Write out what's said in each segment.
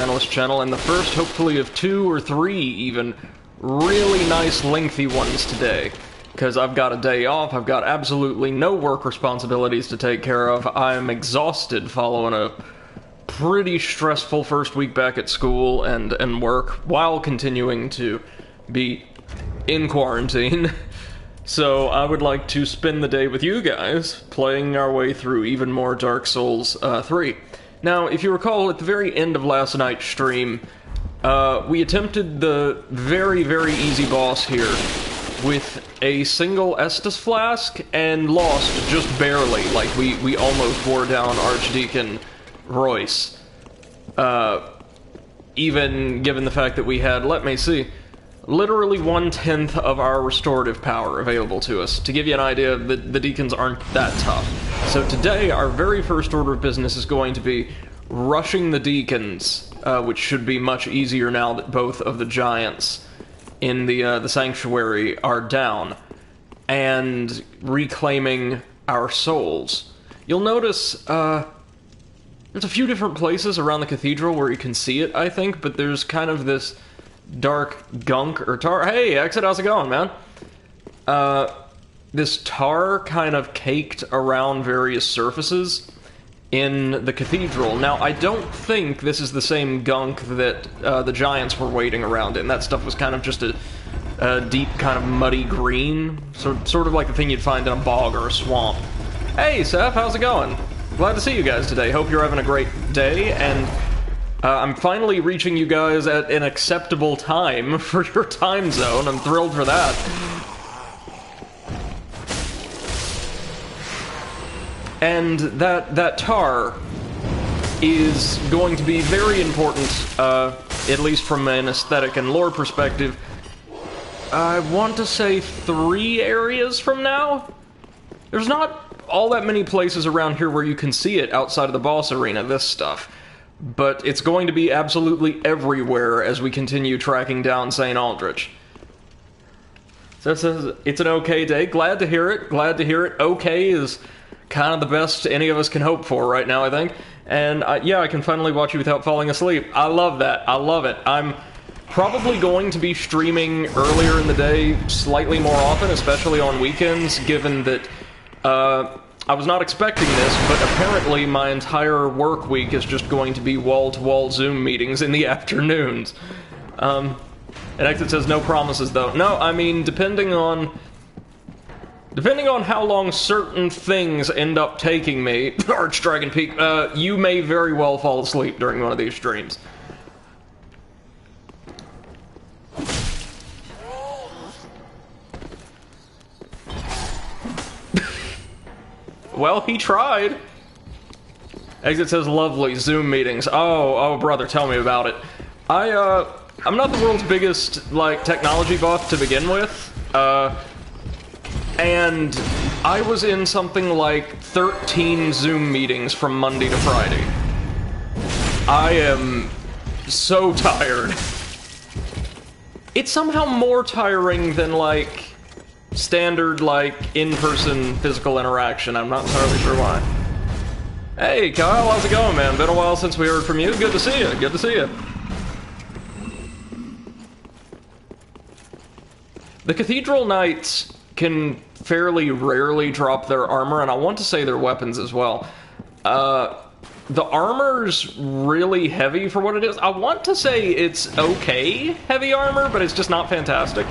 Analyst channel, and the first, hopefully, of 2 or 3 even really nice lengthy ones today. Because I've got a day off, I've got absolutely no work responsibilities to take care of, I'm exhausted following a pretty stressful first week back at school and work, while continuing to be in quarantine. So I would like to spend the day with you guys, playing our way through even more Dark Souls 3. Now, if you recall, at the very end of last night's stream, we attempted the very, very easy boss here with a single Estus flask and lost just barely. Like, we almost wore down Archdeacon Royce. Even given the fact that we had, let me see, literally 1/10 of our restorative power available to us. To give you an idea, the deacons aren't that tough. So today, our very first order of business is going to be rushing the deacons, which should be much easier now that both of the giants in the sanctuary are down, and reclaiming our souls. You'll notice, there's a few different places around the cathedral where you can see it, I think, but there's kind of this dark gunk or tar. Hey, Exit, how's it going, man? This tar kind of caked around various surfaces in the cathedral. Now, I don't think this is the same gunk that the giants were wading around in. That stuff was kind of just a deep, kind of muddy green, sort of like the thing you'd find in a bog or a swamp. Hey, Seth, how's it going? Glad to see you guys today. Hope you're having a great day, and I'm finally reaching you guys at an acceptable time for your time zone. I'm thrilled for that. And that tar is going to be very important, at least from an aesthetic and lore perspective. I want to say 3 areas from now? There's not all that many places around here where you can see it outside of the boss arena, this stuff. But it's going to be absolutely everywhere as we continue tracking down St. Aldrich. So it says, it's an okay day. Glad to hear it. Glad to hear it. Okay is kind of the best any of us can hope for right now, I think. And yeah, I can finally watch you without falling asleep. I love that. I love it. I'm probably going to be streaming earlier in the day slightly more often, especially on weekends, given that I was not expecting this, but apparently my entire work week is just going to be wall-to-wall Zoom meetings in the afternoons. And Exit says no promises, though. No, I mean, depending on how long certain things end up taking me, Archdragon Peak, you may very well fall asleep during one of these streams. Well, he tried. Exit says lovely Zoom meetings. Oh, brother, tell me about it. I'm not the world's biggest, like, technology buff to begin with. And I was in something like 13 Zoom meetings from Monday to Friday. I am so tired. It's somehow more tiring than, like, standard, like, in-person physical interaction. I'm not entirely sure why. Hey, Kyle, how's it going, man? Been a while since we heard from you. Good to see you. Good to see you. The Cathedral Knights can fairly rarely drop their armor, and I want to say their weapons as well. The armor's really heavy for what it is. I want to say it's okay heavy armor, but it's just not fantastic.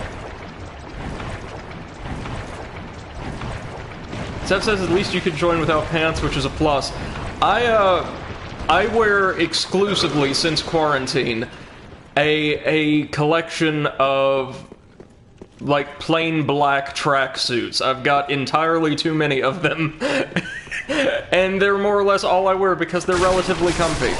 Seth says at least you could join without pants, which is a plus. I wear exclusively, since quarantine, a collection of, like, plain black tracksuits. I've got entirely too many of them. And they're more or less all I wear because they're relatively comfy.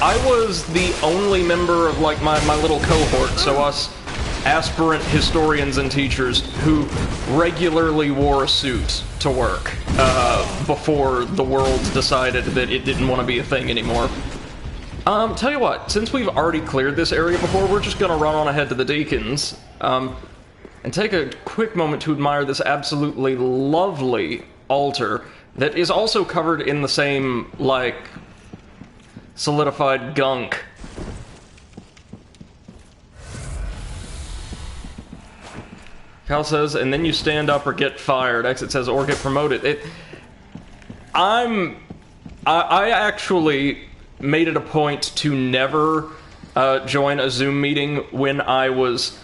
I was the only member of, like, my little cohort, so us aspirant historians and teachers who regularly wore a suit to work before the world decided that it didn't want to be a thing anymore. Tell you what, since we've already cleared this area before, we're just gonna run on ahead to the Deacons, and take a quick moment to admire this absolutely lovely altar that is also covered in the same, like, solidified gunk. Cal says, and then you stand up or get fired. Exit says, or get promoted. I actually made it a point to never join a Zoom meeting when I was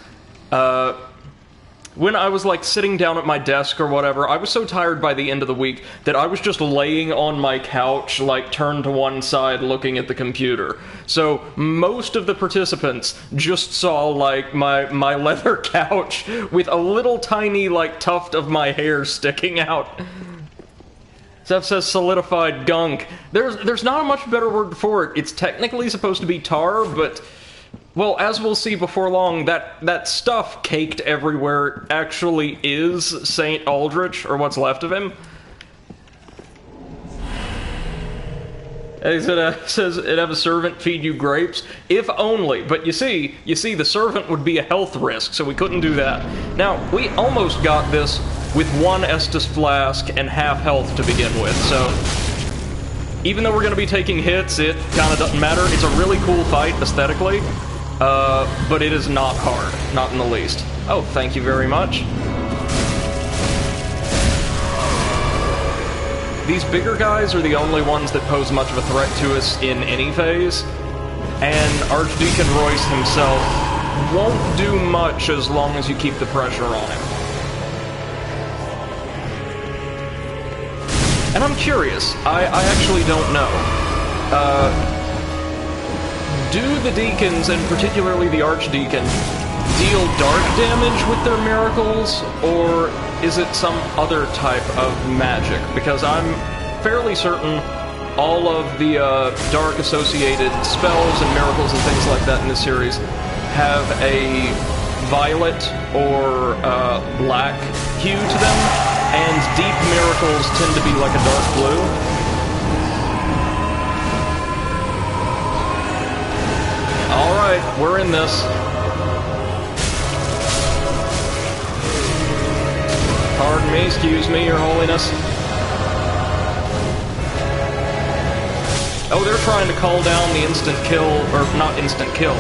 like sitting down at my desk or whatever. I was so tired by the end of the week that I was just laying on my couch, like turned to one side looking at the computer. So most of the participants just saw like my leather couch with a little tiny like tuft of my hair sticking out. Zeph says solidified gunk. There's not a much better word for it. It's technically supposed to be tar, but, well, as we'll see before long, that stuff caked everywhere actually is Saint Aldrich, or what's left of him. It says it'd have a servant feed you grapes. If only, but you see, the servant would be a health risk, so we couldn't do that. Now, we almost got this with one Estus flask and half health to begin with, so even though we're going to be taking hits, it kind of doesn't matter. It's a really cool fight aesthetically, but it is not hard, not in the least. Oh, thank you very much. These bigger guys are the only ones that pose much of a threat to us in any phase, and Archdeacon Royce himself won't do much as long as you keep the pressure on him. And I'm curious, I actually don't know. Do the deacons, and particularly the Archdeacon, deal dark damage with their miracles, or is it some other type of magic? Because I'm fairly certain all of the dark-associated spells and miracles and things like that in this series have a violet or black hue to them, and deep miracles tend to be like a dark blue. Alright, we're in this. Pardon me, excuse me, your holiness. Oh, they're trying to call down the instant kill, or not instant kill,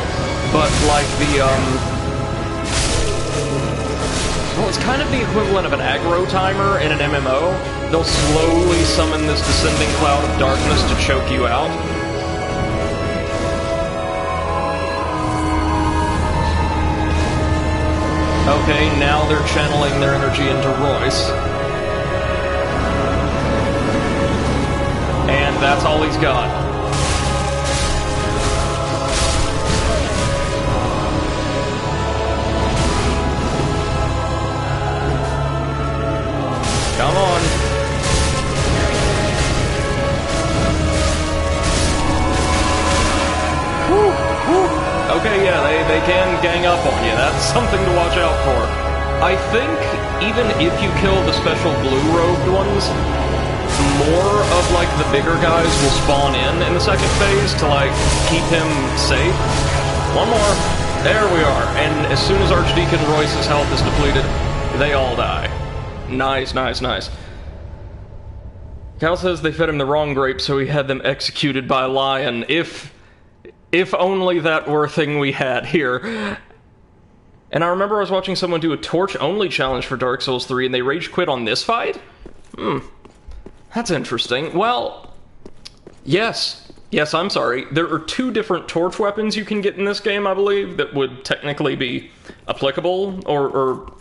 but like the, well, it's kind of the equivalent of an aggro timer in an MMO. They'll slowly summon this descending cloud of darkness to choke you out. Okay, now they're channeling their energy into Royce. And that's all he's got. Come on. Whew, whew. Okay, yeah, they can gang up on you. That's something to watch out for. I think even if you kill the special blue-robed ones, more of, like, the bigger guys will spawn in the second phase to, like, keep him safe. One more. There we are. And as soon as Archdeacon Royce's health is depleted, they all die. Nice, nice, nice. Cal says they fed him the wrong grape, so he had them executed by a lion. If only that were a thing we had here. And I remember I was watching someone do a torch-only challenge for Dark Souls 3, and they rage quit on this fight? That's interesting. Well, yes. Yes, I'm sorry. There are 2 different torch weapons you can get in this game, I believe, that would technically be applicable, or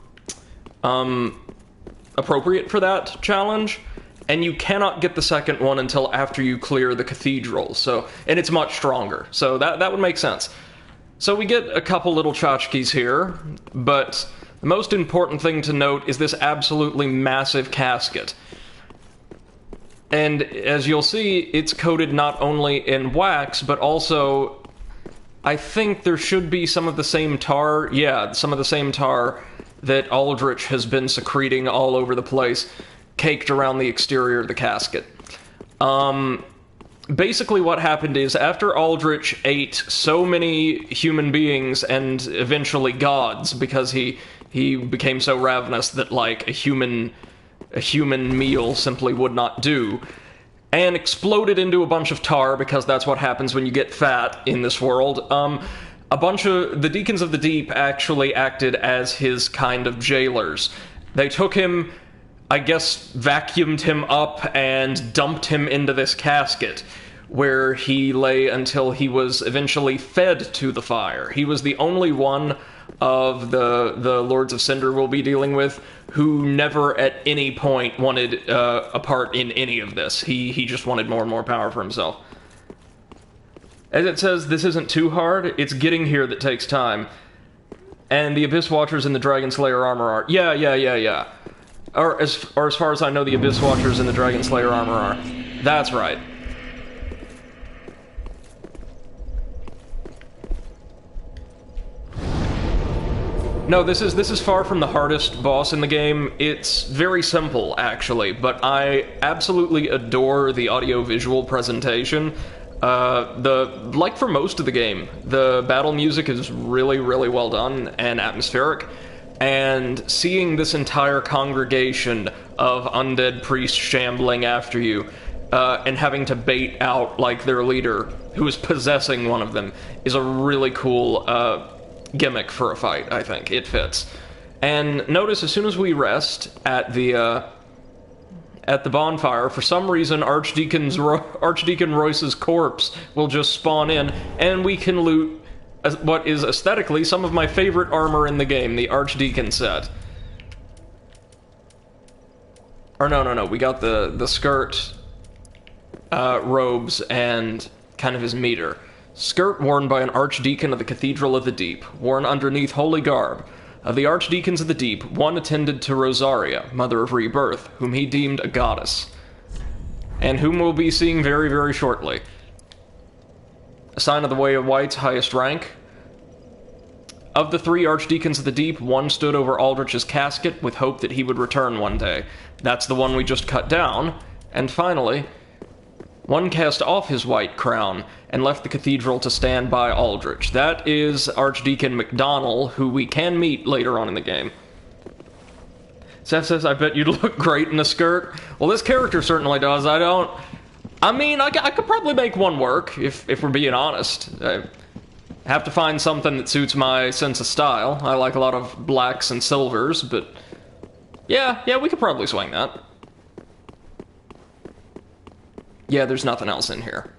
appropriate for that challenge. And you cannot get the second one until after you clear the cathedral, so, and it's much stronger, so that would make sense. So we get a couple little tchotchkes here, but the most important thing to note is this absolutely massive casket. And as you'll see, it's coated not only in wax, but also, I think there should be some of the same tar, yeah, some of the same tar that Aldrich has been secreting all over the place, caked around the exterior of the casket. Basically what happened is, after Aldrich ate so many human beings, and eventually gods, because he became so ravenous that, like, a human a human meal simply would not do, and exploded into a bunch of tar, because that's what happens when you get fat in this world. A bunch of the Deacons of the Deep actually acted as his kind of jailers. They took him, I guess, vacuumed him up and dumped him into this casket, where he lay until he was eventually fed to the fire. He was the only one of the Lords of Cinder we'll be dealing with who never at any point wanted a part in any of this. He just wanted more and more power for himself. As it says, this isn't too hard, it's getting here that takes time. And the Abyss Watchers in the Dragon Slayer armor are... Yeah. Or as far as I know, the Abyss Watchers in the Dragon Slayer armor are. That's right. No, this is far from the hardest boss in the game. It's very simple, actually, but I absolutely adore the audio-visual presentation. Like for most of the game, the battle music is really, really well done and atmospheric, and seeing this entire congregation of undead priests shambling after you, and having to bait out, like, their leader, who is possessing one of them, is a really cool, gimmick for a fight, I think. It fits. And notice, as soon as we rest at the bonfire, for some reason Archdeacon Royce's corpse will just spawn in, and we can loot what is aesthetically some of my favorite armor in the game, the Archdeacon set. Or no, we got the skirt, robes, and kind of his meter. Skirt worn by an Archdeacon of the Cathedral of the Deep, worn underneath holy garb. Of the Archdeacons of the Deep, one attended to Rosaria, Mother of Rebirth, whom he deemed a goddess, and whom we'll be seeing very, very shortly. A sign of the Way of White's highest rank. Of the 3 Archdeacons of the Deep, one stood over Aldrich's casket with hope that he would return one day. That's the one we just cut down. And finally, one cast off his white crown and left the cathedral to stand by Aldrich. That is Archdeacon McDonnell, who we can meet later on in the game. Seth says, I bet you'd look great in a skirt. Well, this character certainly does. I mean, I could probably make one work, if we're being honest. I have to find something that suits my sense of style. I like a lot of blacks and silvers, but yeah, we could probably swing that. Yeah, there's nothing else in here.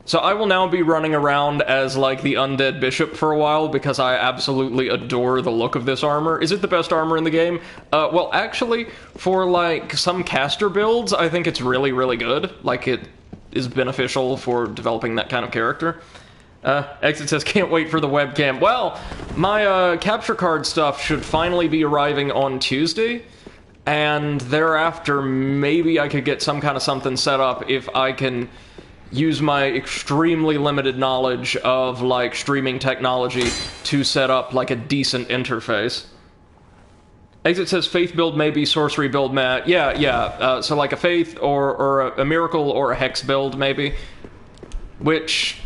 So I will now be running around as, like, the undead bishop for a while, because I absolutely adore the look of this armor. Is it the best armor in the game? Well, actually, for, like, some caster builds, I think it's really, really good. Like, it is beneficial for developing that kind of character. Exit says, can't wait for the webcam. Well, my, capture card stuff should finally be arriving on Tuesday. And thereafter, maybe I could get some kind of something set up if I can use my extremely limited knowledge of, like, streaming technology to set up, like, a decent interface. Exit says faith build may be sorcery build, Matt. Yeah, so like a faith or a miracle or a hex build, maybe. Which,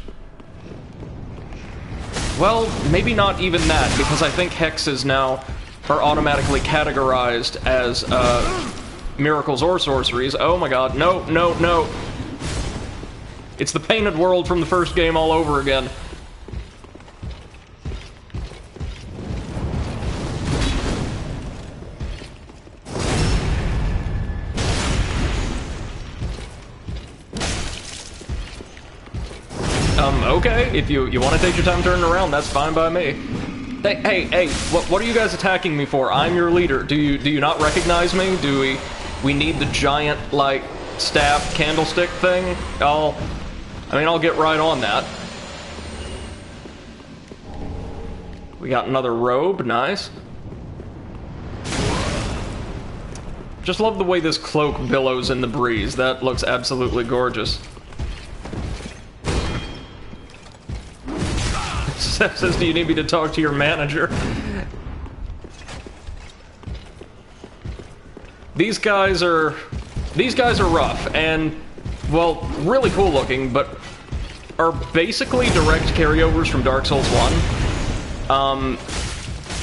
well, maybe not even that, because I think hexes now are automatically categorized as miracles or sorceries. Oh my god, no. It's the painted world from the first game all over again. Okay, if you want to take your time turning around, that's fine by me. Hey, what are you guys attacking me for? I'm your leader. Do you not recognize me? Do we need the giant, like, staff candlestick thing? I'll get right on that. We got another robe, nice. Just love the way this cloak billows in the breeze. That looks absolutely gorgeous. Seth says, do you need me to talk to your manager? These guys are rough and, well, really cool looking, but are basically direct carryovers from Dark Souls 1.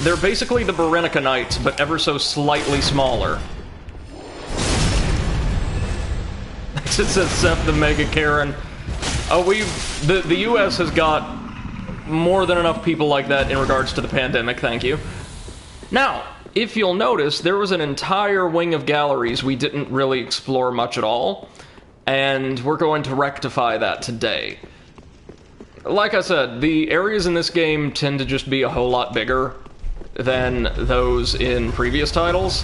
They're basically the Berenica Knights, but ever so slightly smaller. Exit says Seth the Mega Karen. The U.S. has got more than enough people like that in regards to the pandemic, thank you. Now, if you'll notice, there was an entire wing of galleries we didn't really explore much at all, and we're going to rectify that today. Like I said, the areas in this game tend to just be a whole lot bigger than those in previous titles.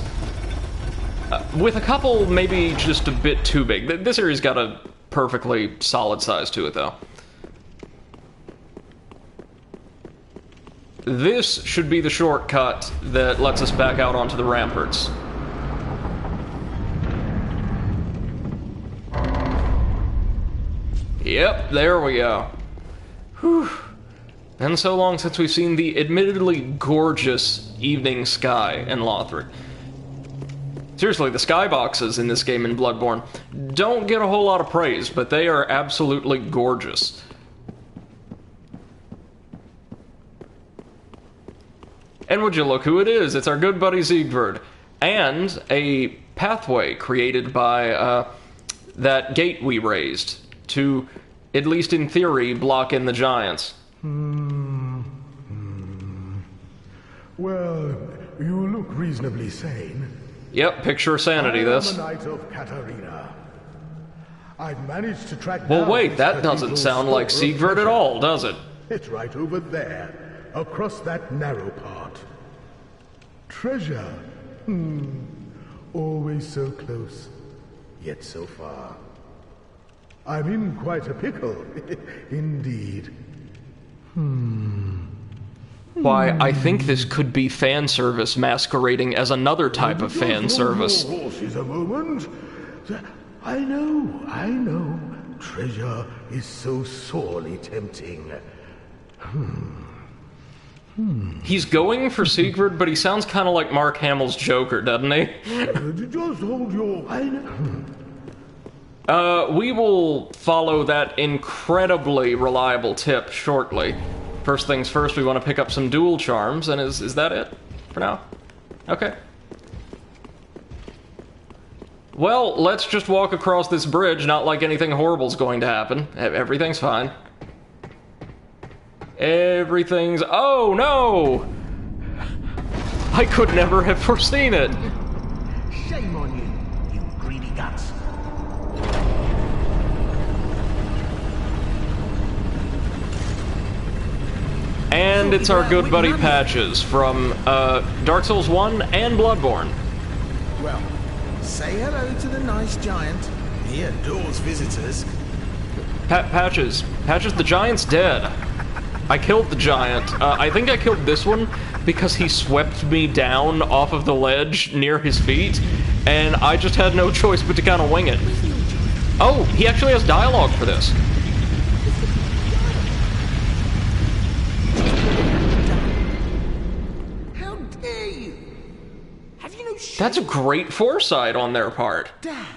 With a couple maybe just a bit too big. This area's got a perfectly solid size to it, though. This should be the shortcut that lets us back out onto the ramparts. Yep, there we go. Whew. And so long since we've seen the admittedly gorgeous evening sky in Lothric. Seriously, the skyboxes in this game in Bloodborne don't get a whole lot of praise, but they are absolutely gorgeous. And would you look who it is? It's our good buddy Siegfried. And a pathway created by that gate we raised to, at least in theory, block in the giants. Well, you look reasonably sane. Yep, picture of sanity, this. I am a knight of Katarina. I've managed to track Well, down wait, that this doesn't sound like store of Siegfried at treasure. all, does it? It's right over there, across that narrow part. Treasure. Always so close, yet so far. I'm in quite a pickle, indeed. Why, I think this could be fan service masquerading as another type of fan service. Just hold your horses a moment. I know. Treasure is so sorely tempting. He's going for Siegfried, but he sounds kind of like Mark Hamill's Joker, doesn't he? Just hold your... I know. We will follow that incredibly reliable tip shortly. First things first, we want to pick up some dual charms, and is that it for now? Okay. Well, let's just walk across this bridge, not like anything horrible's going to happen. Everything's fine. Everything's... Oh, no! I could never have foreseen it. Shame on you, you greedy guts. And it's our good buddy Patches from Dark Souls 1 and Bloodborne. Well, say hello to the nice giant. He adores visitors. Patches, the giant's dead. I killed the giant. I think I killed this one because he swept me down off of the ledge near his feet, and I just had no choice but to kind of wing it. Oh, he actually has dialogue for this. How dare you? Have you no shame? That's a great foresight on their part. Damn.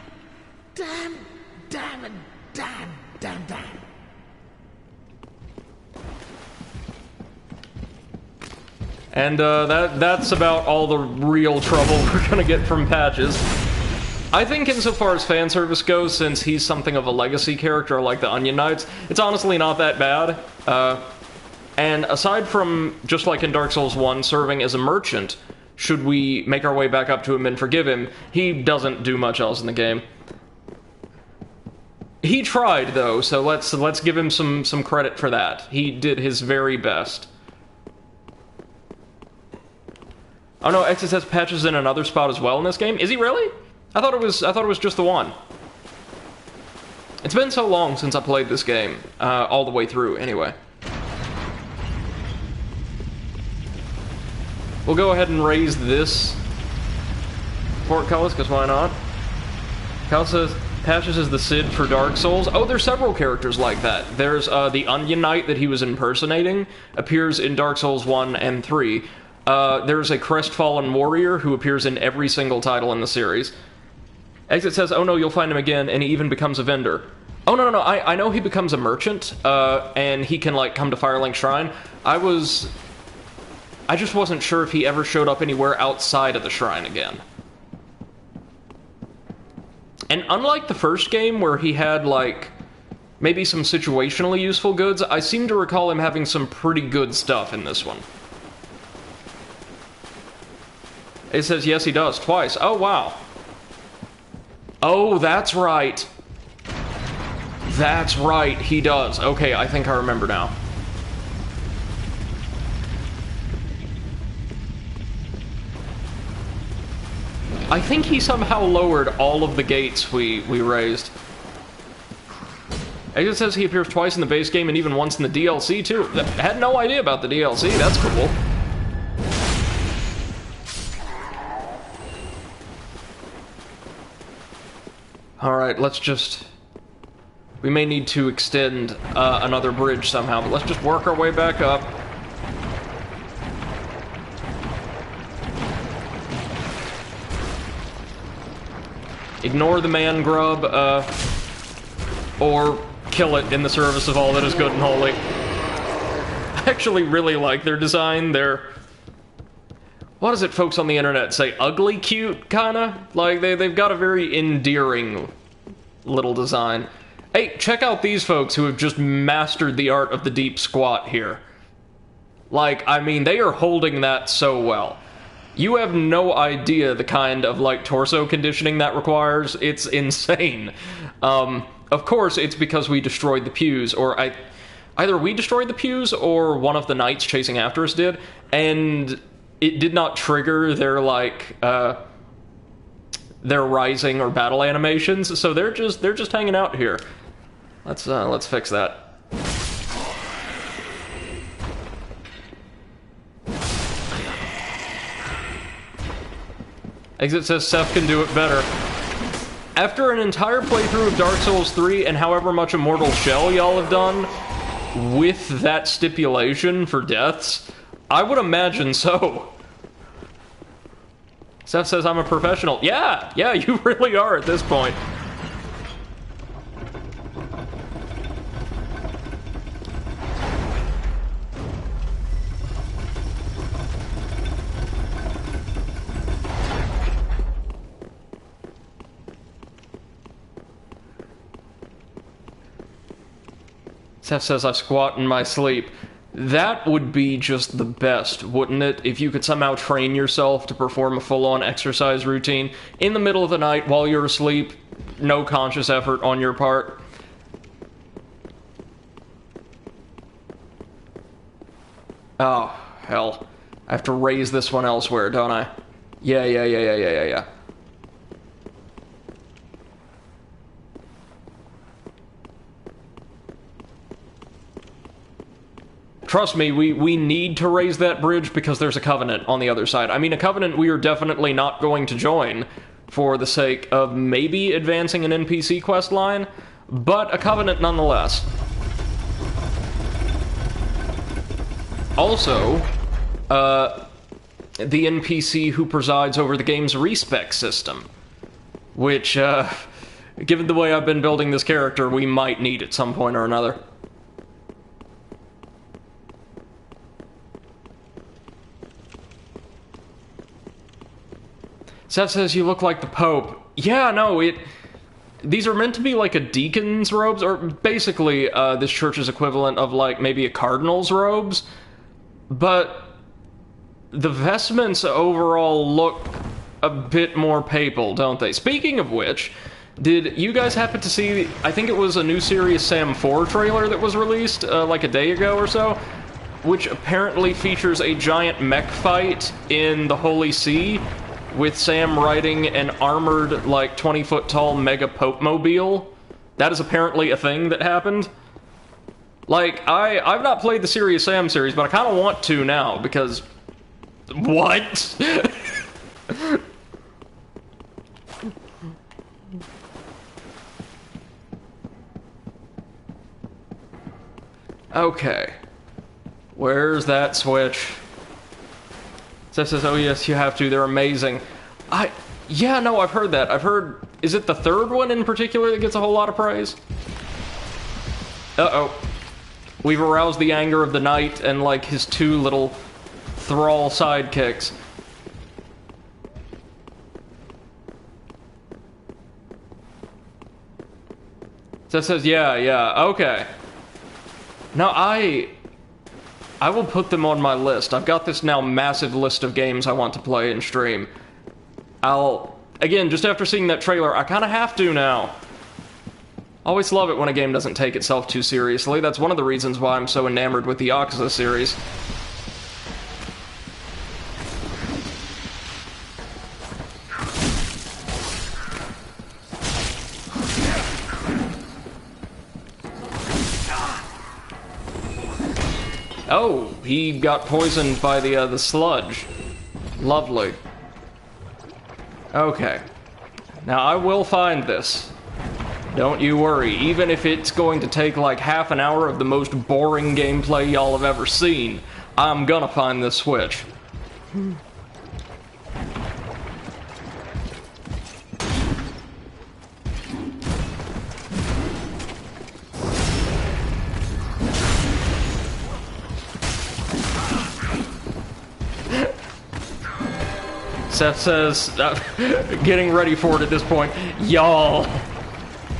And that's about all the real trouble we're gonna get from Patches. I think insofar as fan service goes, since he's something of a legacy character like the Onion Knights, it's honestly not that bad. And aside from, just like in Dark Souls 1, serving as a merchant, should we make our way back up to him and forgive him, he doesn't do much else in the game. He tried, though, so let's give him some credit for that. He did his very best. Oh no, Exit says Patches in another spot as well in this game. Is he really? I thought it was just the one. It's been so long since I played this game, all the way through, anyway. We'll go ahead and raise this portcullis, because why not? Cal says Patches is the Cid for Dark Souls. Oh, there's several characters like that. There's the Onion Knight that he was impersonating, appears in Dark Souls 1 and 3. There's a Crestfallen Warrior who appears in every single title in the series. Exit says, oh no, you'll find him again, and he even becomes a vendor. Oh, no, I know he becomes a merchant, and he can, like, come to Firelink Shrine. I just wasn't sure if he ever showed up anywhere outside of the shrine again. And unlike the first game where he had, like, maybe some situationally useful goods, I seem to recall him having some pretty good stuff in this one. It says, yes, he does, twice. Oh, wow. Oh, that's right. That's right, he does. Okay, I think I remember now. I think he somehow lowered all of the gates we raised. It says he appears twice in the base game and even once in the DLC, too. I had no idea about the DLC, that's cool. Alright, let's just... We may need to extend another bridge somehow, but let's just work our way back up. Ignore the man grub, or kill it in the service of all that is good and holy. I actually really like their design. They're... What does it folks on the internet say? Ugly cute, kinda? Like, they've got a very endearing little design. Hey, check out these folks who have just mastered the art of the deep squat here. Like, I mean, they are holding that so well. You have no idea the kind of, like, torso conditioning that requires. It's insane. Of course, it's because we destroyed the pews, or either we destroyed the pews, or one of the knights chasing after us did, and it did not trigger their, like, their rising or battle animations, so they're just hanging out here. Let's fix that. Exit says Seth can do it better. After an entire playthrough of Dark Souls 3 and however much Immortal Shell y'all have done, with that stipulation for deaths, I would imagine so. Seth says I'm a professional. Yeah, you really are at this point. Seth says I squat in my sleep. That would be just the best, wouldn't it? If you could somehow train yourself to perform a full-on exercise routine in the middle of the night while you're asleep, no conscious effort on your part. Oh, hell. I have to raise this one elsewhere, don't I? Yeah. Trust me, we need to raise that bridge because there's a covenant on the other side. I mean, a covenant we are definitely not going to join for the sake of maybe advancing an NPC quest line, but a covenant nonetheless. Also, the NPC who presides over the game's respec system, which, given the way I've been building this character, we might need at some point or another. Seth says you look like the Pope. Yeah, no, these are meant to be like a deacon's robes, or basically this church's equivalent of like maybe a cardinal's robes, but the vestments overall look a bit more papal, don't they? Speaking of which, did you guys happen to see, I think it was a new Serious Sam 4 trailer that was released like a day ago or so, which apparently features a giant mech fight in the Holy See, with Sam riding an armored, like, 20-foot-tall mega Pope-mobile. That is apparently a thing that happened. Like, I've not played the Serious Sam series, but I kind of want to now, because... What? Okay. Where's that switch? Seth says, oh yes, you have to, they're amazing. Yeah, no, I've heard that. I've heard, is it the third one in particular that gets a whole lot of praise? Uh-oh. We've aroused the anger of the knight and, like, his two little thrall sidekicks. That says, yeah, okay. Now, I will put them on my list. I've got this now massive list of games I want to play and stream. Again, just after seeing that trailer, I kind of have to now. Always love it when a game doesn't take itself too seriously. That's one of the reasons why I'm so enamored with the Yakuza series. Oh, he got poisoned by the sludge. Lovely. Okay. Now, I will find this. Don't you worry, even if it's going to take like half an hour of the most boring gameplay y'all have ever seen, I'm gonna find this switch. Seth says, getting ready for it at this point, y'all.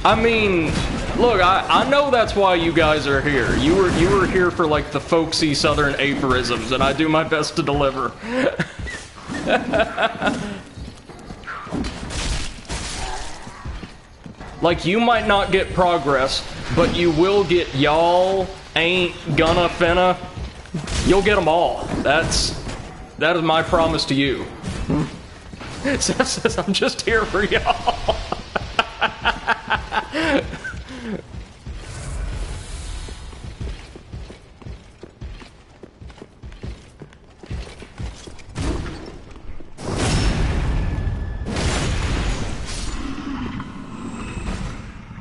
I mean, look, I know that's why you guys are here. You were here for like the folksy southern aphorisms, and I do my best to deliver. Like, you might not get progress, but you will get y'all, ain't gonna finna. You'll get them all. That is my promise to you. Seth says, I'm just here for y'all.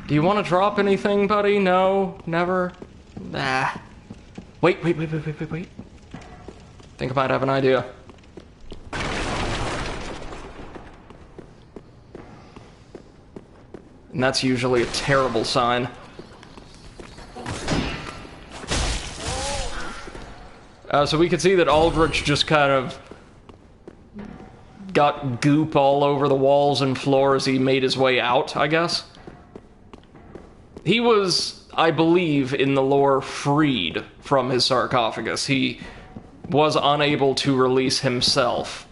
Do you want to drop anything, buddy? No? Never? Nah. Wait. Think I might have an idea. And that's usually a terrible sign. So we can see that Aldrich just kind of got goop all over the walls and floor as he made his way out, I guess. He was, I believe, in the lore, freed from his sarcophagus. He was unable to release himself.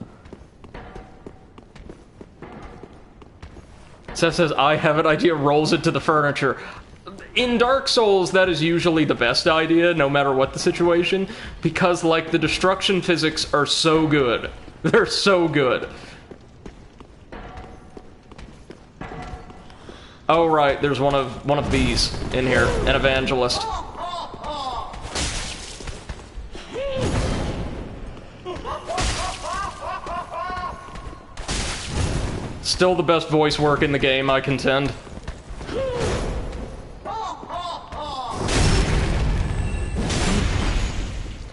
Seth says, I have an idea, rolls it to the furniture. In Dark Souls, that is usually the best idea, no matter what the situation, because, like, the destruction physics are so good. They're so good. Oh, right, there's one of these in here, an evangelist. Still the best voice work in the game, I contend.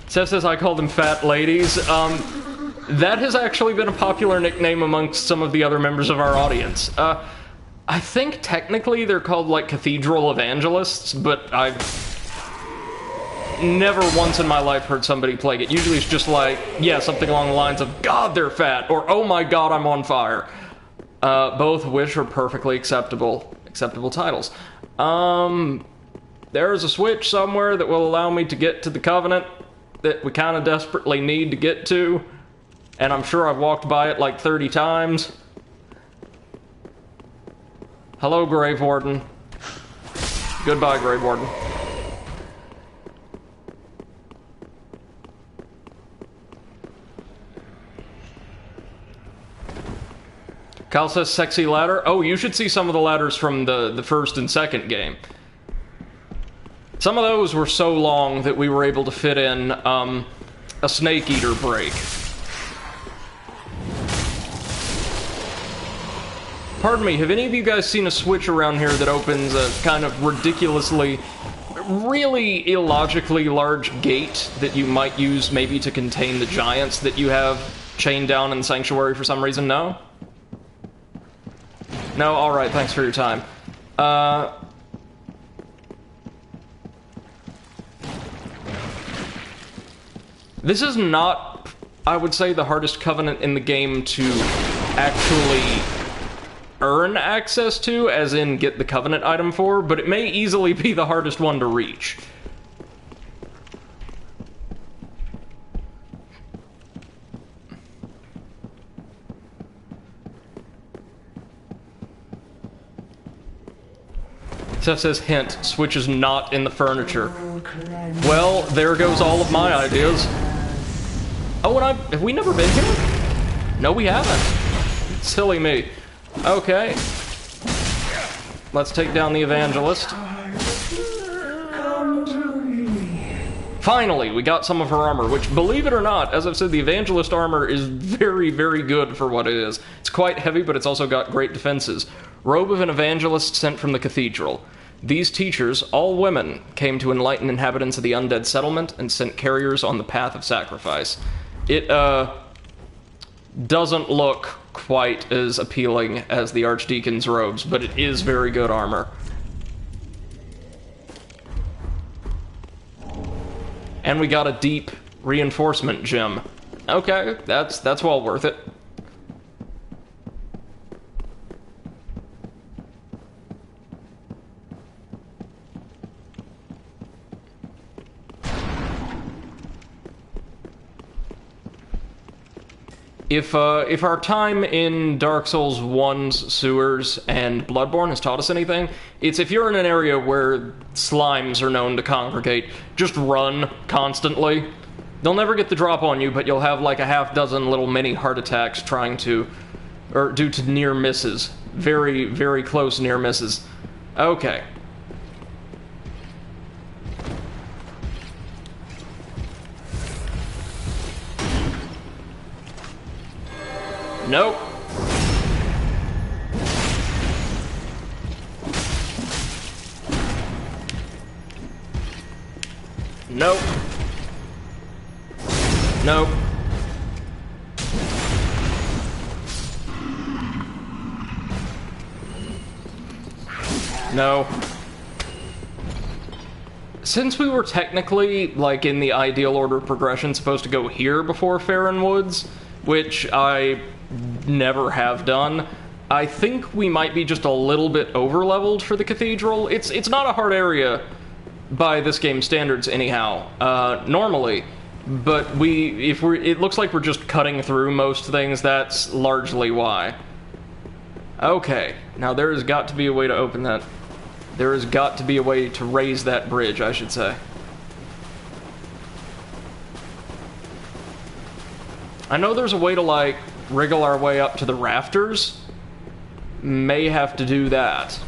Seth says I call them fat ladies. That has actually been a popular nickname amongst some of the other members of our audience. I think technically they're called, like, cathedral evangelists, but I've never once in my life heard somebody play it. Usually it's just like, yeah, something along the lines of, God, they're fat, or, oh my God, I'm on fire. Both of which are perfectly acceptable titles. There's a switch somewhere that will allow me to get to the Covenant that we kind of desperately need to get to, and I'm sure I've walked by it like 30 times. Hello, Grave Warden. Goodbye, Grave Warden. Kyle says, sexy ladder. Oh, you should see some of the ladders from the first and second game. Some of those were so long that we were able to fit in a Snake Eater break. Pardon me, have any of you guys seen a switch around here that opens a kind of ridiculously, really illogically large gate that you might use maybe to contain the giants that you have chained down in Sanctuary for some reason? No? No? Alright, thanks for your time. This is not, I would say, the hardest Covenant in the game to actually earn access to, as in get the Covenant item for, but it may easily be the hardest one to reach. Seth says, hint, Switch is not in the furniture. Well, there goes all of my ideas. Oh, and have we never been here? No, we haven't. Silly me. Okay. Let's take down the Evangelist. Finally, we got some of her armor, which, believe it or not, as I've said, the Evangelist armor is very, very good for what it is. It's quite heavy, but it's also got great defenses. Robe of an Evangelist sent from the Cathedral. These teachers, all women, came to enlighten inhabitants of the undead settlement and sent carriers on the path of sacrifice. It, doesn't look quite as appealing as the Archdeacon's robes, but it is very good armor. And we got a deep reinforcement gem. Okay, that's well worth it. If our time in Dark Souls 1's sewers and Bloodborne has taught us anything, it's if you're in an area where slimes are known to congregate, just run constantly. They'll never get the drop on you, but you'll have like a half dozen little mini heart attacks trying to, or due to near misses. Very, very close near misses. Okay. Nope. Nope. Nope. No. Since we were technically, like, in the ideal order of progression, supposed to go here before Farron Woods, which I never have done, I think we might be just a little bit over-leveled for the Cathedral. It's not a hard area by this game's standards, anyhow, normally, but it looks like we're just cutting through most things. That's largely why. Okay, now there has got to be a way to open that. There has got to be a way to raise that bridge, I should say. I know there's a way to, like, wriggle our way up to the rafters. May have to do that.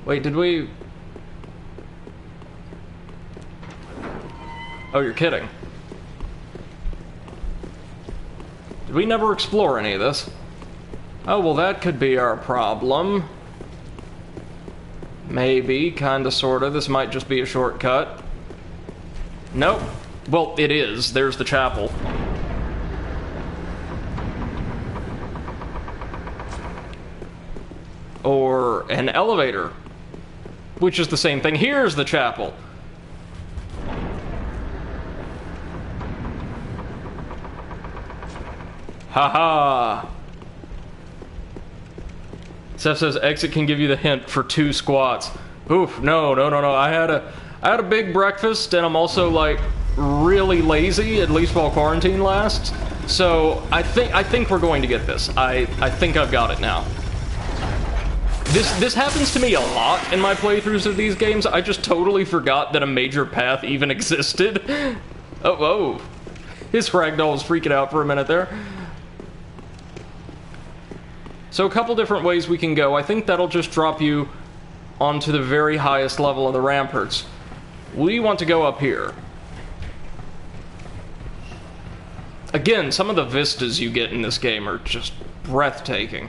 Wait, did we... Oh, you're kidding. Did we never explore any of this? Oh, well, that could be our problem. Maybe, kinda, sorta. This might just be a shortcut. Nope. Well, it is. There's the chapel. Or an elevator, which is the same thing. Here's the chapel. Haha. Seth says exit can give you the hint for 2 squats. Oof, no. I had a big breakfast, and I'm also, like, really lazy, at least while quarantine lasts. So I think we're going to get this. I think I've got it now. This happens to me a lot in my playthroughs of these games. I just totally forgot that a major path even existed. Oh. His ragdoll was freaking out for a minute there. So a couple different ways we can go. I think that'll just drop you onto the very highest level of the ramparts. We want to go up here. Again, some of the vistas you get in this game are just breathtaking.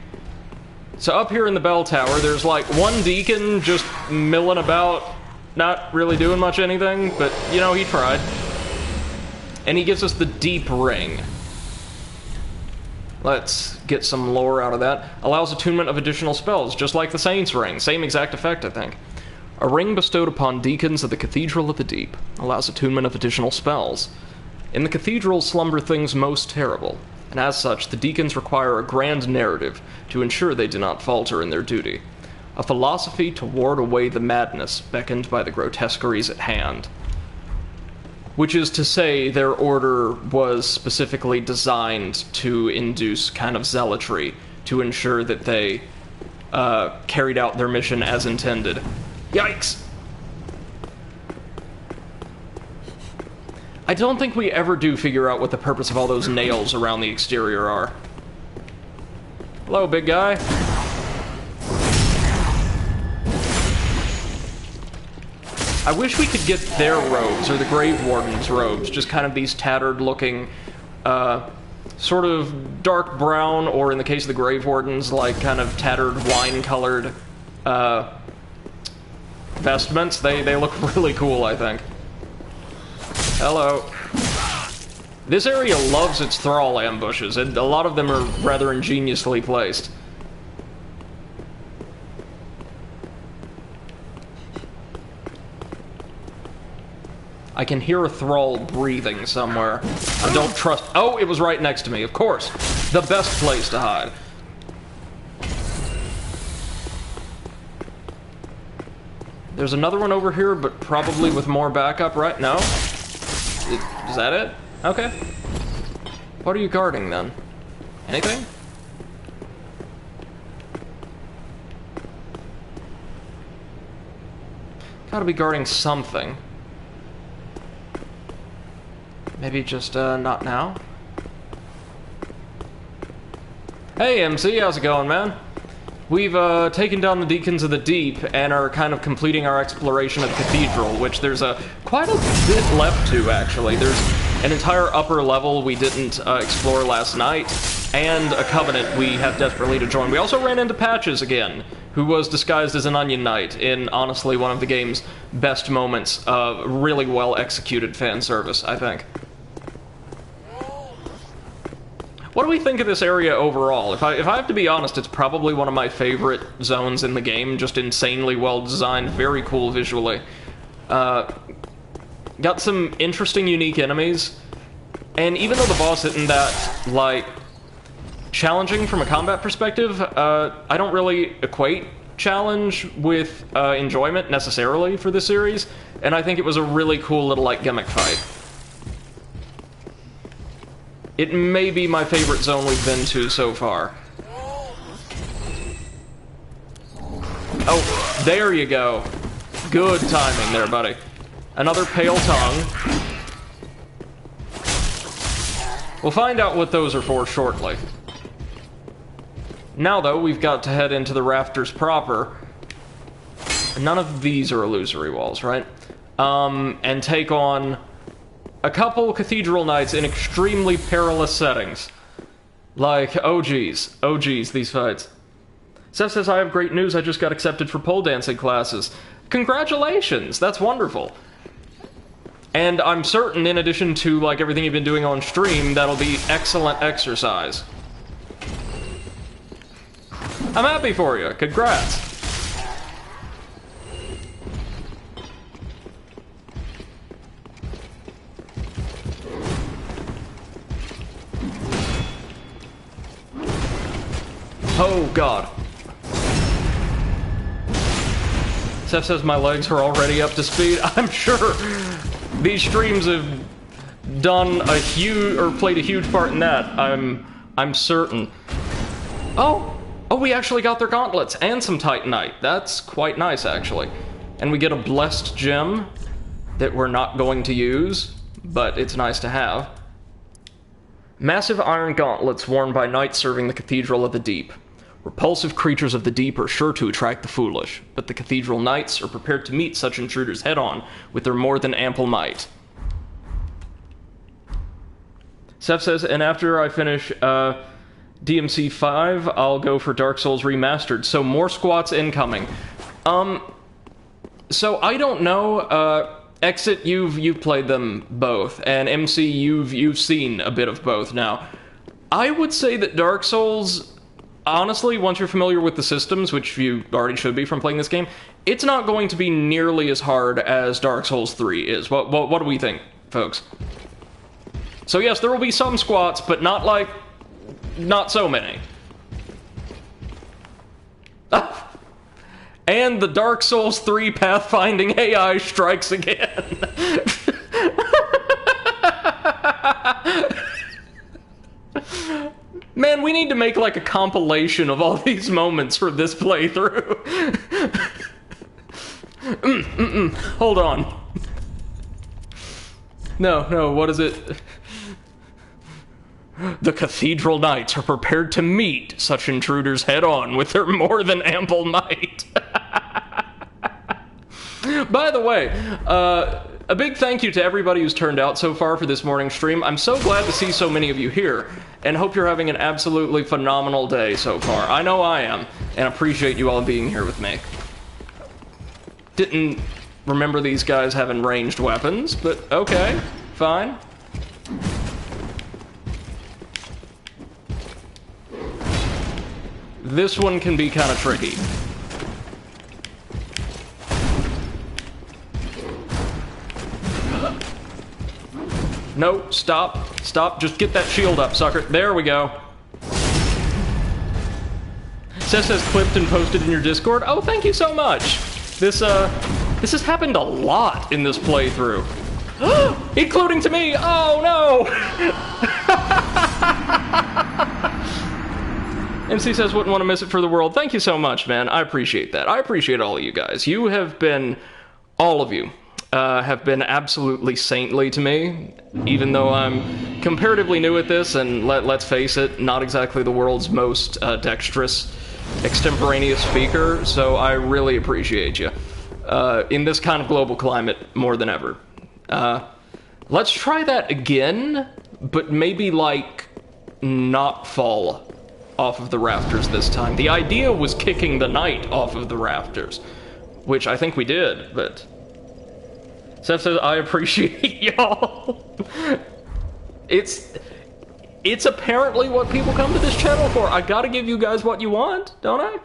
So up here in the bell tower, there's like one deacon just milling about, not really doing much anything, but, you know, he tried. And he gives us the deep ring. Let's get some lore out of that. Allows attunement of additional spells, just like the Saint's Ring. Same exact effect, I think. A ring bestowed upon deacons of the Cathedral of the Deep. Allows attunement of additional spells. In the cathedral slumber things most terrible, and as such, the deacons require a grand narrative to ensure they do not falter in their duty. A philosophy to ward away the madness beckoned by the grotesqueries at hand. Which is to say, their order was specifically designed to induce kind of zealotry, to ensure that they carried out their mission as intended. Yikes! I don't think we ever do figure out what the purpose of all those nails around the exterior are. Hello, big guy. I wish we could get their robes, or the Grave Warden's robes, just kind of these tattered-looking, sort of dark brown, or in the case of the Grave Wardens, like kind of tattered wine-colored vestments. They look really cool, I think. Hello. This area loves its thrall ambushes, and a lot of them are rather ingeniously placed. I can hear a thrall breathing somewhere. I don't trust... Oh, it was right next to me, of course. The best place to hide. There's another one over here, but probably with more backup, right? No? Is that it? Okay. What are you guarding, then? Anything? Gotta be guarding something. Maybe just, not now? Hey, MC, how's it going, man? We've, taken down the Deacons of the Deep and are kind of completing our exploration of the Cathedral, which there's quite a bit left to, actually. There's an entire upper level we didn't, explore last night, and a Covenant we have desperately to join. We also ran into Patches again, who was disguised as an Onion Knight in, honestly, one of the game's best moments of really well-executed fan service, I think. What do we think of this area overall? If I have to be honest, it's probably one of my favorite zones in the game. Just insanely well designed, very cool visually. Got some interesting, unique enemies. And even though the boss isn't that, like, challenging from a combat perspective, I don't really equate challenge with enjoyment necessarily for this series. And I think it was a really cool little, like, gimmick fight. It may be my favorite zone we've been to so far. Oh, there you go. Good timing there, buddy. Another pale tongue. We'll find out what those are for shortly. Now, though, we've got to head into the rafters proper. None of these are illusory walls, right? And take on a couple Cathedral Knights in extremely perilous settings. Like, oh geez, these fights. Seth says, I have great news, I just got accepted for pole dancing classes. Congratulations, that's wonderful. And I'm certain, in addition to, like, everything you've been doing on stream, that'll be excellent exercise. I'm happy for you, congrats. Oh, God. Seth says my legs are already up to speed. I'm sure these streams have done a huge, or played a huge part in that. I'm certain. Oh, we actually got their gauntlets and some Titanite. That's quite nice, actually. And we get a blessed gem that we're not going to use, but it's nice to have. Massive iron gauntlets worn by knights serving the Cathedral of the Deep. Repulsive creatures of the deep are sure to attract the foolish, but the Cathedral Knights are prepared to meet such intruders head-on with their more than ample might. Seth says, and after I finish DMC 5, I'll go for Dark Souls Remastered, so more squats incoming. So I don't know, Exit, you've played them both, and MC, you've seen a bit of both now. I would say that Dark Souls, honestly, once you're familiar with the systems, which you already should be from playing this game, it's not going to be nearly as hard as Dark Souls 3 is. What do we think, folks? So yes, there will be some squats, but not so many. And the Dark Souls 3 pathfinding AI strikes again. Man, we need to make like a compilation of all these moments for this playthrough. Hold on. No, what is it? The Cathedral Knights are prepared to meet such intruders head-on with their more than ample might. By the way, a big thank you to everybody who's turned out so far for this morning's stream. I'm so glad to see so many of you here, and hope you're having an absolutely phenomenal day so far. I know I am, and appreciate you all being here with me. Didn't remember these guys having ranged weapons, but okay, fine. This one can be kind of tricky. No, stop, just get that shield up, sucker. There we go. Seth says clipped and posted in your Discord. Oh, thank you so much. This has happened a lot in this playthrough. Including to me! Oh no! MC says wouldn't want to miss it for the world. Thank you so much, man. I appreciate that. I appreciate all of you guys. You have been, all of you, have been absolutely saintly to me, even though I'm comparatively new at this, and let's face it, not exactly the world's most dexterous, extemporaneous speaker, so I really appreciate you. In this kind of global climate, more than ever. Let's try that again, but maybe, like, not fall off of the rafters this time. The idea was kicking the knight off of the rafters, which I think we did, but... Seth says, I appreciate y'all. It's apparently what people come to this channel for. I gotta give you guys what you want, don't I?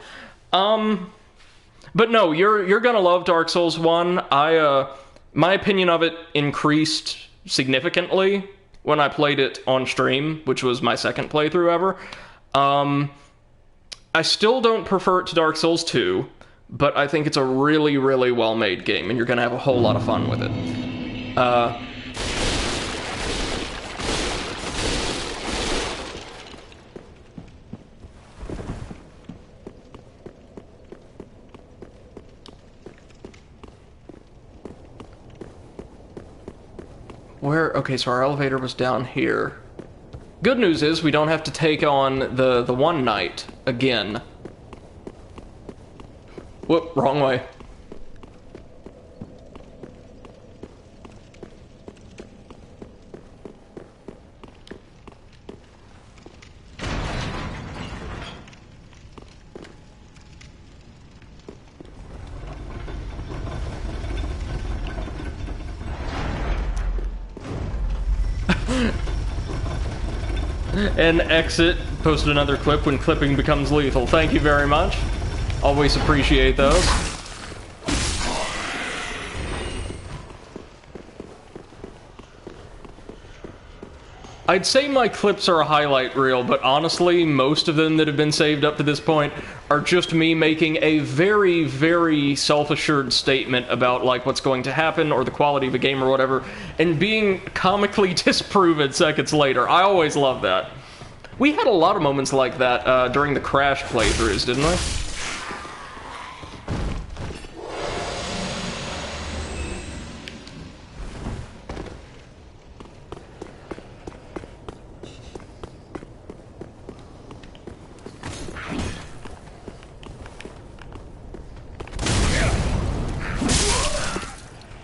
But no, you're gonna love Dark Souls 1. My opinion of it increased significantly when I played it on stream, which was my second playthrough ever. I still don't prefer it to Dark Souls 2, but I think it's a really, really well-made game, and you're gonna have a whole lot of fun with it. Okay, so our elevator was down here. Good news is we don't have to take on the one knight again. Whoop, wrong way. And Exit posted another clip when clipping becomes lethal. Thank you very much. Always appreciate those. I'd say my clips are a highlight reel, but honestly, most of them that have been saved up to this point are just me making a very, very self-assured statement about, like, what's going to happen or the quality of a game or whatever, and being comically disproven seconds later. I always love that. We had a lot of moments like that during the Crash playthroughs, didn't we?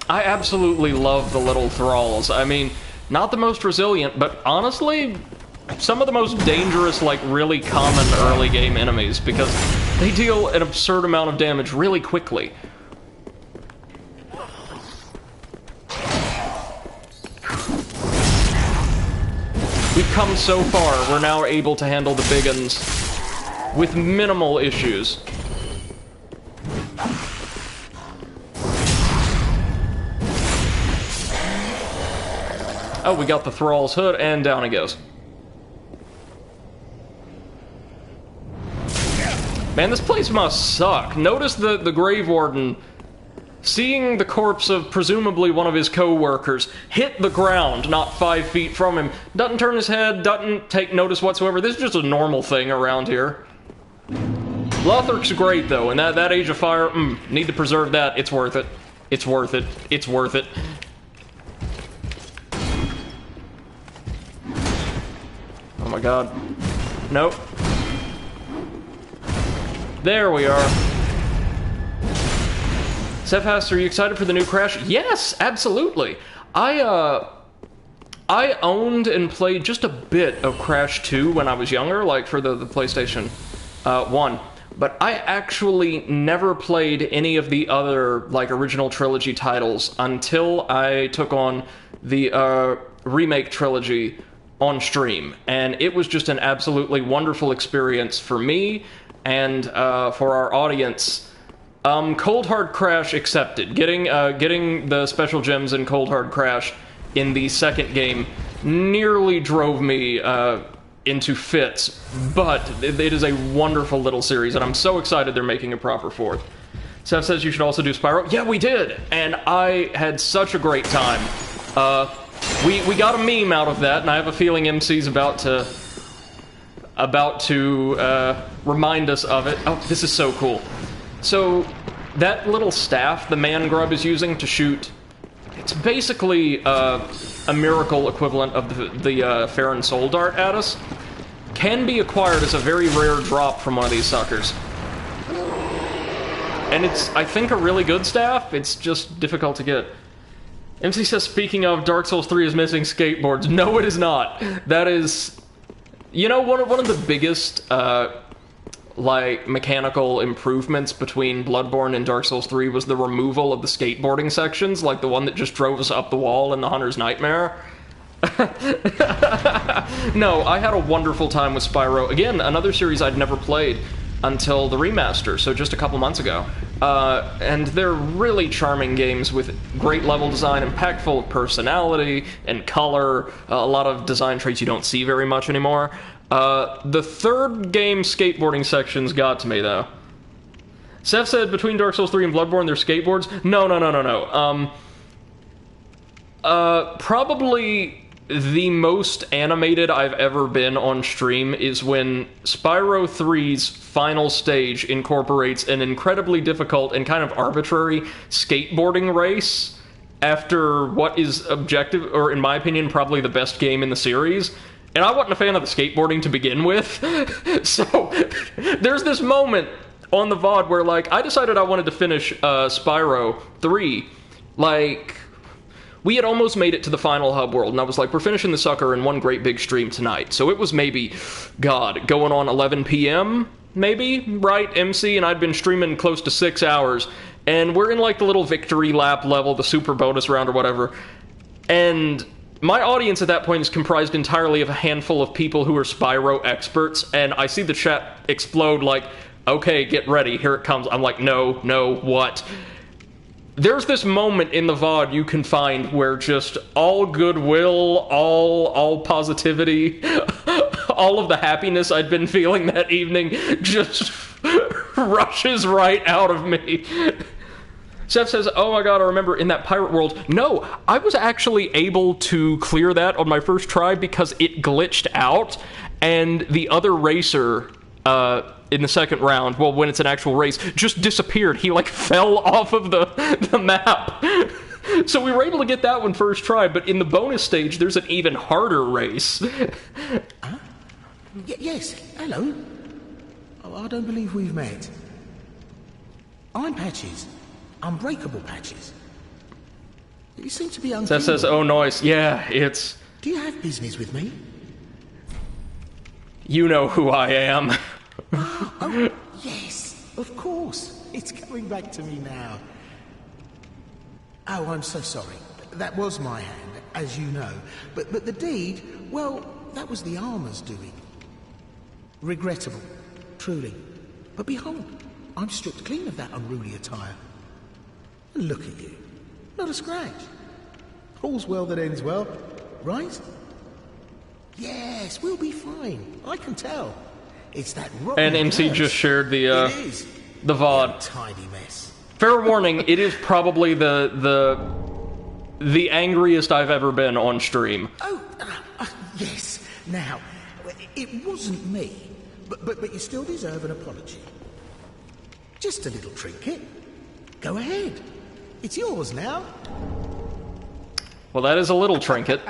I absolutely love the little thralls. I mean, not the most resilient, but honestly, some of the most dangerous, like, really common early game enemies, because they deal an absurd amount of damage really quickly. We've come so far, we're now able to handle the big uns with minimal issues. Oh, we got the thrall's hood, and down he goes. Man, this place must suck. Notice the Grave Warden, seeing the corpse of presumably one of his co-workers, hit the ground not 5 feet from him. Doesn't turn his head, doesn't take notice whatsoever. This is just a normal thing around here. Lothric's great, though, and that Age of Fire, need to preserve that. It's worth it. It's worth it. It's worth it. Oh my god. Nope. There we are. Seth, are you excited for the new Crash? Yes, absolutely. I owned and played just a bit of Crash 2 when I was younger, like for the PlayStation 1. But I actually never played any of the other, like, original trilogy titles until I took on the remake trilogy on stream. And it was just an absolutely wonderful experience for me and for our audience. Cold Hard Crash accepted. Getting the special gems in Cold Hard Crash in the second game nearly drove me into fits, but it is a wonderful little series, and I'm so excited they're making a proper fourth. Seth says you should also do Spyro. Yeah, we did, and I had such a great time. We got a meme out of that, and I have a feeling MC's about to remind us of it. Oh, this is so cool. So, that little staff the man grub is using to shoot, it's basically a miracle equivalent of the Farron Soul Dart at us, can be acquired as a very rare drop from one of these suckers. And it's, I think, a really good staff, it's just difficult to get. MC says, speaking of, Dark Souls 3 is missing skateboards. No, it is not. That is, you know, one of the biggest, like, mechanical improvements between Bloodborne and Dark Souls 3 was the removal of the skateboarding sections, like the one that just drove us up the wall in the Hunter's Nightmare. No, I had a wonderful time with Spyro. Again, another series I'd never played until the remaster, so just a couple months ago. And they're really charming games with great level design and packed full of personality and color, a lot of design traits you don't see very much anymore. The third game skateboarding sections got to me, though. Seth said between Dark Souls 3 and Bloodborne, there's skateboards. No. Probably the most animated I've ever been on stream is when Spyro 3's final stage incorporates an incredibly difficult and kind of arbitrary skateboarding race after what is objective, or in my opinion, probably the best game in the series. And I wasn't a fan of the skateboarding to begin with. So, there's this moment on the VOD where, like, I decided I wanted to finish Spyro 3. Like, we had almost made it to the final hub world, and I was like, we're finishing the sucker in one great big stream tonight. So it was maybe, God, going on 11 p.m., maybe, right, MC? And I'd been streaming close to 6 hours. And we're in, like, the little victory lap level, the super bonus round or whatever. And my audience at that point is comprised entirely of a handful of people who are Spyro experts, and I see the chat explode like, okay, get ready, here it comes. I'm like, no, what? There's this moment in the VOD you can find where just all goodwill, all positivity, all of the happiness I'd been feeling that evening just rushes right out of me. Seth says, oh my god, I remember in that pirate world. No, I was actually able to clear that on my first try because it glitched out, and the other racer, in the second round, well, when it's an actual race, just disappeared. He, like, fell off of the map. So we were able to get that one first try, but in the bonus stage, there's an even harder race. Yes, hello. Oh, I don't believe we've met. I'm Patches. Unbreakable Patches. You seem to be unkillable. Seth says, oh, nice. Yeah, it's... Do you have business with me? You know who I am. Oh, yes, of course. It's coming back to me now. Oh, I'm so sorry. That was my hand, as you know. But the deed, well, that was the armor's doing. Regrettable, truly. But behold, I'm stripped clean of that unruly attire. Look at you. Not a scratch. All's well that ends well. right? Yes, we'll be fine. I can tell. It's that rotten And MC curse. just shared the It is. VOD. Tidy mess. Fair warning, it is probably the angriest I've ever been on stream. Oh, yes. Now, it wasn't me, but you still deserve an apology. Just a little trinket. Go ahead. It's yours now. Well, that is a little trinket.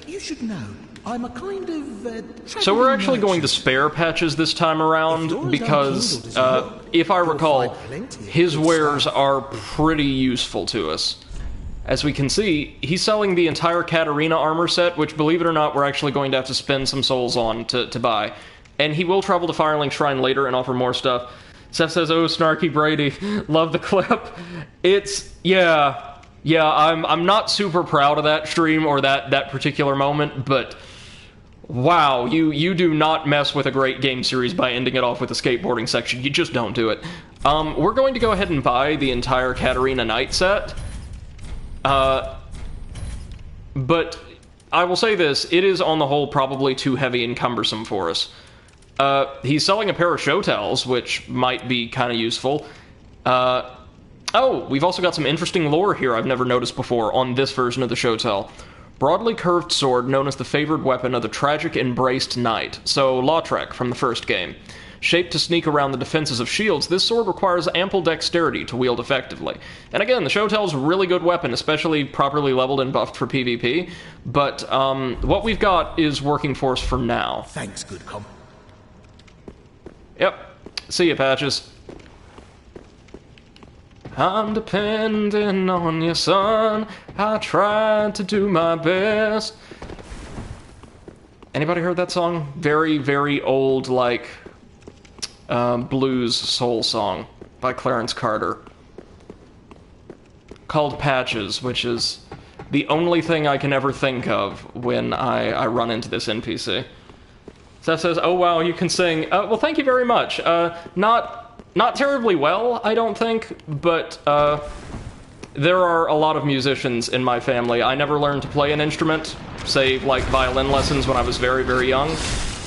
You should know, I'm a kind of... So we're actually going to merchant. spare Patches this time If around yours because, unkindled as well, if I you'll recall, find plenty of his good wares stuff. are pretty useful to us. As we can see, he's selling the entire Katarina armor set, which, believe it or not, we're actually going to have to spend some souls on to buy. And he will travel to Firelink Shrine later and offer more stuff. Seth says, "Oh, snarky Brady, love the clip." It's, yeah, I'm not super proud of that stream or that particular moment, but wow, you do not mess with a great game series by ending it off with a skateboarding section. You just don't do it. We're going to go ahead and buy the entire Katarina Knight set. But I will say this, it is on the whole probably too heavy and cumbersome for us. He's selling a pair of show towels, which might be kind of useful. Oh, we've also got some interesting lore here I've never noticed before on this version of the show towel. Broadly curved sword known as the favored weapon of the tragic embraced knight, so Lautrec from the first game. Shaped to sneak around the defenses of shields, this sword requires ample dexterity to wield effectively. And again, the show towel's a really good weapon, especially properly leveled and buffed for PvP, but what we've got is working for us for now. Thanks, good com. Yep. See ya, Patches. I'm depending on you, son. I tried to do my best. Anybody heard that song? Very, very old, like, blues soul song by Clarence Carter. Called Patches, which is the only thing I can ever think of when I run into this NPC. Seth says, "Oh wow, you can sing." Well, thank you very much. Not terribly well, I don't think, but there are a lot of musicians in my family. I never learned to play an instrument, save like violin lessons when I was very, very young.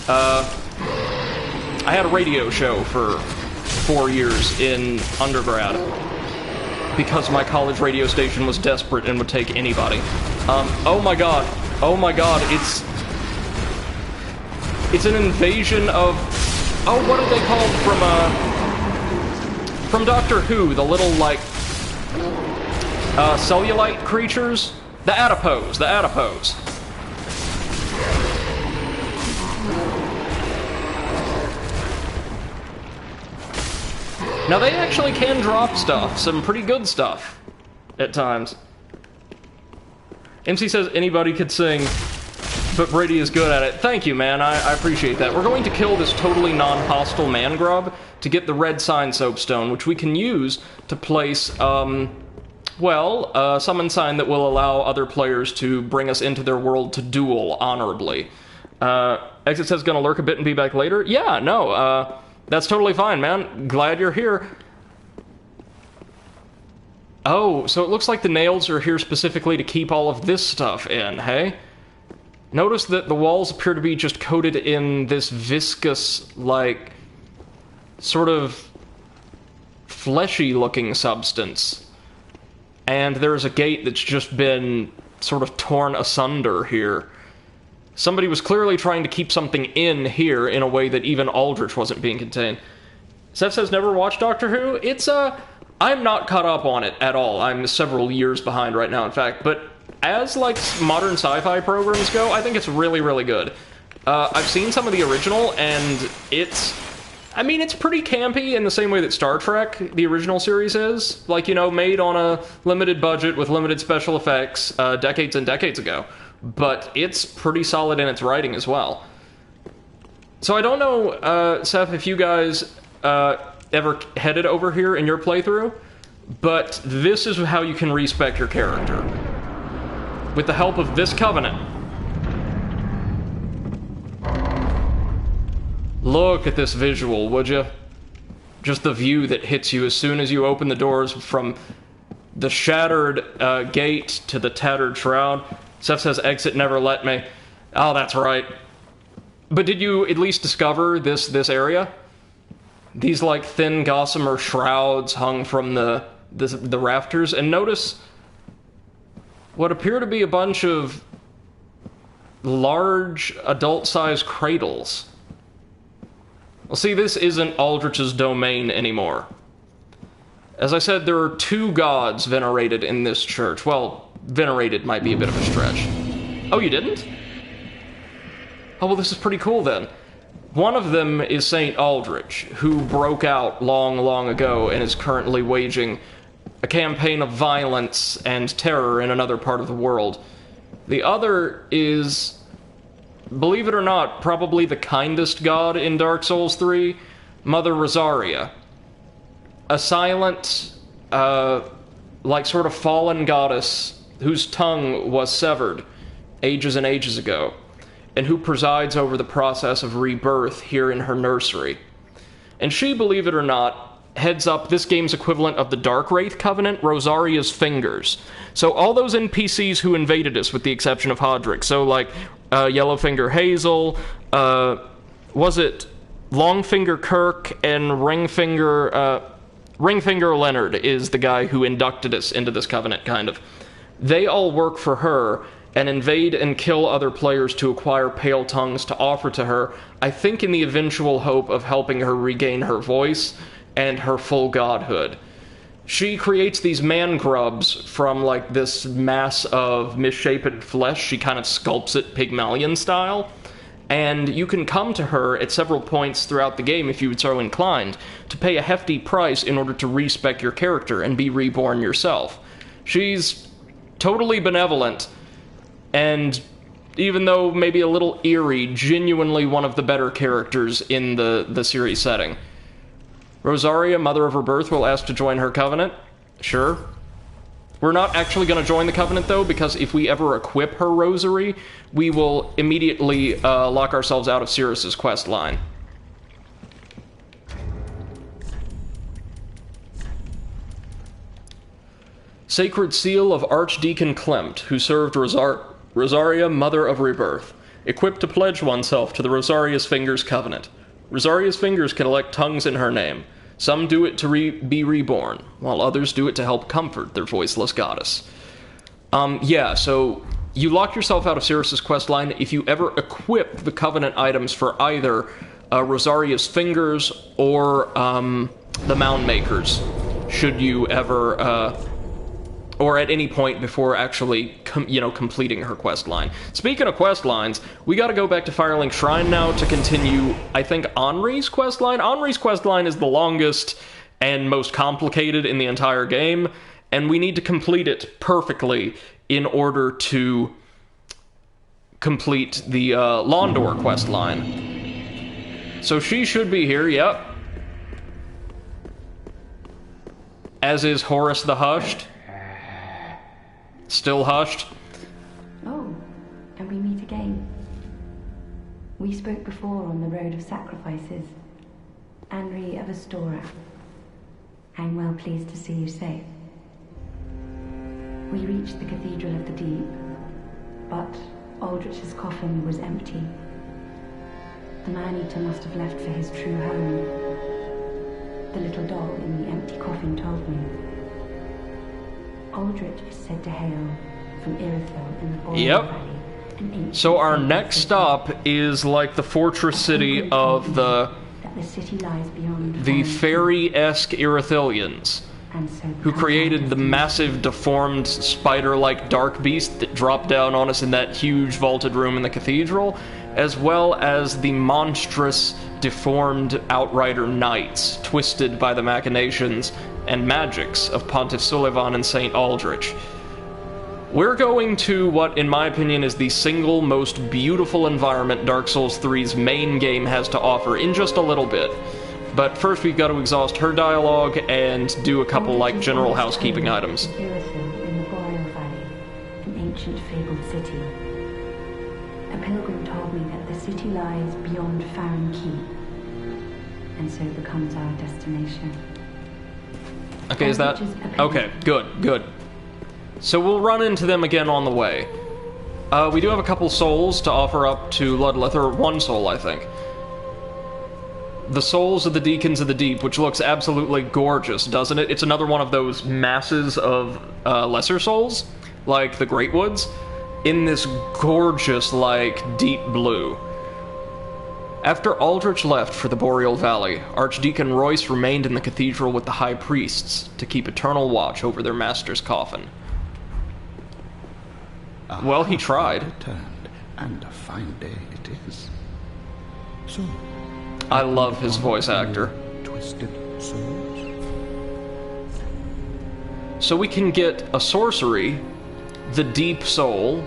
I had a radio show for 4 years in undergrad because my college radio station was desperate and would take anybody. Oh my god, it's an invasion of... Oh, what are they called from Doctor Who? The little, like, cellulite creatures? The adipose. Now, they actually can drop stuff. Some pretty good stuff. At times. MC says anybody could sing, but Brady is good at it. Thank you, man. I appreciate that. We're going to kill this totally non-hostile man grub to get the red sign soapstone, which we can use to place, a summon sign that will allow other players to bring us into their world to duel honorably. Exit says gonna lurk a bit and be back later. Yeah, no, that's totally fine, man. Glad you're here. Oh, so it looks like the nails are here specifically to keep all of this stuff in, hey? Notice that the walls appear to be just coated in this viscous, like, sort of fleshy-looking substance. And there's a gate that's just been sort of torn asunder here. Somebody was clearly trying to keep something in here in a way that even Aldrich wasn't being contained. Seth says never watched Doctor Who. It's, I'm not caught up on it at all. I'm several years behind right now, in fact. But as, like, modern sci-fi programs go, I think it's really, really good. I've seen some of the original, and it's pretty campy in the same way that Star Trek, the original series, is. Like, you know, made on a limited budget with limited special effects decades and decades ago. But it's pretty solid in its writing as well. So I don't know, Seth, if you guys ever headed over here in your playthrough, but this is how you can respec your character. With the help of this covenant. Look at this visual, would you? Just the view that hits you as soon as you open the doors, from the shattered gate to the tattered shroud. Seth says, exit never let me. Oh, that's right. But did you at least discover this area? These, like, thin gossamer shrouds hung from the rafters. And notice what appear to be a bunch of large, adult-sized cradles. Well, see, this isn't Aldrich's domain anymore. As I said, there are 2 gods venerated in this church. Well, venerated might be a bit of a stretch. Oh, you didn't? Oh, well, this is pretty cool, then. One of them is Saint Aldrich, who broke out long, long ago and is currently waging a campaign of violence and terror in another part of the world. The other is, believe it or not, probably the kindest god in Dark Souls 3, Mother Rosaria. A silent, like sort of fallen goddess whose tongue was severed ages and ages ago, and who presides over the process of rebirth here in her nursery. And she, believe it or not, heads up this game's equivalent of the Dark Wraith Covenant, Rosaria's Fingers. So all those NPCs who invaded us, with the exception of Hodrick, so like Yellowfinger Hazel, was it Longfinger Kirk, and Ringfinger Leonard is the guy who inducted us into this covenant, kind of. They all work for her, and invade and kill other players to acquire pale tongues to offer to her, I think in the eventual hope of helping her regain her voice and her full godhood. She creates these man grubs from, like, this mass of misshapen flesh. She kind of sculpts it Pygmalion style. And you can come to her at several points throughout the game, if you would so inclined, to pay a hefty price in order to respec your character and be reborn yourself. She's totally benevolent, and even though maybe a little eerie, genuinely one of the better characters in the series setting. Rosaria, Mother of Rebirth, will ask to join her covenant. Sure. We're not actually going to join the covenant, though, because if we ever equip her rosary, we will immediately lock ourselves out of Cirrus's quest line. Sacred Seal of Archdeacon Klimt, who served Rosaria, Mother of Rebirth. Equipped to pledge oneself to the Rosaria's Fingers Covenant. Rosaria's Fingers can elect tongues in her name. Some do it to be reborn, while others do it to help comfort their voiceless goddess. Yeah, so you lock yourself out of Cirrus's questline if you ever equip the Covenant items for either Rosaria's Fingers or the Mound Makers, should you ever... or at any point before actually, completing her quest line. Speaking of quest lines, we gotta go back to Firelink Shrine now to continue, I think, Henri's quest line. Henri's quest line is the longest and most complicated in the entire game, and we need to complete it perfectly in order to complete the Londor quest line. So she should be here, yep. As is Horus the Hushed. Still hushed. Oh, and we meet again. We spoke before on the Road of Sacrifices. Henri of Astora. I'm well pleased to see you safe. We reached the Cathedral of the Deep, but Aldrich's coffin was empty. The man-eater must have left for his true home. The little doll in the empty coffin told me. Aldrich is said to hail from Irithyll in the Boreal Valley. So our next stop is like the fortress city of the fairy-esque Irithyllians, who created the massive, deformed, spider-like dark beast that dropped down on us in that huge vaulted room in the cathedral, as well as the monstrous, deformed Outrider Knights, twisted by the machinations and magics of Pontiff Suleiman and Saint Aldrich. We're going to what, in my opinion, is the single most beautiful environment Dark Souls 3's main game has to offer in just a little bit. But first we've got to exhaust her dialogue and do a couple, like, general housekeeping items. Irithyll in the Boreal Valley, an ancient fabled city. A pilgrim told me that the city lies beyond Farron Keep, and so becomes our destination. Okay, is that... Okay, good. So we'll run into them again on the way. We do have a couple souls to offer up to Ludleth, or one soul, I think. The souls of the Deacons of the Deep, which looks absolutely gorgeous, doesn't it? It's another one of those masses of lesser souls, like the Great Woods, in this gorgeous, like, deep blue. After Aldrich left for the Boreal Valley, Archdeacon Royce remained in the cathedral with the high priests to keep eternal watch over their master's coffin. Well, he tried. Returned, and a fine day it is. So, I love his voice actor. Twisted souls. So we can get a sorcery, the Deep Soul,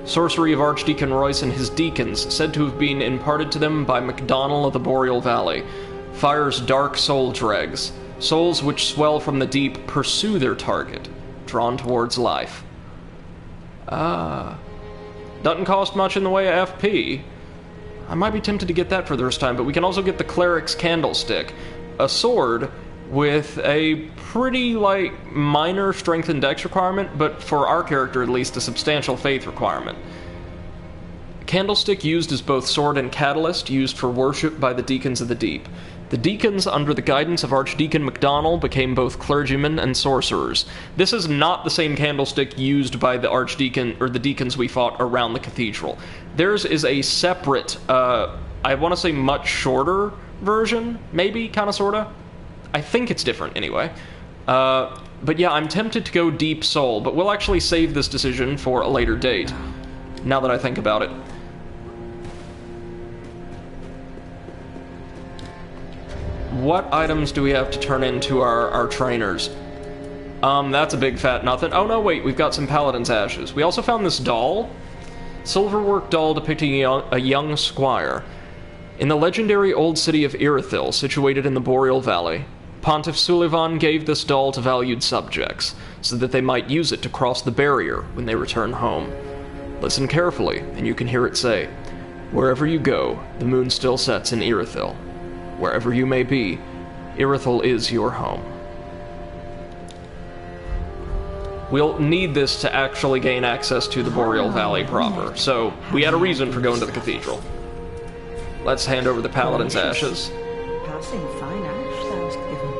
sorcery of Archdeacon Royce and his deacons, said to have been imparted to them by MacDonald of the Boreal Valley. Fires dark soul dregs. Souls which swell from the deep pursue their target, drawn towards life. Doesn't cost much in the way of FP. I might be tempted to get that for the first time, but we can also get the Cleric's Candlestick, a sword with a pretty, like, minor strength and dex requirement, but for our character at least, a substantial faith requirement. Candlestick used as both sword and catalyst, used for worship by the Deacons of the Deep. The deacons, under the guidance of Archdeacon MacDonald, became both clergymen and sorcerers. This is not the same candlestick used by the archdeacon, or the deacons we fought around the cathedral. Theirs is a separate, I want to say much shorter version, maybe, kinda sorta. I think it's different, anyway. But yeah, I'm tempted to go Deep Soul, but we'll actually save this decision for a later date, now that I think about it. What items do we have to turn into our trainers? That's a big fat nothing. Oh no, wait, we've got some Paladin's Ashes. We also found this doll. Silverwork doll depicting a young squire. In the legendary old city of Irithyll, situated in the Boreal Valley, Pontiff Sullivan gave this doll to valued subjects, so that they might use it to cross the barrier when they return home. Listen carefully, and you can hear it say, "Wherever you go, the moon still sets in Irithyll. Wherever you may be, Irithyll is your home." We'll need this to actually gain access to the Boreal Valley proper, so we had a reason for going to the cathedral. Let's hand over the Paladin's Ashes. Passing fine ash thou hast given.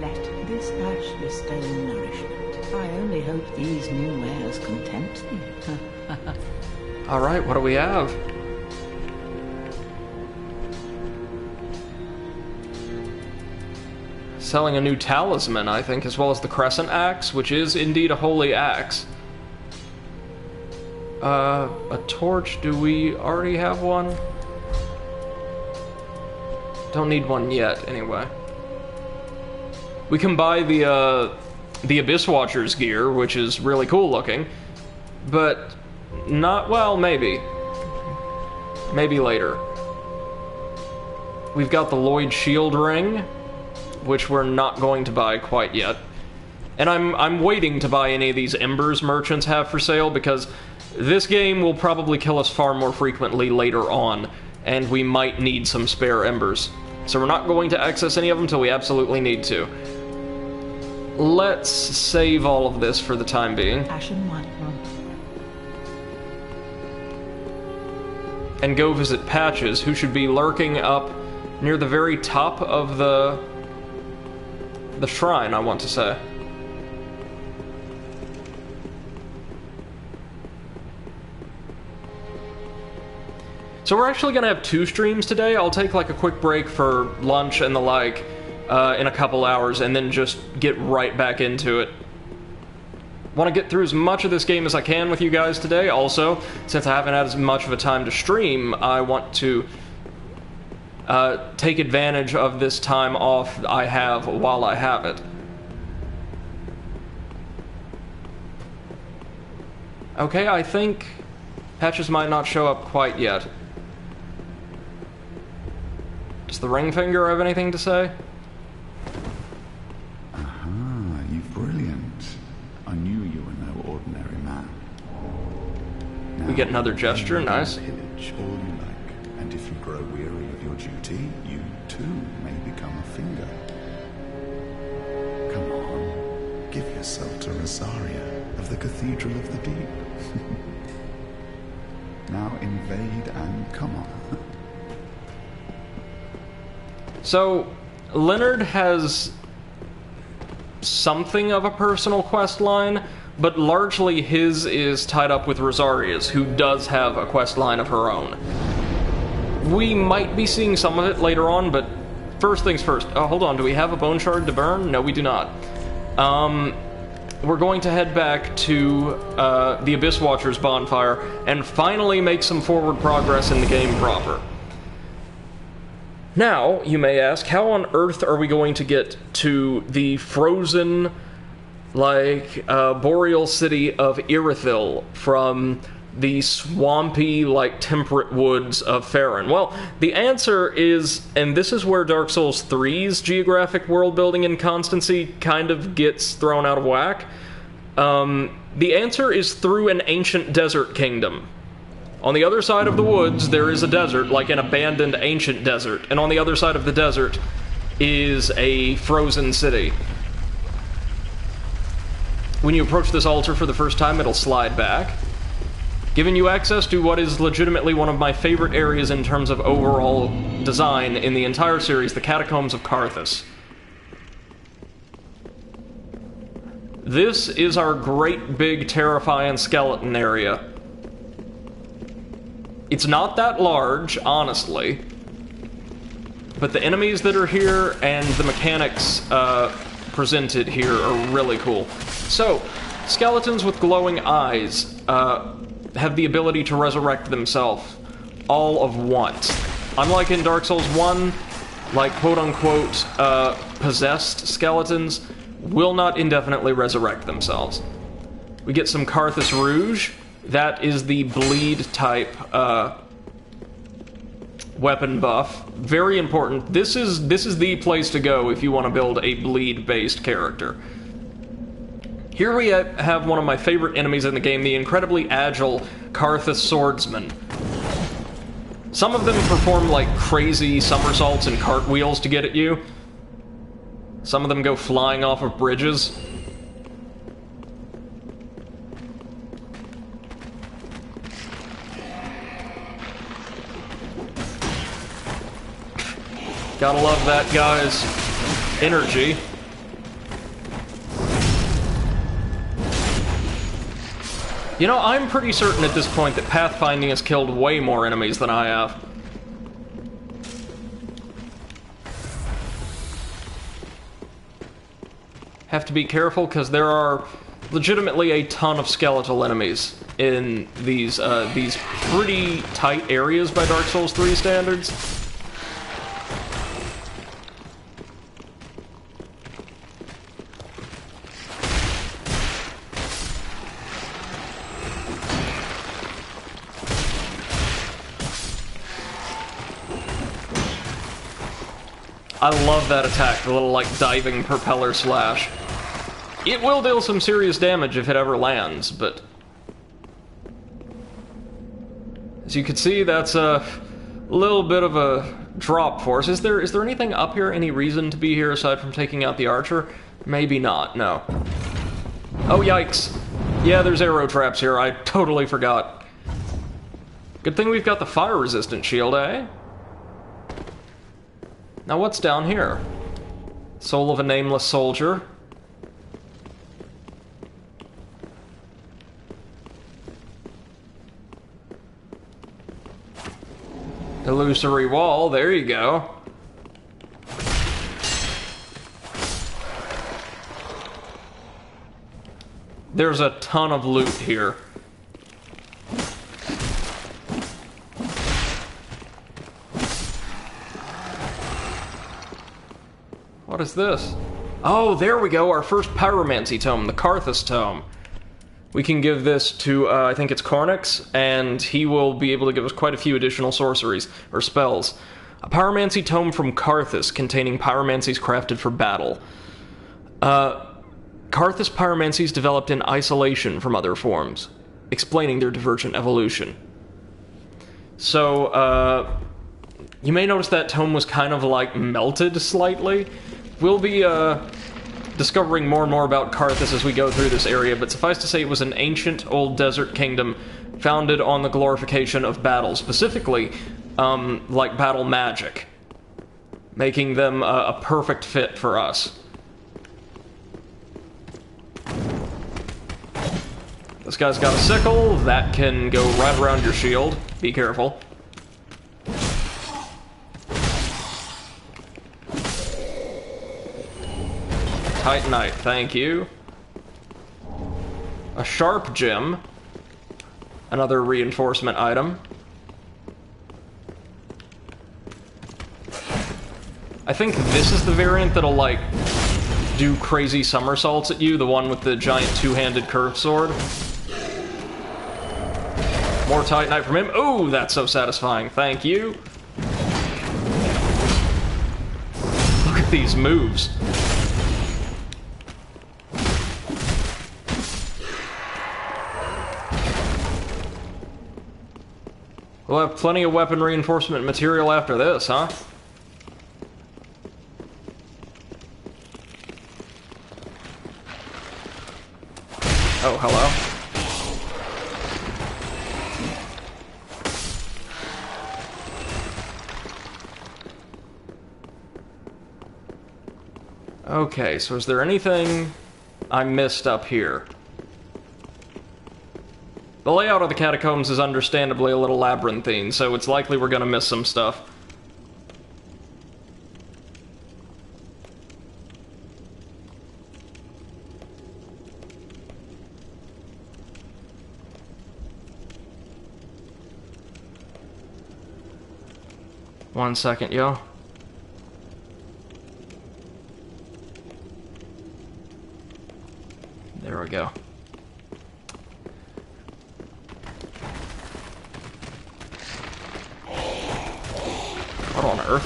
Let this ash bestow nourishment. I only hope these new wares content thee. Alright, what do we have? Selling a new talisman, I think, as well as the Crescent Axe, which is indeed a holy axe. A torch, do we already have one? Don't need one yet, anyway. We can buy the Abyss Watcher's gear, which is really cool looking, but not, well, maybe. Maybe later. We've got the Lloyd Shield Ring, which we're not going to buy quite yet. And I'm waiting to buy any of these Embers merchants have for sale, because this game will probably kill us far more frequently later on, and we might need some spare Embers. So we're not going to access any of them until we absolutely need to. Let's save all of this for the time being. Ashen one. And go visit Patches, who should be lurking up near the very top of the shrine, I want to say. So we're actually going to have 2 streams today. I'll take like a quick break for lunch and the like in a couple hours, and then just get right back into it. Want to get through as much of this game as I can with you guys today. Also, since I haven't had as much of a time to stream, I want to take advantage of this time off I have while I have it. Okay, I think Patches might not show up quite yet. Does the ring finger have anything to say? Aha, you brilliant. I knew you were no ordinary man. We get another gesture, nice. Pillage all you like, and if you grow weary of your duty, you too may become a finger. Come on, Give yourself to Rosaria of the Cathedral of the Deep. Now invade and come on. So, Leonard has something of a personal quest line, but largely his is tied up with Rosaria's, who does have a quest line of her own. We might be seeing some of it later on, but first things first. Oh, hold on, do we have a bone shard to burn? No, we do not. We're going to head back to the Abyss Watcher's bonfire and finally make some forward progress in the game proper. Now, you may ask, how on earth are we going to get to the frozen, boreal city of Irithyll from the swampy, temperate woods of Farron? Well, the answer is, and this is where Dark Souls 3's geographic world-building inconstancy kind of gets thrown out of whack. The answer is through an ancient desert kingdom. On the other side of the woods, there is a desert, like an abandoned ancient desert, and on the other side of the desert is a frozen city. When you approach this altar for the first time, it'll slide back, giving you access to what is legitimately one of my favorite areas in terms of overall design in the entire series, the Catacombs of Carthus. This is our great big terrifying skeleton area. It's not that large, honestly, but the enemies that are here and the mechanics presented here are really cool. So, skeletons with glowing eyes have the ability to resurrect themselves all of once. Unlike in Dark Souls 1, quote-unquote possessed skeletons will not indefinitely resurrect themselves. We get some Carthus Rouge. That is the bleed type weapon buff. Very important. This is the place to go if you want to build a bleed-based character. Here we have one of my favorite enemies in the game, the incredibly agile Carthus Swordsman. Some of them perform crazy somersaults and cartwheels to get at you. Some of them go flying off of bridges. Gotta love that guy's energy. You know, I'm pretty certain at this point that pathfinding has killed way more enemies than I have. Have to be careful because there are legitimately a ton of skeletal enemies in these pretty tight areas by Dark Souls 3 standards. I love that attack, the little, diving propeller slash. It will deal some serious damage if it ever lands, but... as you can see, that's a little bit of a drop for us. Is there anything up here, any reason to be here aside from taking out the archer? Maybe not, no. Oh, yikes. Yeah, there's arrow traps here, I totally forgot. Good thing we've got the fire-resistant shield, eh? Now what's down here? Soul of a nameless soldier. Illusory wall, there you go. There's a ton of loot here. What is this? Oh, there we go, our first pyromancy tome, the Carthus tome. We can give this to, I think it's Cornix, and he will be able to give us quite a few additional sorceries, or spells. A pyromancy tome from Carthus, containing pyromancies crafted for battle. Carthus pyromancies developed in isolation from other forms, explaining their divergent evolution. So, you may notice that tome was kind of, melted slightly. We'll be discovering more and more about Karthus as we go through this area, but suffice to say it was an ancient old desert kingdom founded on the glorification of battle, specifically, like battle magic, making them a perfect fit for us. This guy's got a sickle, that can go right around your shield. Be careful. Titanite, thank you. A sharp gem. Another reinforcement item. I think this is the variant that'll, like, do crazy somersaults at you, the one with the giant two-handed curved sword. More Titanite from him. Ooh, that's so satisfying. Thank you. Look at these moves. We'll have plenty of weapon reinforcement material after this, huh? Oh, hello. Okay, so is there anything I missed up here? The layout of the catacombs is understandably a little labyrinthine, so it's likely we're gonna miss some stuff. One second, yo. There we go. What on earth?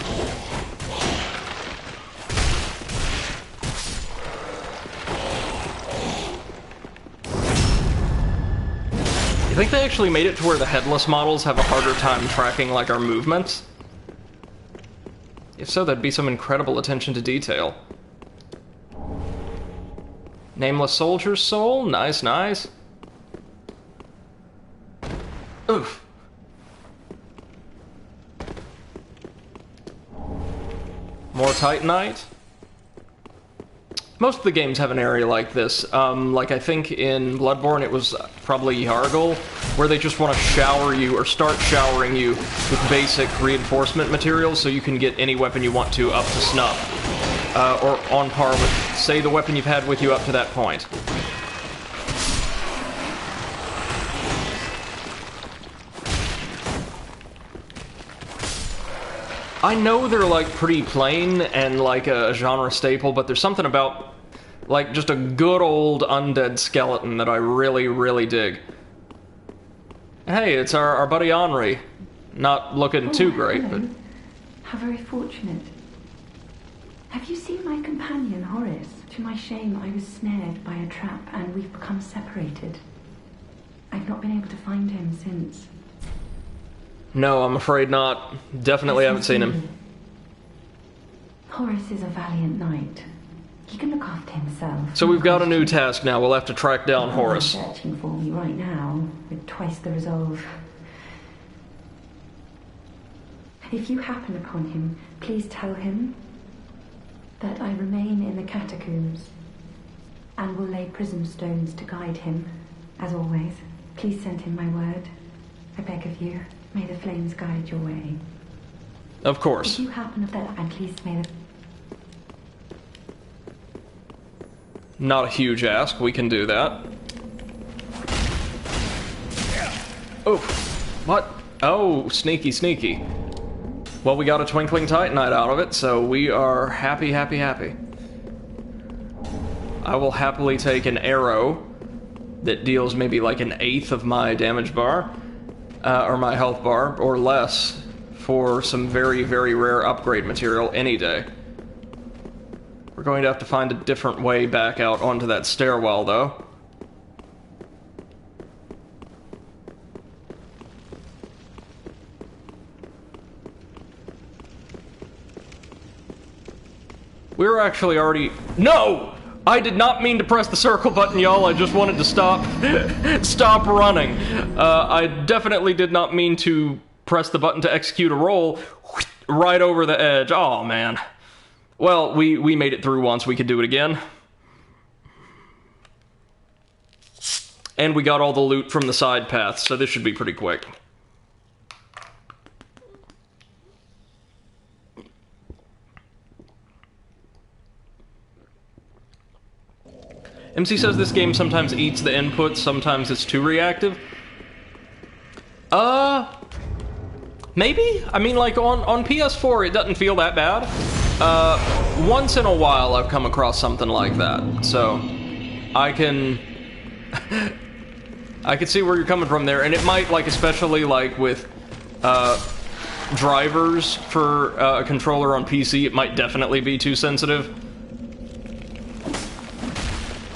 You think they actually made it to where the headless models have a harder time tracking, like, our movements? If so, that'd be some incredible attention to detail. Nameless Soldier's Soul? Nice, nice. Oof. More Titanite. Most of the games have an area like this. Like I think in Bloodborne it was probably Yargle, where they just want to shower you, or start showering you, with basic reinforcement materials so you can get any weapon you want to up to snuff. Or on par with, say, the weapon you've had with you up to that point. I know they're, like, pretty plain and, like, a genre staple, but there's something about, like, just a good old undead skeleton that I really, really dig. Hey, it's our buddy Henri. Not looking too great, hello. but... How very fortunate. Have you seen my companion, Horace? To my shame, I was snared by a trap, and we've become separated. I've not been able to find him since. No, I'm afraid not. Definitely haven't seen him. Horace is a valiant knight. He can look after himself. So we've got a new task now. We'll have to track down He's Horace. searching for me right now, with twice the resolve. If you happen upon him, please tell him that I remain in the catacombs and will lay prism stones to guide him, as always. Please send him my word. I beg of you. May the flames guide your way. Of course. If you happen upon that, and please may the... Not a huge ask. We can do that. Oh, what? Oh, sneaky, sneaky. Well, we got a Twinkling Titanite out of it, so we are happy, happy, happy. I will happily take an arrow that deals maybe like an eighth of my damage bar, or my health bar, or less, for some very, very rare upgrade material any day. We're going to have to find a different way back out onto that stairwell, though. We're actually already... No! I did not mean to press the circle button, y'all. I just wanted to stop stop running. I definitely did not mean to press the button to execute a roll right over the edge. Oh, man. Well, we made it through once. We could do it again. And we got all the loot from the side paths, so this should be pretty quick. MC says this game sometimes eats the input, sometimes it's too reactive. Maybe? I mean, like, on PS4, it doesn't feel that bad. Once in a while, I've come across something like that. So, I can... I can see where you're coming from there, and it might, like, especially, like, with, drivers for a controller on PC, it might definitely be too sensitive.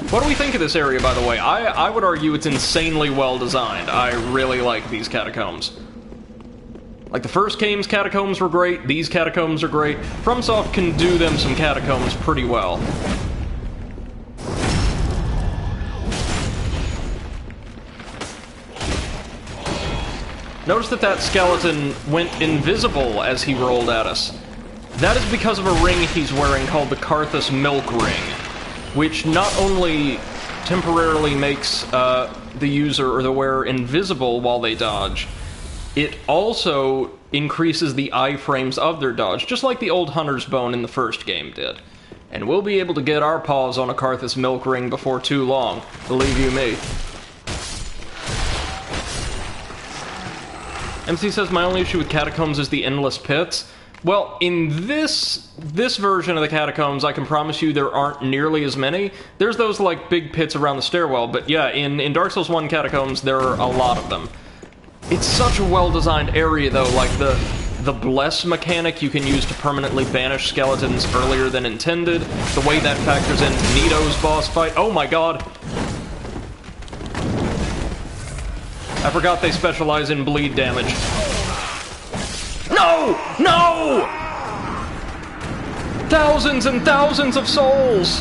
What do we think of this area, by the way? I would argue it's insanely well designed. I really like these catacombs. Like, the first game's catacombs were great, these catacombs are great. FromSoft can do them some catacombs pretty well. Notice that that skeleton went invisible as he rolled at us. That is because of a ring he's wearing called the Karthus Milk Ring, which not only temporarily makes the user or the wearer invisible while they dodge, it also increases the iframes of their dodge, just like the old Hunter's Bone in the first game did. And we'll be able to get our paws on a Karthus Milk Ring before too long, believe you me. MC says, my only issue with catacombs is the endless pits. Well, in this version of the catacombs, I can promise you there aren't nearly as many. There's those, like, big pits around the stairwell, but yeah, in Dark Souls 1 catacombs, there are a lot of them. It's such a well-designed area, though, like, the bless mechanic you can use to permanently banish skeletons earlier than intended, the way that factors into Nito's boss fight. Oh my god! I forgot they specialize in bleed damage. No! No! Thousands and thousands of souls!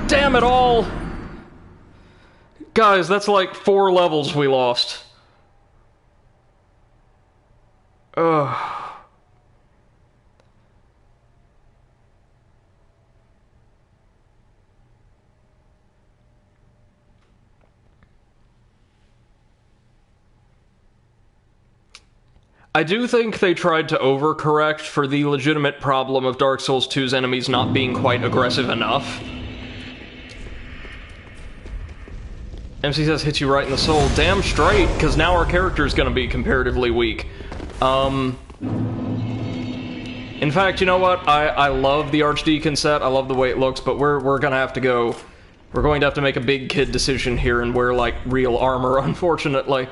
Damn it all! Guys, that's like 4 levels we lost. Ugh. I do think they tried to overcorrect for the legitimate problem of Dark Souls 2's enemies not being quite aggressive enough. MC says hits you right in the soul. Damn straight, because now our character's gonna be comparatively weak. In fact, you know what? I love the Archdeacon set, I love the way it looks, but we're gonna have to go... We're going to have to make a big kid decision here and wear, like, real armor, unfortunately.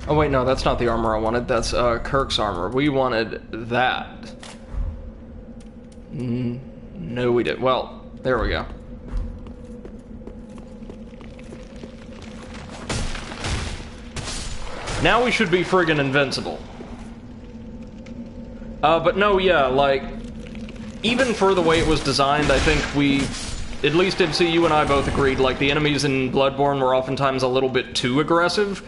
Oh wait, no, that's not the armor I wanted, that's Kirk's armor. We wanted that. No, we didn't. Well, there we go. Now we should be friggin' invincible. But no, yeah, like, even for the way it was designed, I think we, at least MC, you and I both agreed, like, the enemies in Bloodborne were oftentimes a little bit too aggressive.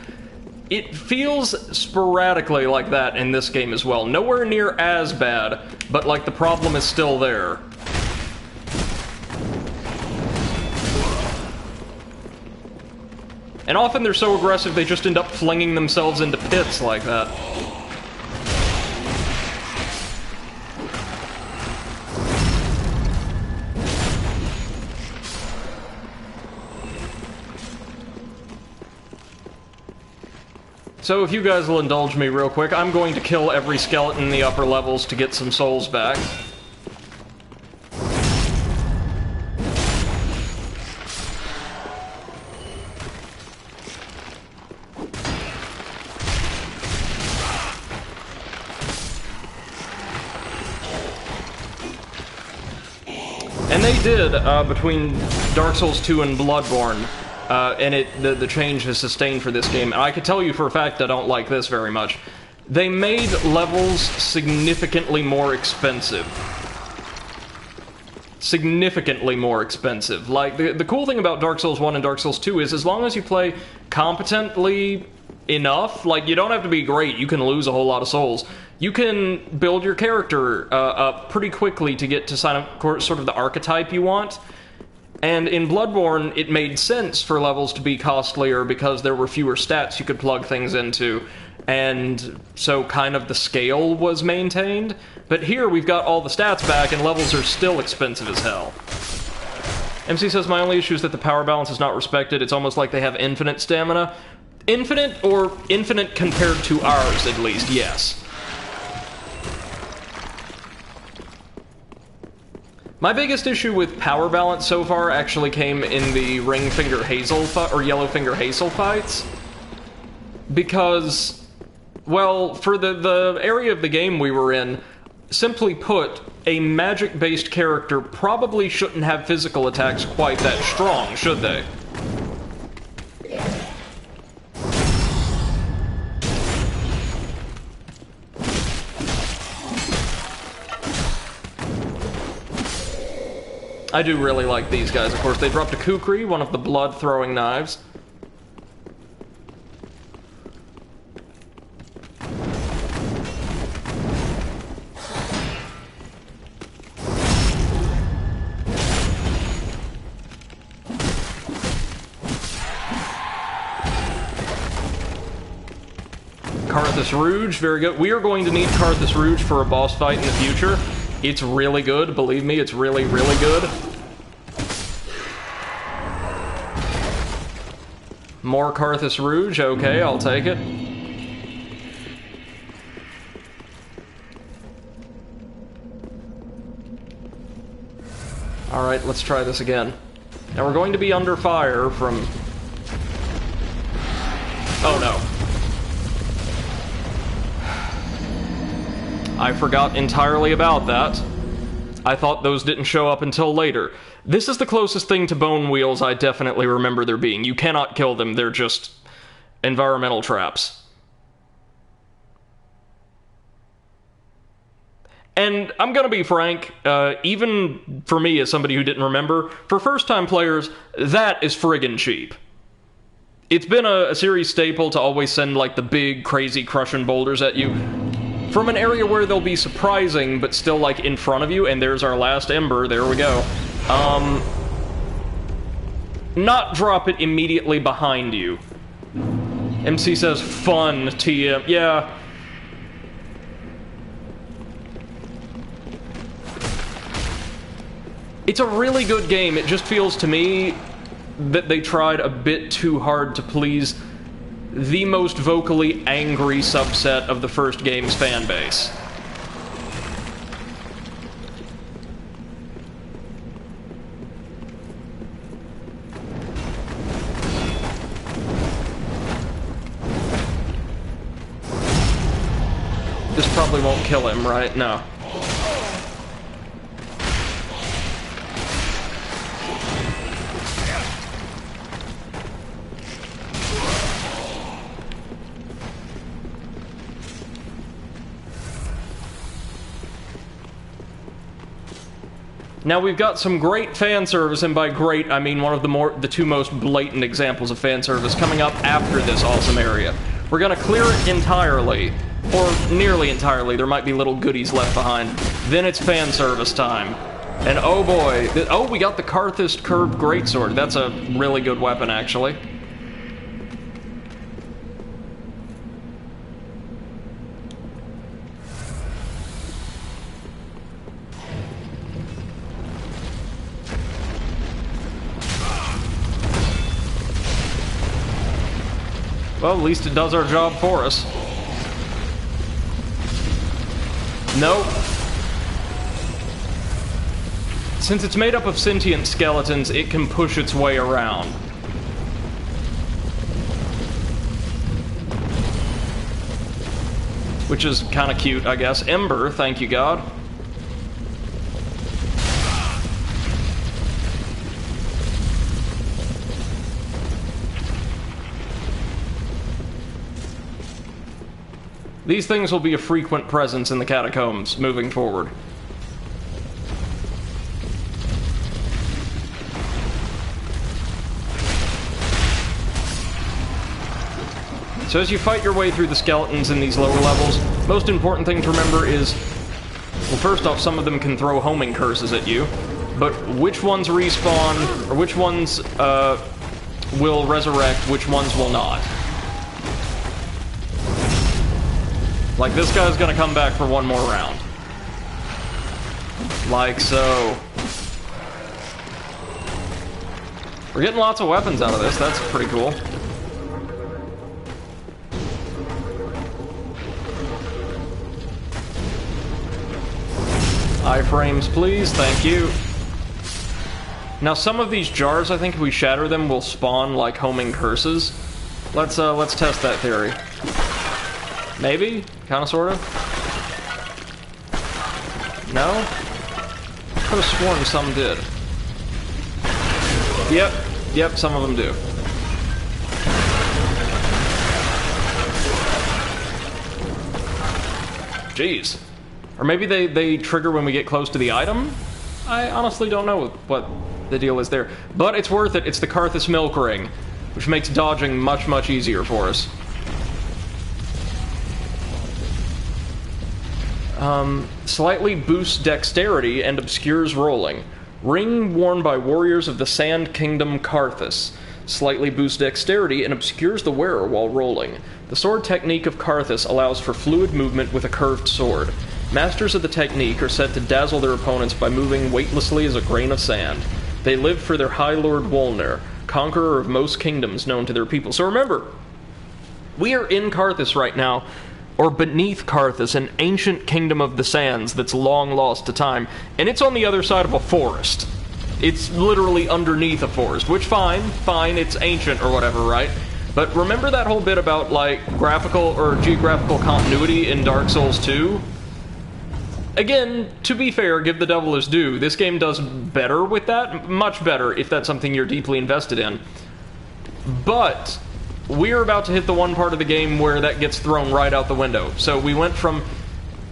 It feels sporadically like that in this game as well. Nowhere near as bad, but, like, the problem is still there. And often they're so aggressive they just end up flinging themselves into pits like that. So if you guys will indulge me real quick, I'm going to kill every skeleton in the upper levels to get some souls back. they did, between Dark Souls 2 and Bloodborne, and the change has sustained for this game, and I can tell you for a fact I don't like this very much, they made levels significantly more expensive. Significantly more expensive. Like, the cool thing about Dark Souls 1 and Dark Souls 2 is as long as you play competently enough, like, you don't have to be great, you can lose a whole lot of souls. You can build your character up pretty quickly to get to sort of the archetype you want. And in Bloodborne, it made sense for levels to be costlier because there were fewer stats you could plug things into. And so kind of the scale was maintained. But here we've got all the stats back and levels are still expensive as hell. MC says, my only issue is that the power balance is not respected. It's almost like they have infinite stamina. Infinite, or infinite compared to ours, at least, yes. My biggest issue with power balance so far actually came in the Ringfinger Hazel or Yellowfinger Hazel fights. Because, well, for the area of the game we were in, simply put, a magic-based character probably shouldn't have physical attacks quite that strong, should they? I do really like these guys, of course. They dropped a kukri, one of the blood-throwing knives. Carthus Rouge, very good. We are going to need Carthus Rouge for a boss fight in the future. It's really good, believe me, it's really, really good. More Carthus Rouge, okay, I'll take it. Alright, let's try this again. Now we're going to be under fire from... Oh no. I forgot entirely about that. I thought those didn't show up until later. This is the closest thing to bone wheels I definitely remember there being. You cannot kill them, they're just environmental traps. And I'm gonna be frank, even for me as somebody who didn't remember, for first-time players, that is friggin' cheap. It's been a series staple to always send, like, the big, crazy, crushing boulders at you from an area where they'll be surprising, but still, like, in front of you, and there's our last ember, there we go. Not drop it immediately behind you. MC says, fun, TM. Yeah. It's a really good game. It just feels to me that they tried a bit too hard to please the most vocally angry subset of the first game's fan base. This probably won't kill him, right? No. Now we've got some great fan service, and by great I mean one of the two most blatant examples of fan service coming up after this awesome area. We're gonna clear it entirely, or nearly entirely. There might be little goodies left behind. Then it's fan service time, and oh boy, oh, we got the Carthus Curved Greatsword. That's a really good weapon, actually. Well, at least it does our job for us. Nope. Since it's made up of sentient skeletons, it can push its way around. Which is kind of cute, I guess. Ember, thank you, God. These things will be a frequent presence in the catacombs moving forward. So as you fight your way through the skeletons in these lower levels, most important thing to remember is, well, first off, some of them can throw homing curses at you, but which ones respawn, or which ones will resurrect, which ones will not. Like, this guy's gonna come back for one more round. Like so. We're getting lots of weapons out of this, that's pretty cool. Iframes, please, thank you. Now, some of these jars, I think if we shatter them, will spawn, like, homing curses. Let's test that theory. Maybe? Kinda, sorta? No? Could have sworn some did. Yep, some of them do. Jeez. Or maybe they trigger when we get close to the item? I honestly don't know what the deal is there. But it's worth it. It's the Karthus Milk Ring, which makes dodging much, much easier for us. Slightly boosts dexterity and obscures rolling. Ring worn by warriors of the Sand Kingdom Karthus. Slightly boosts dexterity and obscures the wearer while rolling. The sword technique of Karthus allows for fluid movement with a curved sword. Masters of the technique are said to dazzle their opponents by moving weightlessly as a grain of sand. They live for their High Lord Wolnir, conqueror of most kingdoms known to their people. So remember, we are in Karthus right now, or beneath Karthus, an ancient kingdom of the sands that's long lost to time, and it's on the other side of a forest. It's literally underneath a forest, which fine, it's ancient or whatever, right? But remember that whole bit about, like, graphical or geographical continuity in Dark Souls 2? Again, to be fair, give the devil his due. This game does better with that, much better, if that's something you're deeply invested in. But we're about to hit the one part of the game where that gets thrown right out the window. So we went from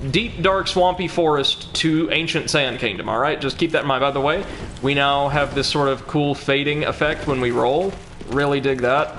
deep, dark, swampy forest to ancient sand kingdom, alright? Just keep that in mind. By the way, we now have this sort of cool fading effect when we roll. Really dig that.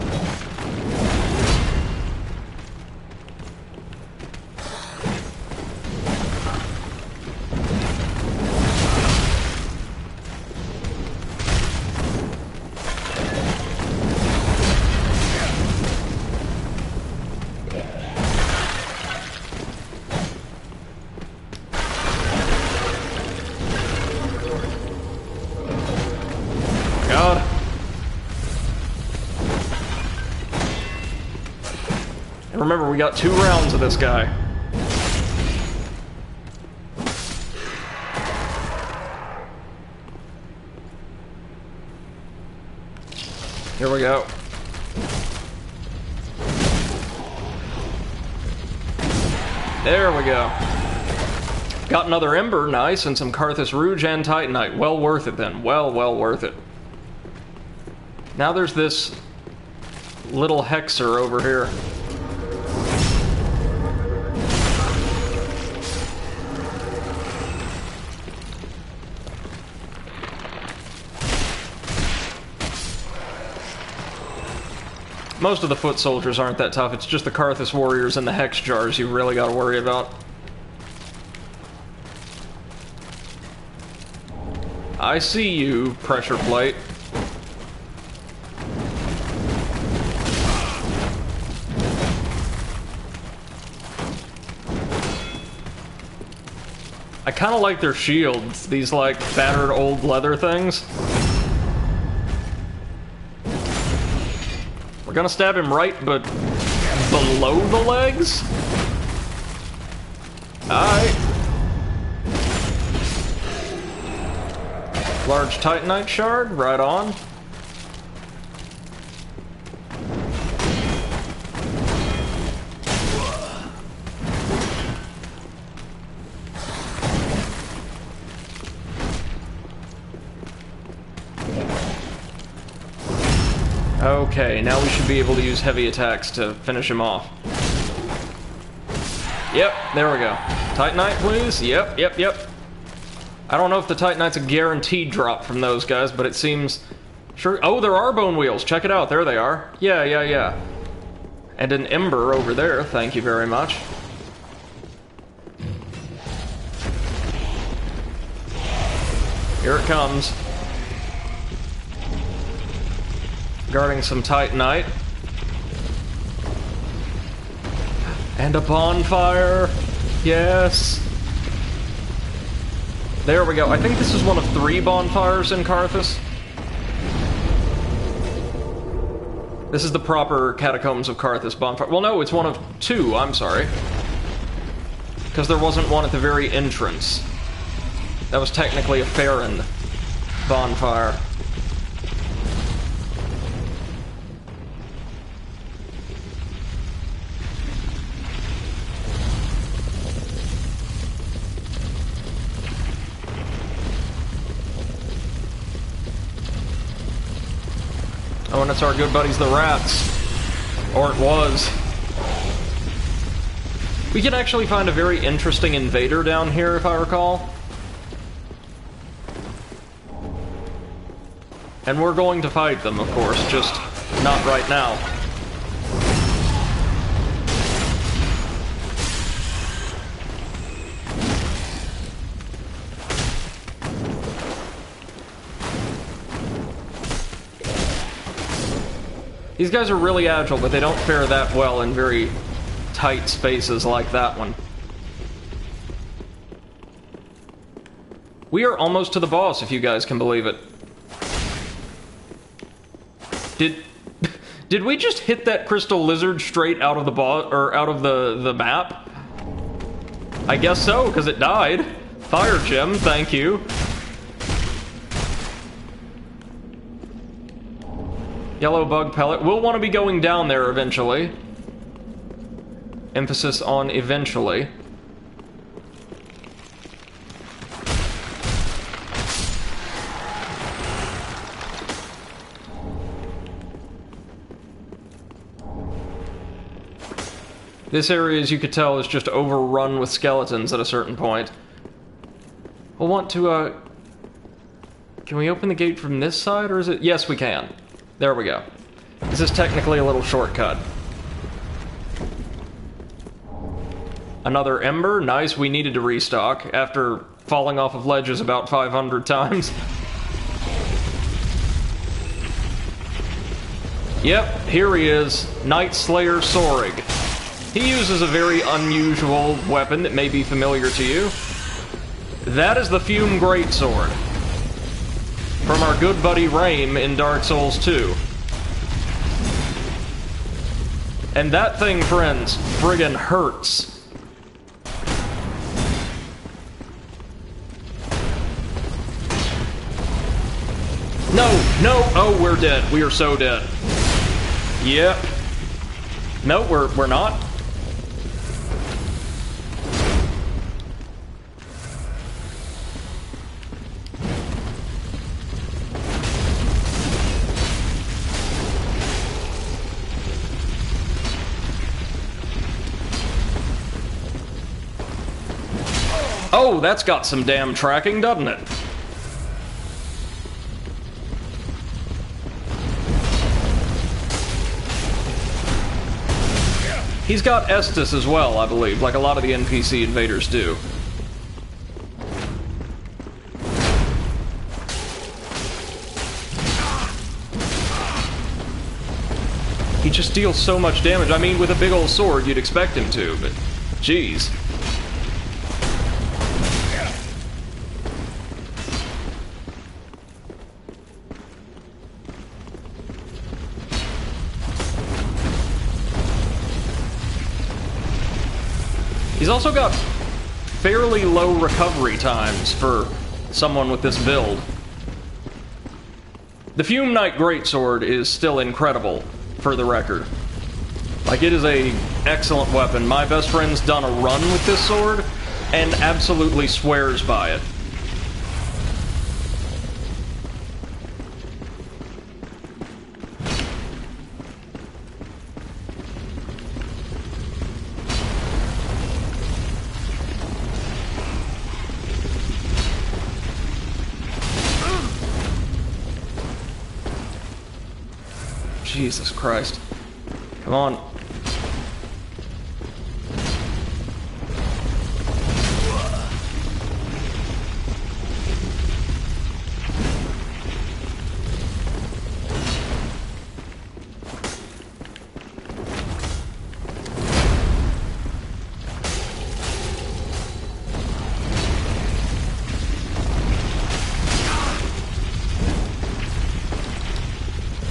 Remember, we got 2 rounds of this guy. Here we go. There we go. Got another Ember, nice, and some Karthus Rouge and Titanite. Well worth it then. Well worth it. Now there's this little hexer over here. Most of the foot soldiers aren't that tough, it's just the Karthus warriors and the hex jars you really gotta worry about. I see you, pressure plate. I kinda like their shields, these like battered old leather things. We're gonna stab him right, but below the legs? Alright. Large Titanite shard, right on. Okay, now we should be able to use heavy attacks to finish him off. Yep, there we go. Titanite, please. Yep, yep, yep. I don't know if the Titanite's a guaranteed drop from those guys, but it seems... Sure. Oh, there are bone wheels. Check it out. There they are. Yeah, yeah, yeah. And an ember over there. Thank you very much. Here it comes. Guarding some Titanite. And a bonfire. Yes. There we go. I think this is one of 3 bonfires in Carthus. This is the proper Catacombs of Carthus bonfire. Well, no, it's one of 2, I'm sorry. Because there wasn't one at the very entrance. That was technically a Farron bonfire. Oh, and it's our good buddies, the rats. Or it was. We can actually find a very interesting invader down here, if I recall. And we're going to fight them, of course, just not right now. These guys are really agile, but they don't fare that well in very tight spaces like that one. We are almost to the boss, if you guys can believe it. Did we just hit that crystal lizard straight out of the boss, or out of the map? I guess so, because it died. Fire gem, thank you. Yellow bug pellet. We'll want to be going down there eventually. Emphasis on eventually. This area, as you could tell, is just overrun with skeletons at a certain point. We'll want to, can we open the gate from this side, or is it... Yes, we can. There we go. This is technically a little shortcut. Another ember. Nice, we needed to restock after falling off of ledges about 500 times. Yep, here he is. Night Slayer Sorig. He uses a very unusual weapon that may be familiar to you. That is the Fume Greatsword. From our good buddy Raim in Dark Souls 2. And that thing, friends, friggin' hurts. No, no, oh, we're dead. We are so dead. Yep. No, we're not. Oh, that's got some damn tracking, doesn't it? He's got Estus as well, I believe, like a lot of the NPC invaders do. He just deals so much damage. I mean, with a big old sword, you'd expect him to, but... Jeez. He's also got fairly low recovery times for someone with this build. The Fume Knight Greatsword is still incredible, for the record. Like, it is a excellent weapon. My best friend's done a run with this sword, and absolutely swears by it. Jesus Christ. Come on.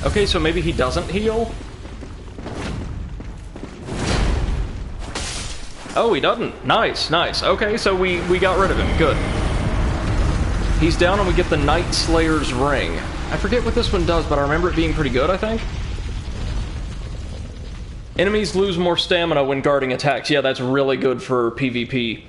Okay, so maybe he doesn't heal? Oh, he doesn't. Nice, nice. Okay, so we got rid of him. Good. He's down and we get the Night Slayer's Ring. I forget what this one does, but I remember it being pretty good, I think. Enemies lose more stamina when guarding attacks. Yeah, that's really good for PvP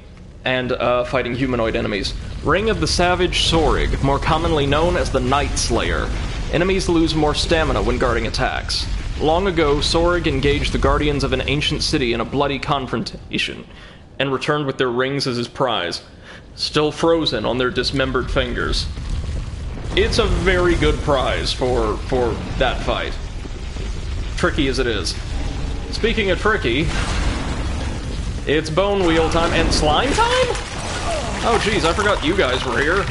and fighting humanoid enemies. Ring of the Savage Sorig, more commonly known as the Night Slayer. Enemies lose more stamina when guarding attacks. Long ago, Sorig engaged the guardians of an ancient city in a bloody confrontation, and returned with their rings as his prize, still frozen on their dismembered fingers. It's a very good prize for that fight. Tricky as it is. Speaking of tricky, it's Bone Wheel time and slime time? Oh jeez, I forgot you guys were here.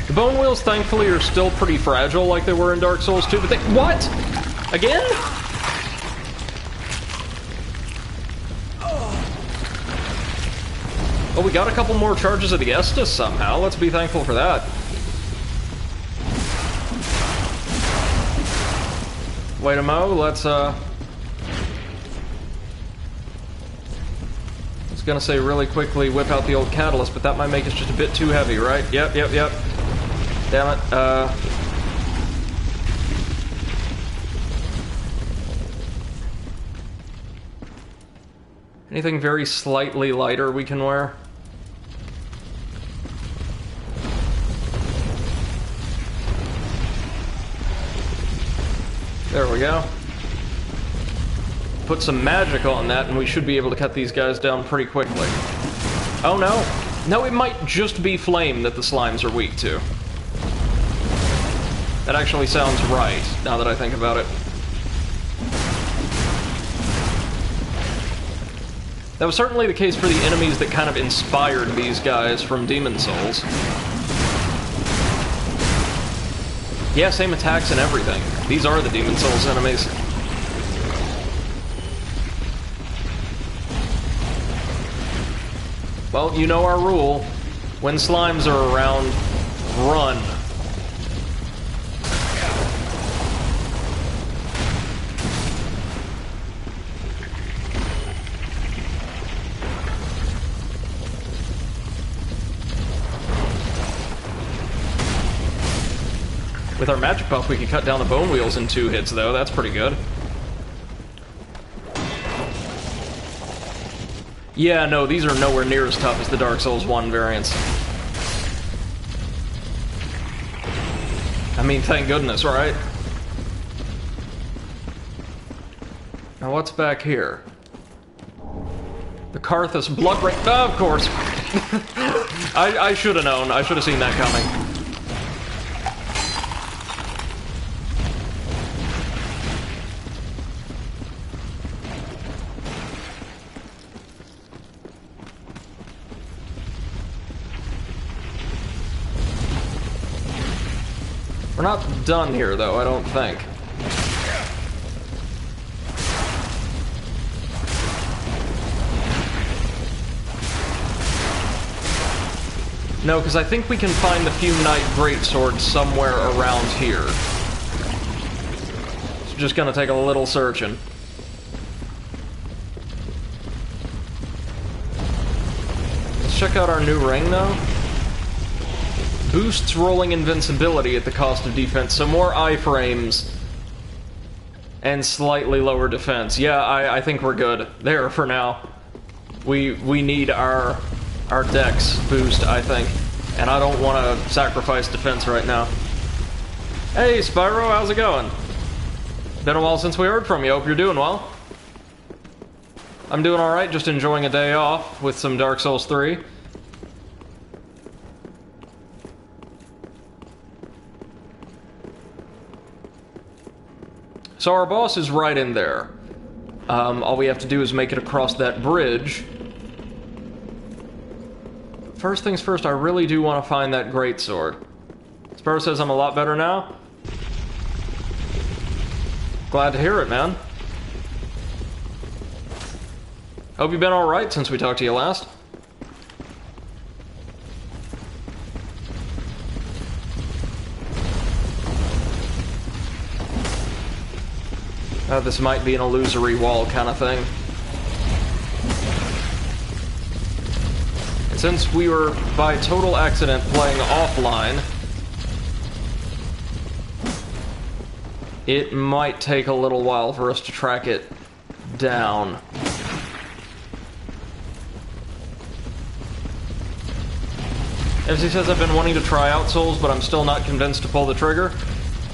The bone wheels, thankfully, are still pretty fragile like they were in Dark Souls 2, but they... What? Again? Oh, we got a couple more charges of the Estus somehow. Let's be thankful for that. Wait a mo, let's, I was gonna say really quickly whip out the old catalyst, but that might make us just a bit too heavy, right? Yep. Damn it, anything very slightly lighter we can wear? There we go. Put some magic on that and we should be able to cut these guys down pretty quickly. Oh no. No, it might just be flame that the slimes are weak to. That actually sounds right, now that I think about it. That was certainly the case for the enemies that kind of inspired these guys from Demon Souls. Yeah, same attacks and everything. These are the Demon Souls enemies. Well, you know our rule. When slimes are around, run. With our magic buff, we can cut down the bone wheels in 2 hits, though. That's pretty good. Yeah, no, these are nowhere near as tough as the Dark Souls 1 variants. I mean, thank goodness, right? Now, what's back here? The Karthus Blood Ring. Oh, of course. I should have known. I should have seen that coming. We're not done here, though, I don't think. No, because I think we can find the Fume-Knight Greatsword somewhere around here. It's just gonna take a little searching. Let's check out our new ring, though. Boosts rolling invincibility at the cost of defense, so more iframes and slightly lower defense. Yeah, I think we're good there for now. We need our dex boost, I think, and I don't want to sacrifice defense right now. Hey, Spyro, how's it going? Been a while since we heard from you. Hope you're doing well. I'm doing all right, just enjoying a day off with some Dark Souls 3. So our boss is right in there. All we have to do is make it across that bridge. First things first, I really do want to find that greatsword. Sparrow says I'm a lot better now. Glad to hear it, man. Hope you've been alright since we talked to you last. This might be an illusory wall kind of thing. And since we were, by total accident, playing offline, it might take a little while for us to track it down. As he says, I've been wanting to try out Souls, but I'm still not convinced to pull the trigger.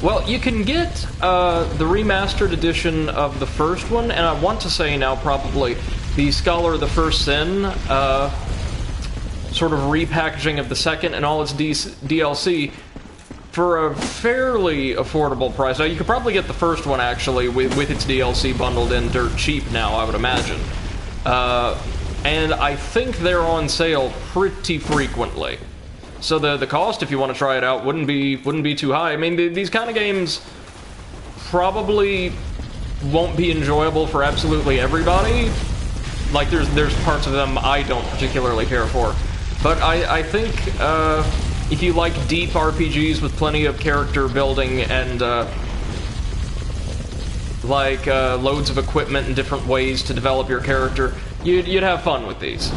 Well, you can get the remastered edition of the first one, and I want to say now probably the Scholar of the First Sin sort of repackaging of the second and all its DLC for a fairly affordable price. Now, you could probably get the first one, actually, with its DLC bundled in dirt cheap now, I would imagine. And I think they're on sale pretty frequently. So the cost, if you want to try it out, wouldn't be too high. I mean, these kind of games probably won't be enjoyable for absolutely everybody. Like, there's parts of them I don't particularly care for. But I think if you like deep RPGs with plenty of character building and loads of equipment and different ways to develop your character, you'd have fun with these.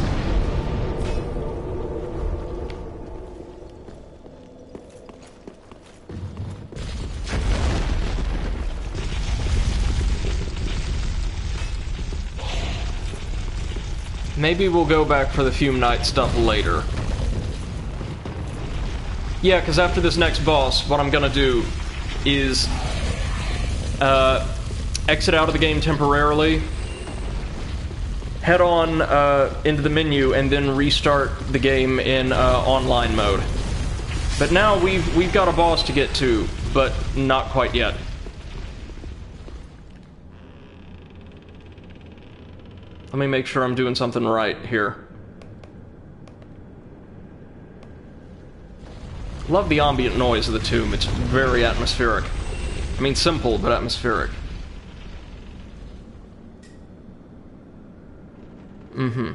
Maybe we'll go back for the Fume Knight stuff later. Yeah, because after this next boss, what I'm gonna do is exit out of the game temporarily, head on into the menu, and then restart the game in online mode. But now we've got a boss to get to, but not quite yet. Let me make sure I'm doing something right here. Love the ambient noise of the tomb. It's very atmospheric. I mean, simple, but atmospheric. Mm-hmm.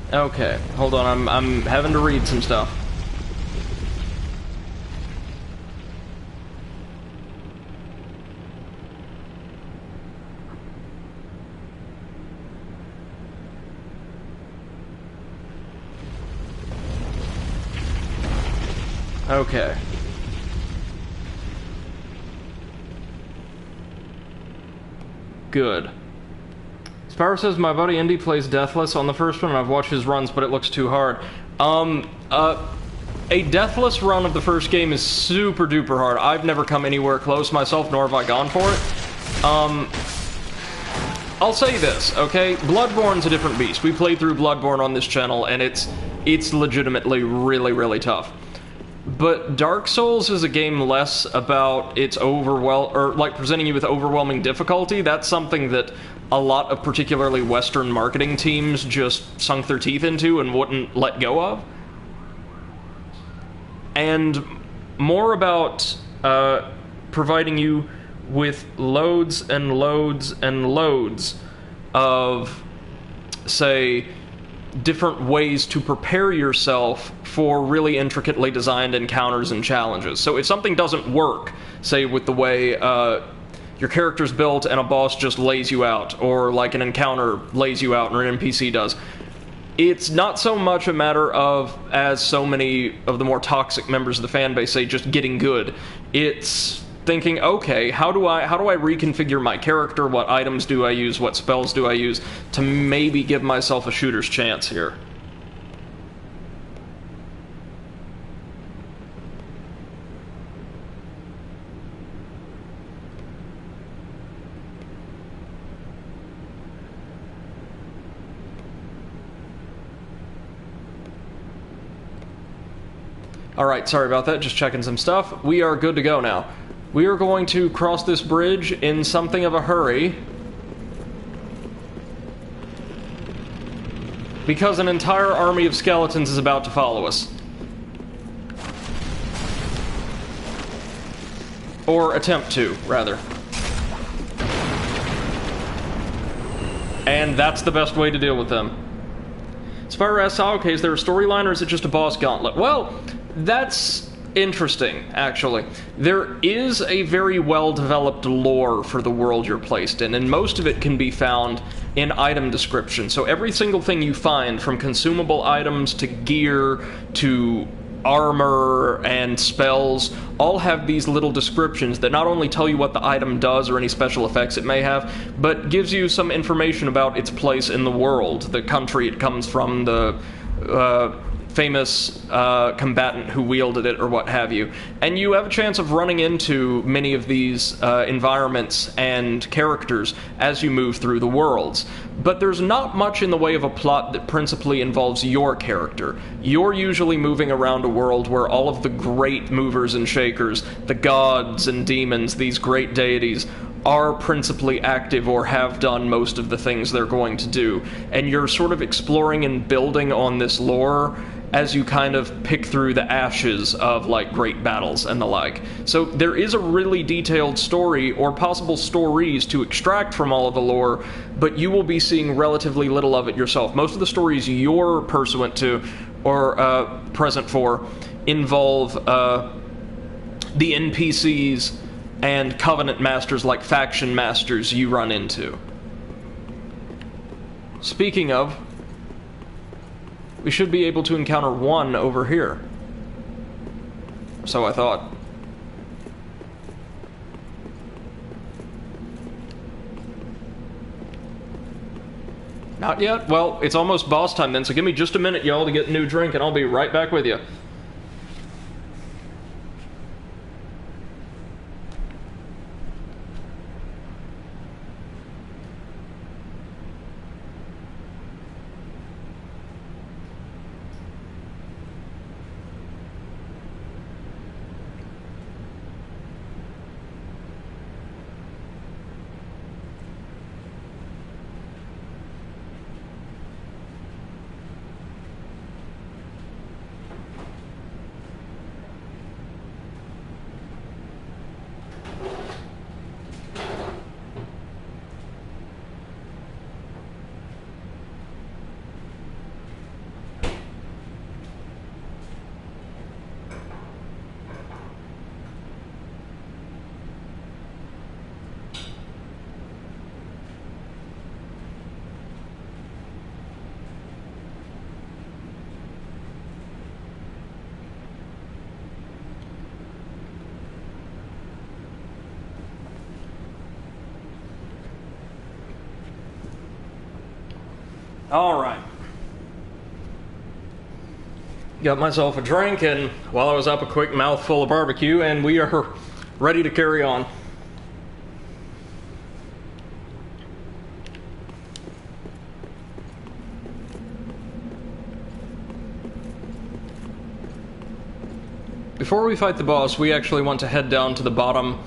Okay, hold on, I'm having to read some stuff. Okay. Good. Sparrow says, my buddy Indy plays Deathless on the first one, and I've watched his runs, but it looks too hard. A Deathless run of the first game is super duper hard. I've never come anywhere close myself, nor have I gone for it. I'll say this, okay? Bloodborne's a different beast. We played through Bloodborne on this channel, and it's legitimately really, really tough. But Dark Souls is a game less about its presenting you with overwhelming difficulty. That's something that a lot of particularly Western marketing teams just sunk their teeth into and wouldn't let go of. And more about providing you with loads and loads and loads of, say, different ways to prepare yourself for really intricately designed encounters and challenges. So if something doesn't work, say with the way your character's built and a boss just lays you out, or like an encounter lays you out or an NPC does, it's not so much a matter of, as so many of the more toxic members of the fan base say, just getting good. It's thinking, okay, how do I reconfigure my character? What items do I use? What spells do I use to maybe give myself a shooter's chance here? Alright, sorry about that, just checking some stuff. We are good to go now. We are going to cross this bridge in something of a hurry, because an entire army of skeletons is about to follow us. Or attempt to, rather. And that's the best way to deal with them. Spyro asks, okay, is there a storyline or is it just a boss gauntlet? Well, that's interesting, actually. There is a very well-developed lore for the world you're placed in, and most of it can be found in item description. So every single thing you find, from consumable items to gear to armor and spells, all have these little descriptions that not only tell you what the item does or any special effects it may have, but gives you some information about its place in the world, the country it comes from, the famous combatant who wielded it, or what have you. And you have a chance of running into many of these environments and characters as you move through the worlds. But there's not much in the way of a plot that principally involves your character. You're usually moving around a world where all of the great movers and shakers, the gods and demons, these great deities, are principally active or have done most of the things they're going to do. And you're sort of exploring and building on this lore as you kind of pick through the ashes of, like, great battles and the like. So there is a really detailed story, or possible stories, to extract from all of the lore, but you will be seeing relatively little of it yourself. Most of the stories you're pursuant to, or present for, involve the NPCs and Covenant Masters, like faction masters, you run into. Speaking of, we should be able to encounter one over here. So I thought. Not yet? Well, it's almost boss time then, so give me just a minute, y'all, to get a new drink, and I'll be right back with you. Alright. Got myself a drink, and while I was up, a quick mouthful of barbecue, and we are ready to carry on. Before we fight the boss, we actually want to head down to the bottom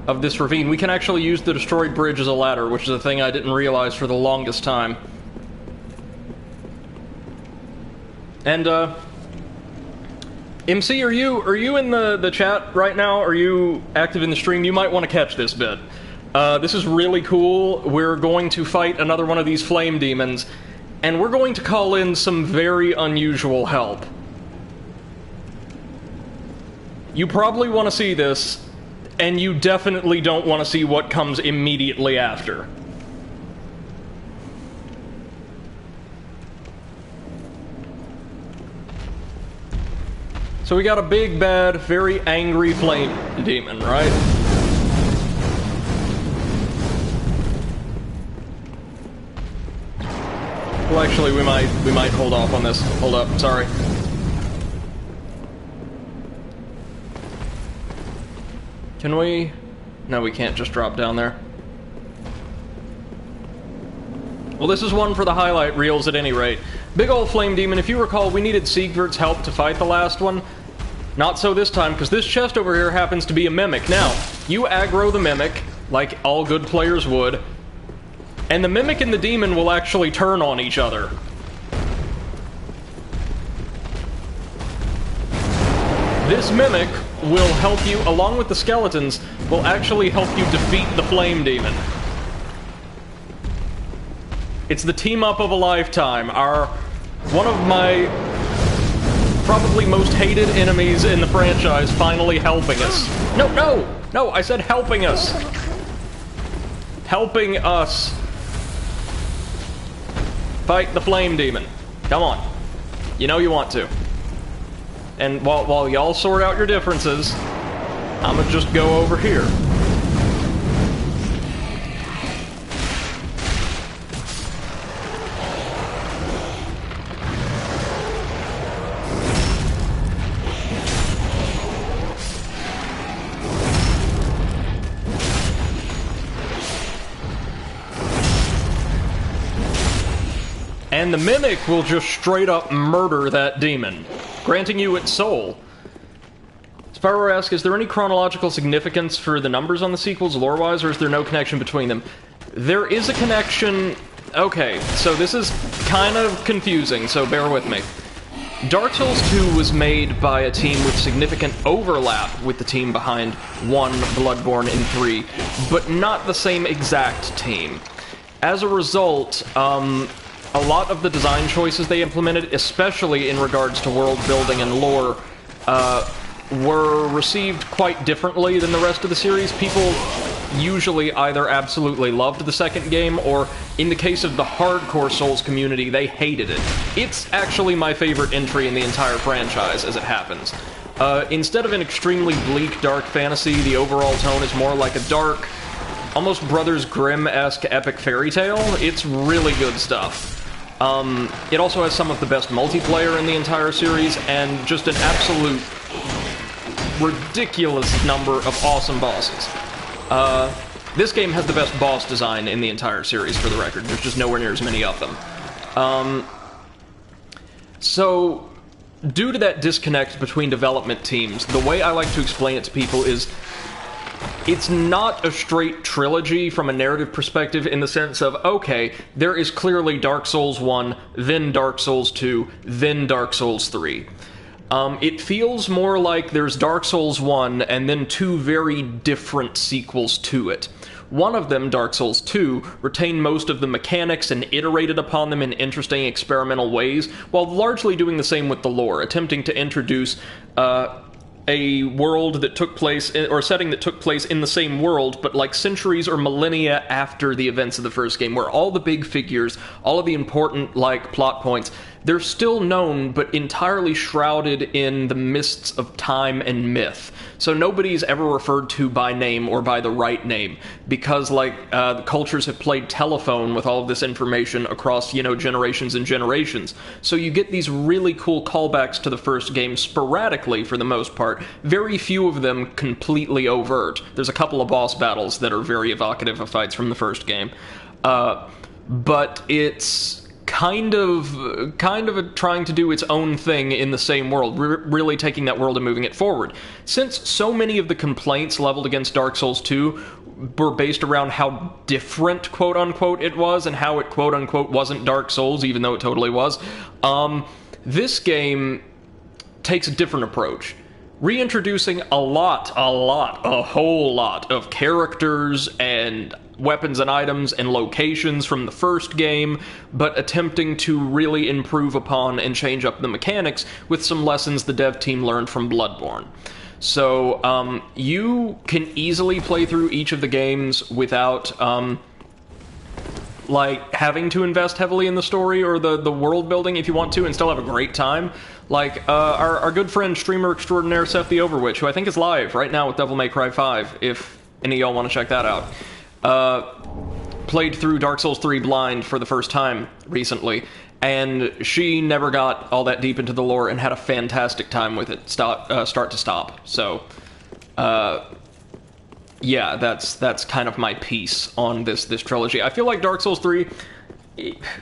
of this ravine. We can actually use the destroyed bridge as a ladder, which is a thing I didn't realize for the longest time. And, MC, are you in the chat right now? Are you active in the stream? You might want to catch this bit. This is really cool. We're going to fight another one of these flame demons, and we're going to call in some very unusual help. You probably want to see this, and you definitely don't want to see what comes immediately after. So we got a big, bad, very angry flame demon, right? Well, actually, we might hold off on this. Hold up, sorry. Can we? No, we can't just drop down there. Well, this is one for the highlight reels at any rate. Big ol' flame demon. If you recall, we needed Siegvert's help to fight the last one. Not so this time, because this chest over here happens to be a mimic. Now, you aggro the mimic, like all good players would, and the mimic and the demon will actually turn on each other. This mimic will help you, along with the skeletons, will actually help you defeat the flame demon. It's the team-up of a lifetime. One of my probably most hated enemies in the franchise finally helping us. No, I said helping us. Helping us fight the flame demon. Come on. You know you want to. And while y'all sort out your differences, I'ma just go over here. And the mimic will just straight up murder that demon, granting you its soul. Spyro asks, is there any chronological significance for the numbers on the sequels lore-wise, or is there no connection between them? There is a connection... Okay, so this is kind of confusing, so bear with me. Dark Souls 2 was made by a team with significant overlap with the team behind 1, Bloodborne, and 3, but not the same exact team. As a result, a lot of the design choices they implemented, especially in regards to world building and lore, were received quite differently than the rest of the series. People usually either absolutely loved the second game, or in the case of the hardcore Souls community, they hated it. It's actually my favorite entry in the entire franchise, as it happens. Instead of an extremely bleak, dark fantasy, the overall tone is more like a dark, almost Brothers Grimm-esque epic fairy tale. It's really good stuff. It also has some of the best multiplayer in the entire series, and just an absolute ridiculous number of awesome bosses. This game has the best boss design in the entire series, for the record. There's just nowhere near as many of them. So, due to that disconnect between development teams, the way I like to explain it to people is it's not a straight trilogy from a narrative perspective in the sense of, okay, there is clearly Dark Souls 1, then Dark Souls 2, then Dark Souls 3. It feels more like there's Dark Souls 1 and then 2 very different sequels to it. One of them, Dark Souls 2, retained most of the mechanics and iterated upon them in interesting experimental ways, while largely doing the same with the lore, attempting to introduce a world that took place, or a setting that took place in the same world, but like centuries or millennia after the events of the first game, where all the big figures, all of the important, like, plot points, they're still known, but entirely shrouded in the mists of time and myth. So nobody's ever referred to by name or by the right name, because, like, the cultures have played telephone with all of this information across, you know, generations and generations. So you get these really cool callbacks to the first game sporadically, for the most part. Very few of them completely overt. There's a couple of boss battles that are very evocative of fights from the first game. But it's kind of trying to do its own thing in the same world, really taking that world and moving it forward. Since so many of the complaints leveled against Dark Souls 2 were based around how different, quote-unquote, it was, and how it, quote-unquote, wasn't Dark Souls, even though it totally was, this game takes a different approach. Reintroducing a whole lot of characters and weapons and items and locations from the first game, but attempting to really improve upon and change up the mechanics with some lessons the dev team learned from Bloodborne. So, you can easily play through each of the games without, like, having to invest heavily in the story or the world building if you want to, and still have a great time. Like, our good friend, streamer extraordinaire Seth the Overwitch, who I think is live right now with Devil May Cry 5, if any of y'all want to check that out, played through Dark Souls 3 blind for the first time recently, and she never got all that deep into the lore and had a fantastic time with it, start to stop. So, yeah, that's kind of my piece on this trilogy. I feel like Dark Souls 3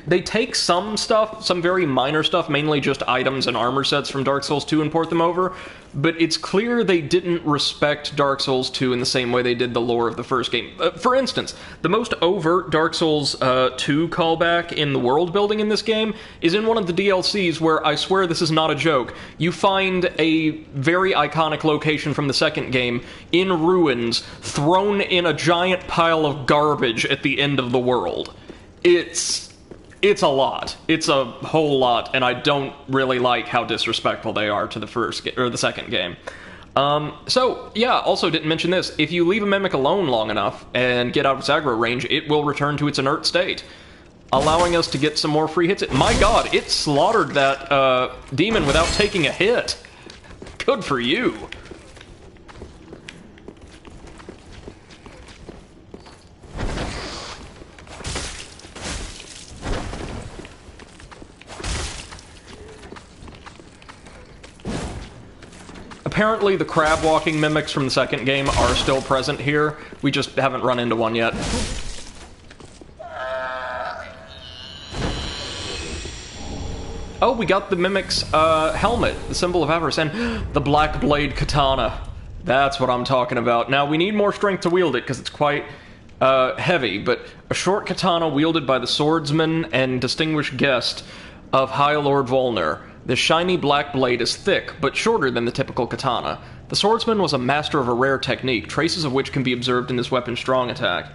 they take some stuff, some very minor stuff, mainly just items and armor sets from Dark Souls 2 and port them over, but it's clear they didn't respect Dark Souls 2 in the same way they did the lore of the first game. For instance, the most overt Dark Souls 2 callback in the world building in this game is in one of the DLCs where, I swear this is not a joke, you find a very iconic location from the second game in ruins, thrown in a giant pile of garbage at the end of the world. It's a lot. It's a whole lot, and I don't really like how disrespectful they are to the second game. So, yeah, also didn't mention this. If you leave a Mimic alone long enough and get out of its aggro range, it will return to its inert state, allowing us to get some more free hits. My god, it slaughtered that demon without taking a hit. Good for you. Apparently the crab-walking mimics from the second game are still present here. We just haven't run into one yet. Oh, we got the mimic's helmet, the symbol of avarice, and the black blade katana. That's what I'm talking about. Now, we need more strength to wield it, because it's quite heavy, but a short katana wielded by the swordsman and distinguished guest of High Lord Volnir. The shiny black blade is thick, but shorter than the typical katana. The swordsman was a master of a rare technique, traces of which can be observed in this weapon's strong attack.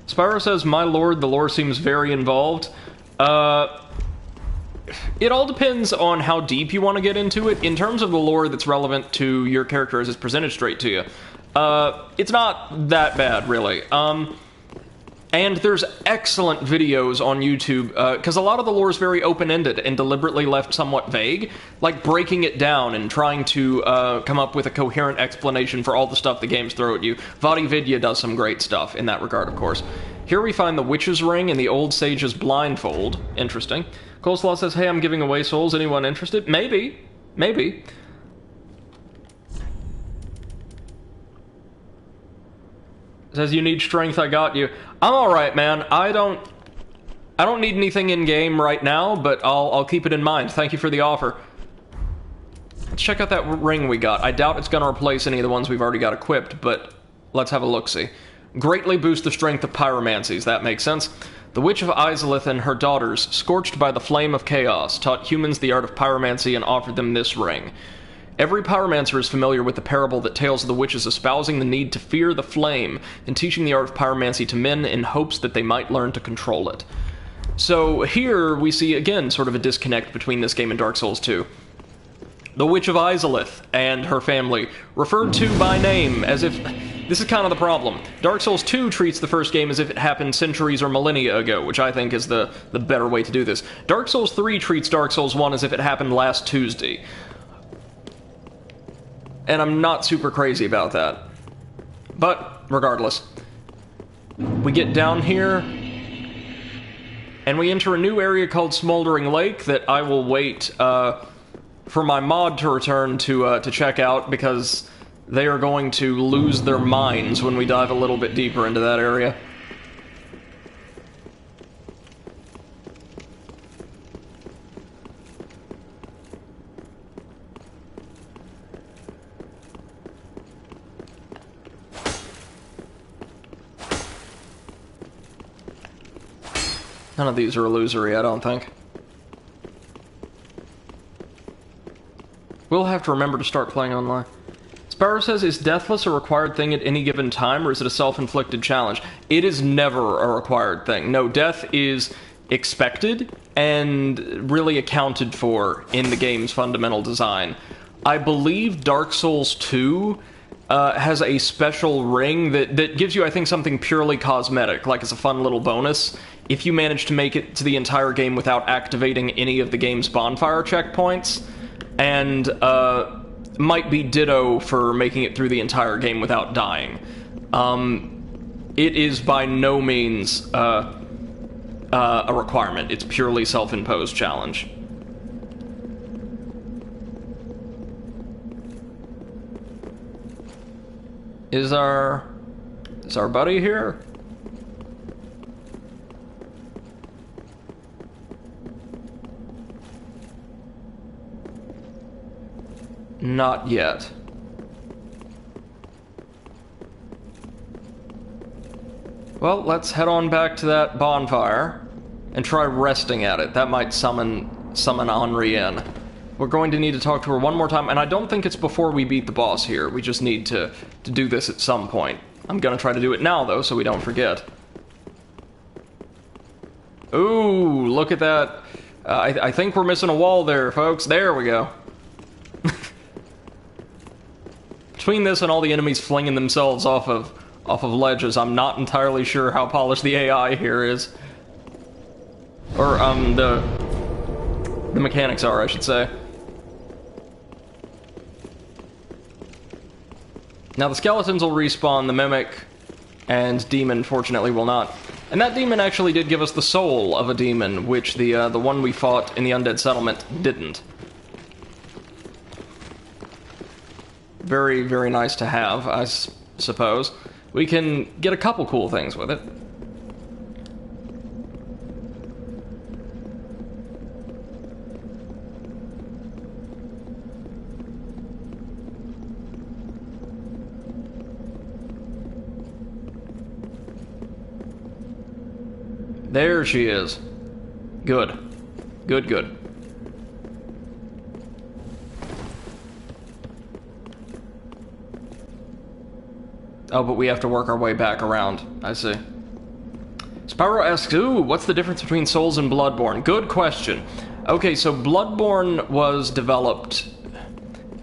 Spyro says, "My lord, the lore seems very involved." It all depends on how deep you want to get into it. In terms of the lore that's relevant to your character as it's presented straight to you, it's not that bad, really. And there's excellent videos on YouTube, because a lot of the lore is very open-ended and deliberately left somewhat vague, like breaking it down and trying to come up with a coherent explanation for all the stuff the games throw at you. VaatiVidya does some great stuff in that regard, of course. Here we find the Witch's Ring and the Old Sage's Blindfold. Interesting. Coleslaw says, "Hey, I'm giving away souls. Anyone interested?" Maybe. Maybe. Says, "You need strength, I got you." I'm alright, man. I don't need anything in-game right now, but I'll keep it in mind. Thank you for the offer. Let's check out that ring we got. I doubt it's going to replace any of the ones we've already got equipped, but let's have a look-see. Greatly boost the strength of pyromancies. That makes sense. The Witch of Izalith and her daughters, scorched by the flame of chaos, taught humans the art of pyromancy and offered them this ring. Every pyromancer is familiar with the parable that tales of the witches espousing the need to fear the flame and teaching the art of pyromancy to men in hopes that they might learn to control it. So here we see, again, sort of a disconnect between this game and Dark Souls 2. The Witch of Izalith and her family, referred to by name as if... This is kind of the problem. Dark Souls 2 treats the first game as if it happened centuries or millennia ago, which I think is the better way to do this. Dark Souls 3 treats Dark Souls 1 as if it happened last Tuesday. And I'm not super crazy about that. But, regardless. We get down here, and we enter a new area called Smoldering Lake that I will wait for my mod to return to check out, because they are going to lose their minds when we dive a little bit deeper into that area. None of these are illusory, I don't think. We'll have to remember to start playing online. Sparrow says, "Is Deathless a required thing at any given time, or is it a self-inflicted challenge?" It is never a required thing. No, death is expected and really accounted for in the game's fundamental design. I believe Dark Souls 2 has a special ring that gives you, I think, something purely cosmetic, like it's a fun little bonus, if you manage to make it to the entire game without activating any of the game's bonfire checkpoints, and might be ditto for making it through the entire game without dying. It is by no means a requirement. It's purely self-imposed challenge. Is our buddy here? Not yet. Well, let's head on back to that bonfire and try resting at it. That might summon Henri in. We're going to need to talk to her one more time, and I don't think it's before we beat the boss here. We just need to do this at some point. I'm gonna try to do it now, though, so we don't forget. Ooh, look at that. I think we're missing a wall there, folks. There we go. Between this and all the enemies flinging themselves off of ledges, I'm not entirely sure how polished the AI here is. Or, the mechanics are, I should say. Now, the skeletons will respawn, the Mimic and Demon, fortunately, will not. And that Demon actually did give us the soul of a demon, which the one we fought in the Undead Settlement didn't. Very, very nice to have, I suppose. We can get a couple cool things with it. There she is. Good. Good, good. Oh, but we have to work our way back around. I see. Spyro asks, ooh, what's the difference between Souls and Bloodborne? Good question. Okay, so Bloodborne was developed,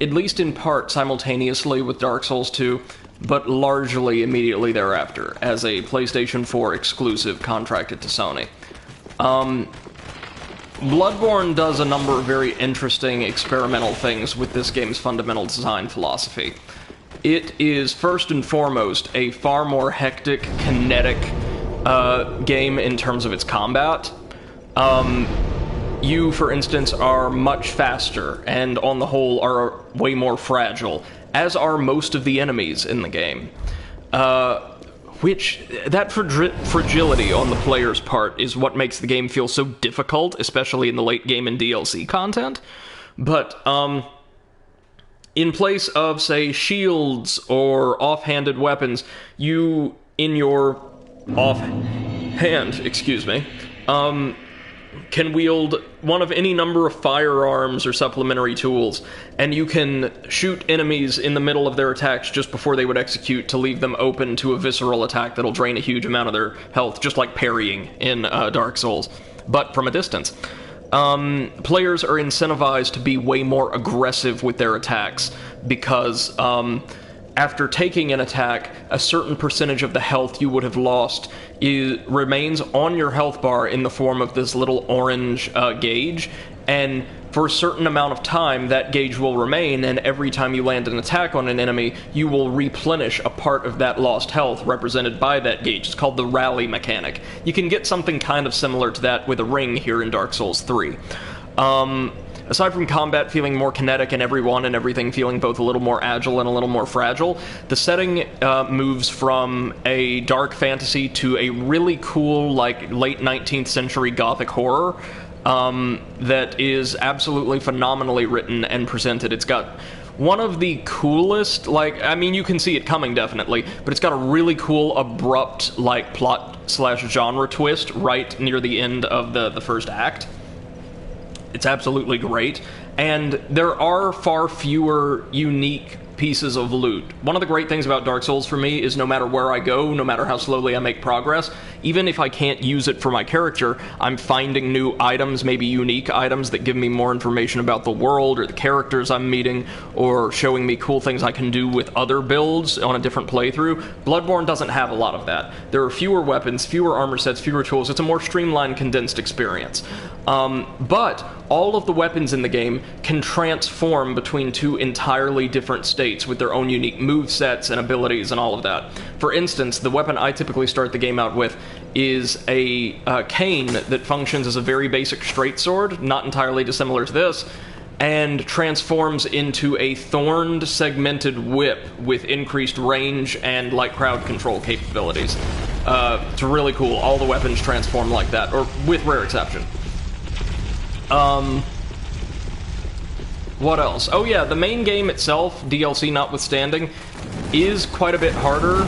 at least in part, simultaneously with Dark Souls 2, but largely immediately thereafter, as a PlayStation 4 exclusive contracted to Sony. Bloodborne does a number of very interesting experimental things with this game's fundamental design philosophy. It is, first and foremost, a far more hectic, kinetic game in terms of its combat. You, for instance, are much faster, and on the whole are way more fragile, as are most of the enemies in the game. That fragility on the player's part is what makes the game feel so difficult, especially in the late game and DLC content. But, in place of, say, shields or offhanded weapons, you, in your offhand, can wield one of any number of firearms or supplementary tools, and you can shoot enemies in the middle of their attacks just before they would execute to leave them open to a visceral attack that'll drain a huge amount of their health, just like parrying in Dark Souls, but from a distance. Players are incentivized to be way more aggressive with their attacks, because after taking an attack, a certain percentage of the health you would have lost remains on your health bar in the form of this little orange gauge, and for a certain amount of time that gauge will remain, and every time you land an attack on an enemy, you will replenish a part of that lost health represented by that gauge. It's called the rally mechanic. You can get something kind of similar to that with a ring here in Dark Souls 3. Aside from combat feeling more kinetic and everyone and everything feeling both a little more agile and a little more fragile, the setting moves from a dark fantasy to a really cool, like, late 19th century gothic horror that is absolutely phenomenally written and presented. It's got one of the coolest, you can see it coming, definitely, but it's got a really cool, abrupt, plot/genre twist right near the end of the first act. It's absolutely great, and there are far fewer unique pieces of loot. One of the great things about Dark Souls for me is no matter where I go, no matter how slowly I make progress, even if I can't use it for my character, I'm finding new items, maybe unique items that give me more information about the world or the characters I'm meeting, or showing me cool things I can do with other builds on a different playthrough. Bloodborne doesn't have a lot of that. There are fewer weapons, fewer armor sets, fewer tools. It's a more streamlined, condensed experience. But all of the weapons in the game can transform between two entirely different states with their own unique move sets and abilities and all of that. For instance, the weapon I typically start the game out with is a cane that functions as a very basic straight sword, not entirely dissimilar to this, and transforms into a thorned, segmented whip with increased range and light crowd control capabilities. It's really cool. All the weapons transform like that, or with rare exception. What else? Oh yeah, the main game itself, DLC notwithstanding, is quite a bit harder,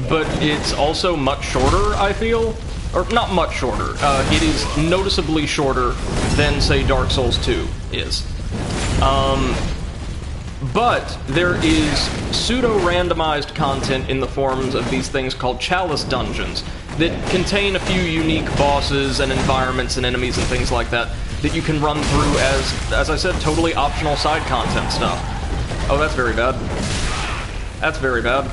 but it's also much shorter, I feel. Or, not much shorter. It is noticeably shorter than, say, Dark Souls 2 is. But there is pseudo-randomized content in the forms of these things called chalice dungeons that contain a few unique bosses and environments and enemies and things like that that you can run through as I said, totally optional side content stuff. Oh, that's very bad. That's very bad.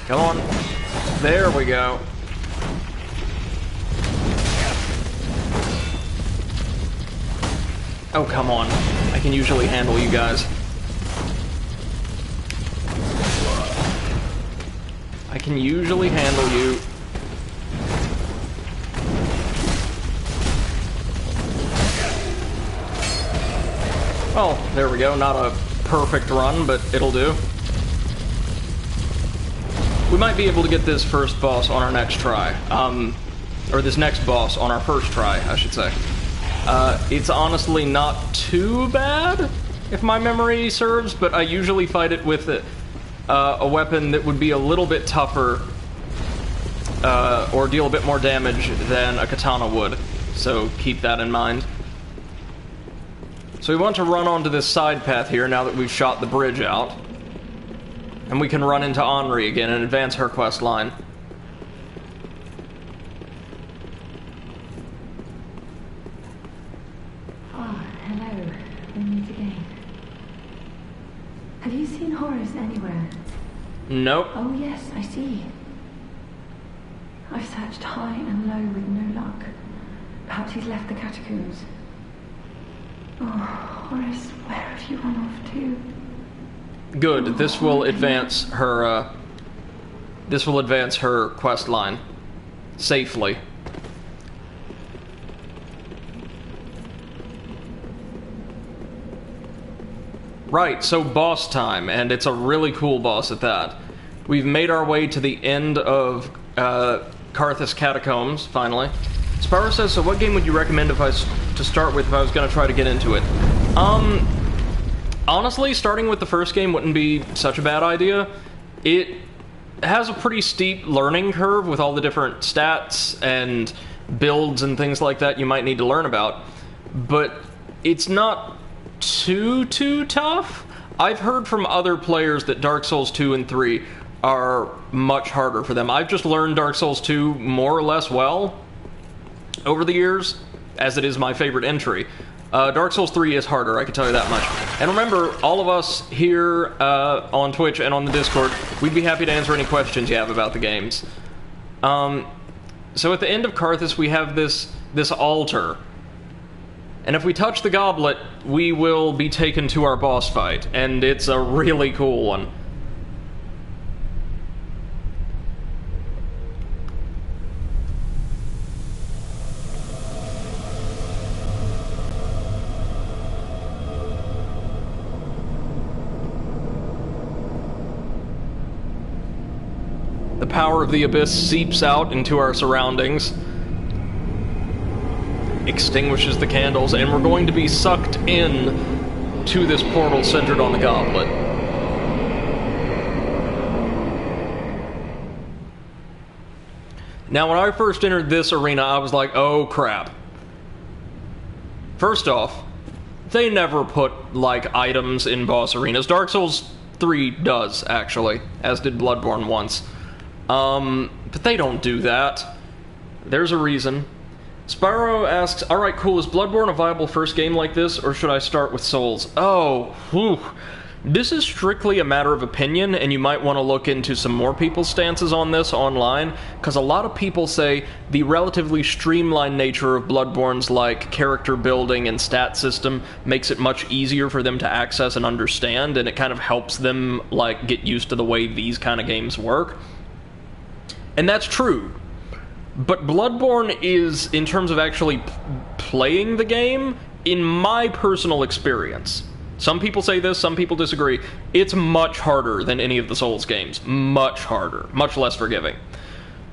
Come on. There we go. Oh, come on. I can usually handle you guys. I can usually handle you. Well, there we go. Not a perfect run, but it'll do. We might be able to get this first boss on our next try. Or this next boss on our first try, I should say. It's honestly not too bad, if my memory serves, but I usually fight it with a weapon that would be a little bit tougher, or deal a bit more damage than a katana would. So keep that in mind. So we want to run onto this side path here now that we've shot the bridge out. And we can run into Henri again and advance her quest line. Ah, hello. We meet again. Have you seen Horace anywhere? Nope. Oh yes, I see. I've searched high and low with no luck. Perhaps he's left the catacombs. Oh, Horace, where have you run off to? Good. This will advance her. This will advance her quest line safely. Right. So boss time, and it's a really cool boss at that. We've made our way to the end of Carthus Catacombs. Finally, Spyro says, "So, what game would you recommend to start with if I was going to try to get into it?" Honestly, starting with the first game wouldn't be such a bad idea. It has a pretty steep learning curve with all the different stats and builds and things like that you might need to learn about, but it's not too tough. I've heard from other players that Dark Souls 2 and 3 are much harder for them. I've just learned Dark Souls 2 more or less well over the years, as it is my favorite entry. Dark Souls 3 is harder, I can tell you that much. And remember, all of us here on Twitch and on the Discord, we'd be happy to answer any questions you have about the games. So at the end of Carthus, we have this altar. And if we touch the goblet, we will be taken to our boss fight. And it's a really cool one. The power of the abyss seeps out into our surroundings, extinguishes the candles, and we're going to be sucked in to this portal centered on the goblet. Now, when I first entered this arena, I was like, oh crap. First off, they never put, like, items in boss arenas. Dark Souls 3 does, actually, as did Bloodborne once. But they don't do that. There's a reason. Spyro asks, alright, cool, is Bloodborne a viable first game like this, or should I start with Souls? Oh, whew. This is strictly a matter of opinion, and you might want to look into some more people's stances on this online, because a lot of people say the relatively streamlined nature of Bloodborne's, like, character building and stat system makes it much easier for them to access and understand, and it kind of helps them, like, get used to the way these kind of games work. And that's true. But Bloodborne is, in terms of actually playing the game, in my personal experience, some people say this, some people disagree, it's much harder than any of the Souls games. Much harder. Much less forgiving.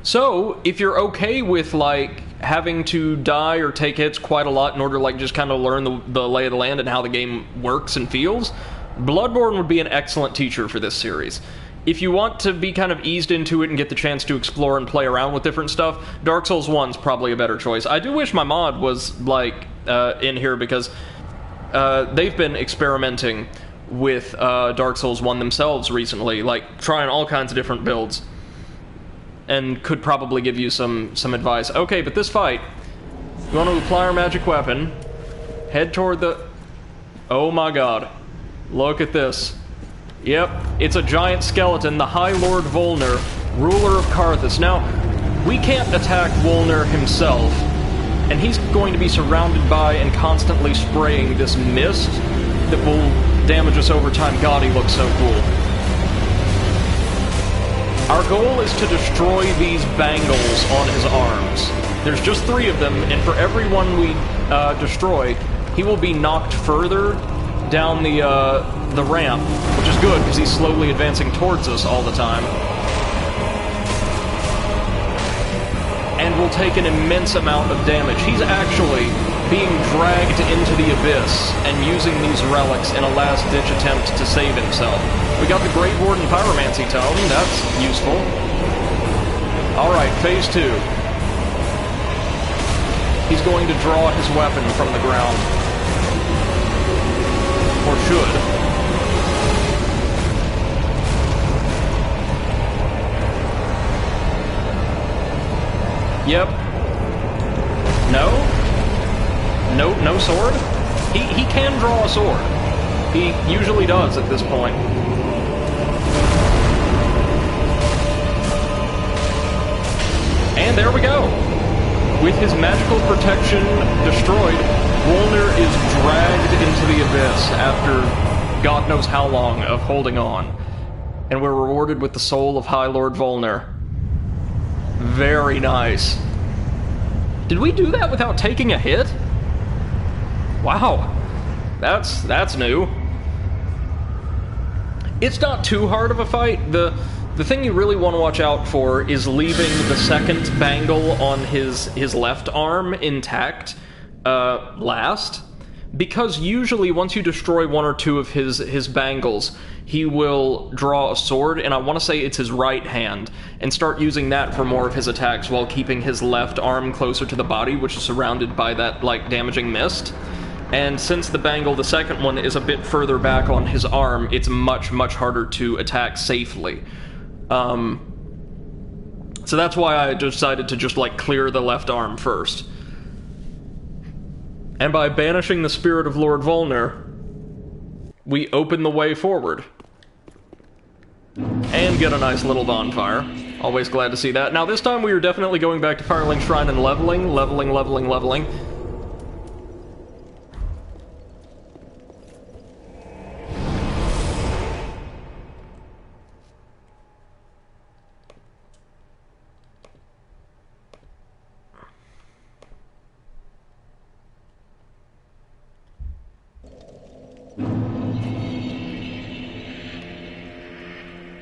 So, if you're okay with, like, having to die or take hits quite a lot in order to, like, just kind of learn the lay of the land and how the game works and feels, Bloodborne would be an excellent teacher for this series. If you want to be kind of eased into it and get the chance to explore and play around with different stuff, Dark Souls 1's probably a better choice. I do wish my mod was, like, in here, because they've been experimenting with Dark Souls 1 themselves recently, like, trying all kinds of different builds, and could probably give you some advice. Okay, but this fight, you want to apply our magic weapon, head toward the... Oh my god. Look at this. Yep, it's a giant skeleton, the High Lord Volnir, ruler of Carthus. Now, we can't attack Volnir himself, and he's going to be surrounded by and constantly spraying this mist that will damage us over time. God, he looks so cool. Our goal is to destroy these bangles on his arms. There's just 3 of them, and for every one we destroy, he will be knocked further down the ramp, which is good, because he's slowly advancing towards us all the time. And will take an immense amount of damage. He's actually being dragged into the abyss and using these relics in a last-ditch attempt to save himself. We got the Great Warden Pyromancy Tome, that's useful. Alright, phase 2. He's going to draw his weapon from the ground. Or should. Yep. No? No sword? He can draw a sword. He usually does at this point. And there we go. With his magical protection destroyed, Volnir is dragged into the abyss after God knows how long of holding on. And we're rewarded with the soul of High Lord Volnir. Very nice. Did we do that without taking a hit? Wow. That's new. It's not too hard of a fight. The thing you really want to watch out for is leaving the second bangle on his left arm intact last. Because usually once you destroy 1 or 2 of his bangles, he will draw a sword, and I want to say it's his right hand, and start using that for more of his attacks while keeping his left arm closer to the body, which is surrounded by that, like, damaging mist. And since the bangle, the second one, is a bit further back on his arm, it's much, much harder to attack safely. So that's why I decided to just, like, clear the left arm first. And by banishing the spirit of Lord Volnir, we open the way forward. And get a nice little bonfire. Always glad to see that. Now this time we are definitely going back to Firelink Shrine and leveling.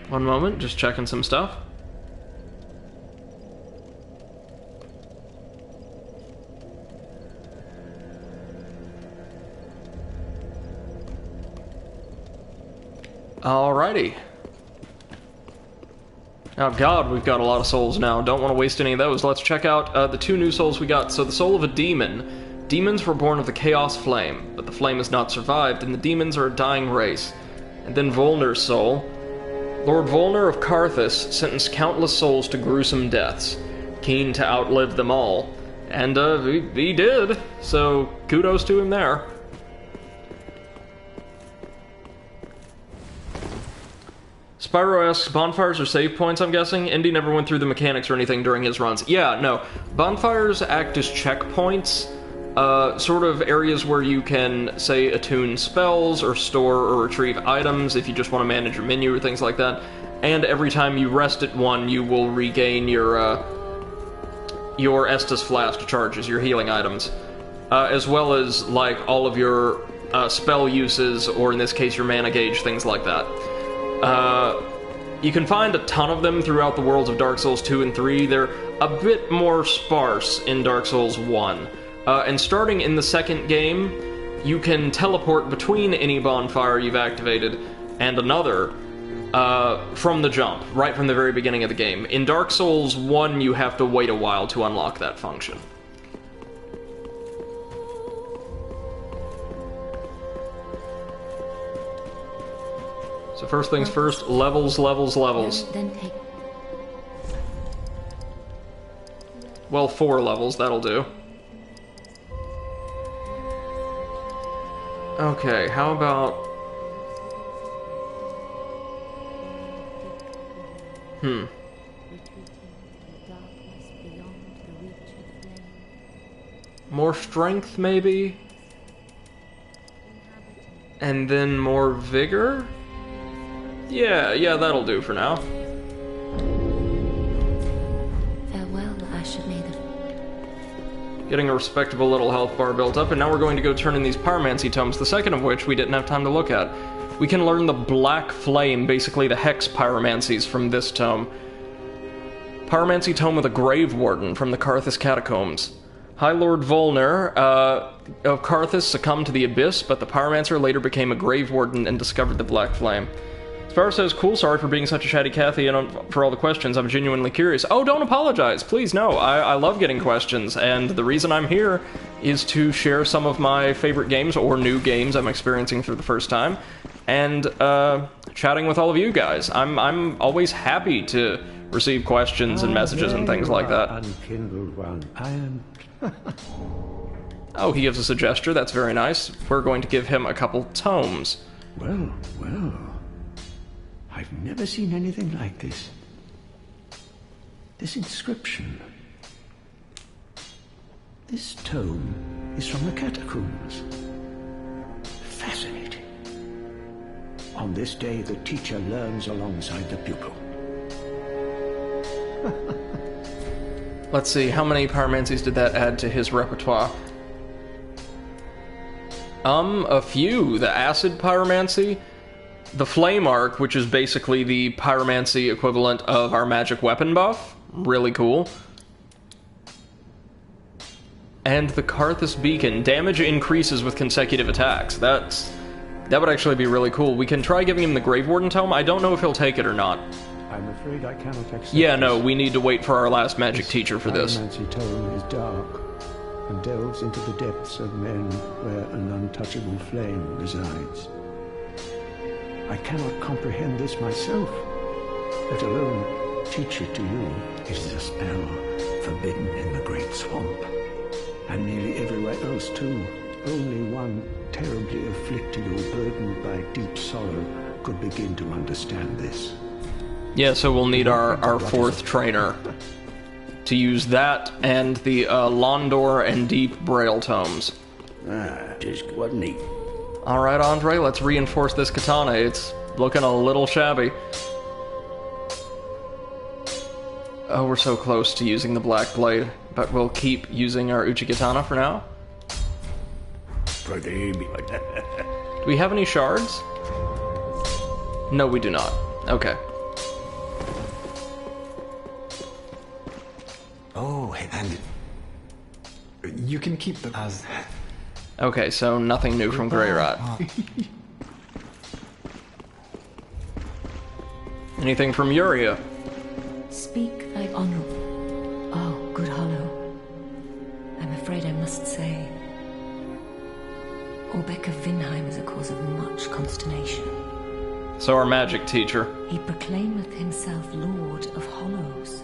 One moment, just checking some stuff. Alrighty. Oh god, we've got a lot of souls now. Don't want to waste any of those. Let's check out the 2 new souls we got. So the soul of a demon. Demons were born of the Chaos Flame, but the flame has not survived, and the demons are a dying race. And then Volnir's soul. Lord Volnir of Carthus sentenced countless souls to gruesome deaths, keen to outlive them all. And, he did, so kudos to him there. Spyro asks, bonfires are save points, I'm guessing? Indy never went through the mechanics or anything during his runs. Yeah, no. Bonfires act as checkpoints, sort of areas where you can, say, attune spells or store or retrieve items if you just want to manage your menu or things like that. And every time you rest at one, you will regain your Estus Flask charges, your healing items. as well as, like, all of your spell uses, or in this case, your mana gauge, things like that. You can find a ton of them throughout the worlds of Dark Souls 2 and 3. They're a bit more sparse in Dark Souls 1. And starting in the second game, you can teleport between any bonfire you've activated and another from the jump, right from the very beginning of the game. In Dark Souls 1, you have to wait a while to unlock that function. So first things first, levels. Then take... Well, 4 levels, that'll do. Okay, how about... More strength, maybe? And then more vigor? Yeah, that'll do for now. Farewell, Asher Maiden. Getting a respectable little health bar built up, and now we're going to go turn in these pyromancy tomes, the second of which we didn't have time to look at. We can learn the Black Flame, basically the Hex pyromancies from this tome. Pyromancy tome with a Grave Warden from the Karthus Catacombs. High Lord Volnir of Karthus succumbed to the Abyss, but the pyromancer later became a Grave Warden and discovered the Black Flame. Sparrow says, cool, sorry for being such a chatty Cathy and for all the questions, I'm genuinely curious. Oh, don't apologize, please, no, I love getting questions, and the reason I'm here is to share some of my favorite games, or new games I'm experiencing for the first time, and chatting with all of you guys. I'm always happy to receive questions and messages and things like that. Unkindled one, I am... Oh, he gives us a gesture, that's very nice. We're going to give him a couple tomes. Well, I've never seen anything like this. This inscription. This tome is from the catacombs. Fascinating. On this day, the teacher learns alongside the pupil. Let's see, how many pyromancies did that add to his repertoire? A few. The acid pyromancy, the flame arc, which is basically the pyromancy equivalent of our magic weapon buff. Really cool. And the Karthus beacon. Damage increases with consecutive attacks. That would actually be really cool. We can try giving him the Grave Warden tome. I don't know if he'll take it or not. I'm afraid I cannot accept Yeah, no, this. we need to wait for our last magic teacher for this. Pyromancy tome is dark and delves into the depths of men where an untouchable flame resides. I cannot comprehend this myself, let alone teach it to you. It is a spell forbidden in the Great Swamp, and nearly everywhere else too. Only one terribly afflicted or burdened by deep sorrow could begin to understand this. Yeah, so we'll need our fourth trainer to use that and the Londor and Deep Braille tomes. Just what neat. Alright, Andre, let's reinforce this katana. It's looking a little shabby. Oh, we're so close to using the Black Blade, but we'll keep using our Uchigatana for now. Brady. Do we have any shards? No, we do not. Okay. Oh, and you can keep them as... Okay, so nothing new from Greyrat. Anything from Yuria? Speak thy honour. Oh, good Hollow. I'm afraid I must say, Orbeck of Vinheim is a cause of much consternation. So our magic teacher. He proclaimeth himself Lord of Hollows.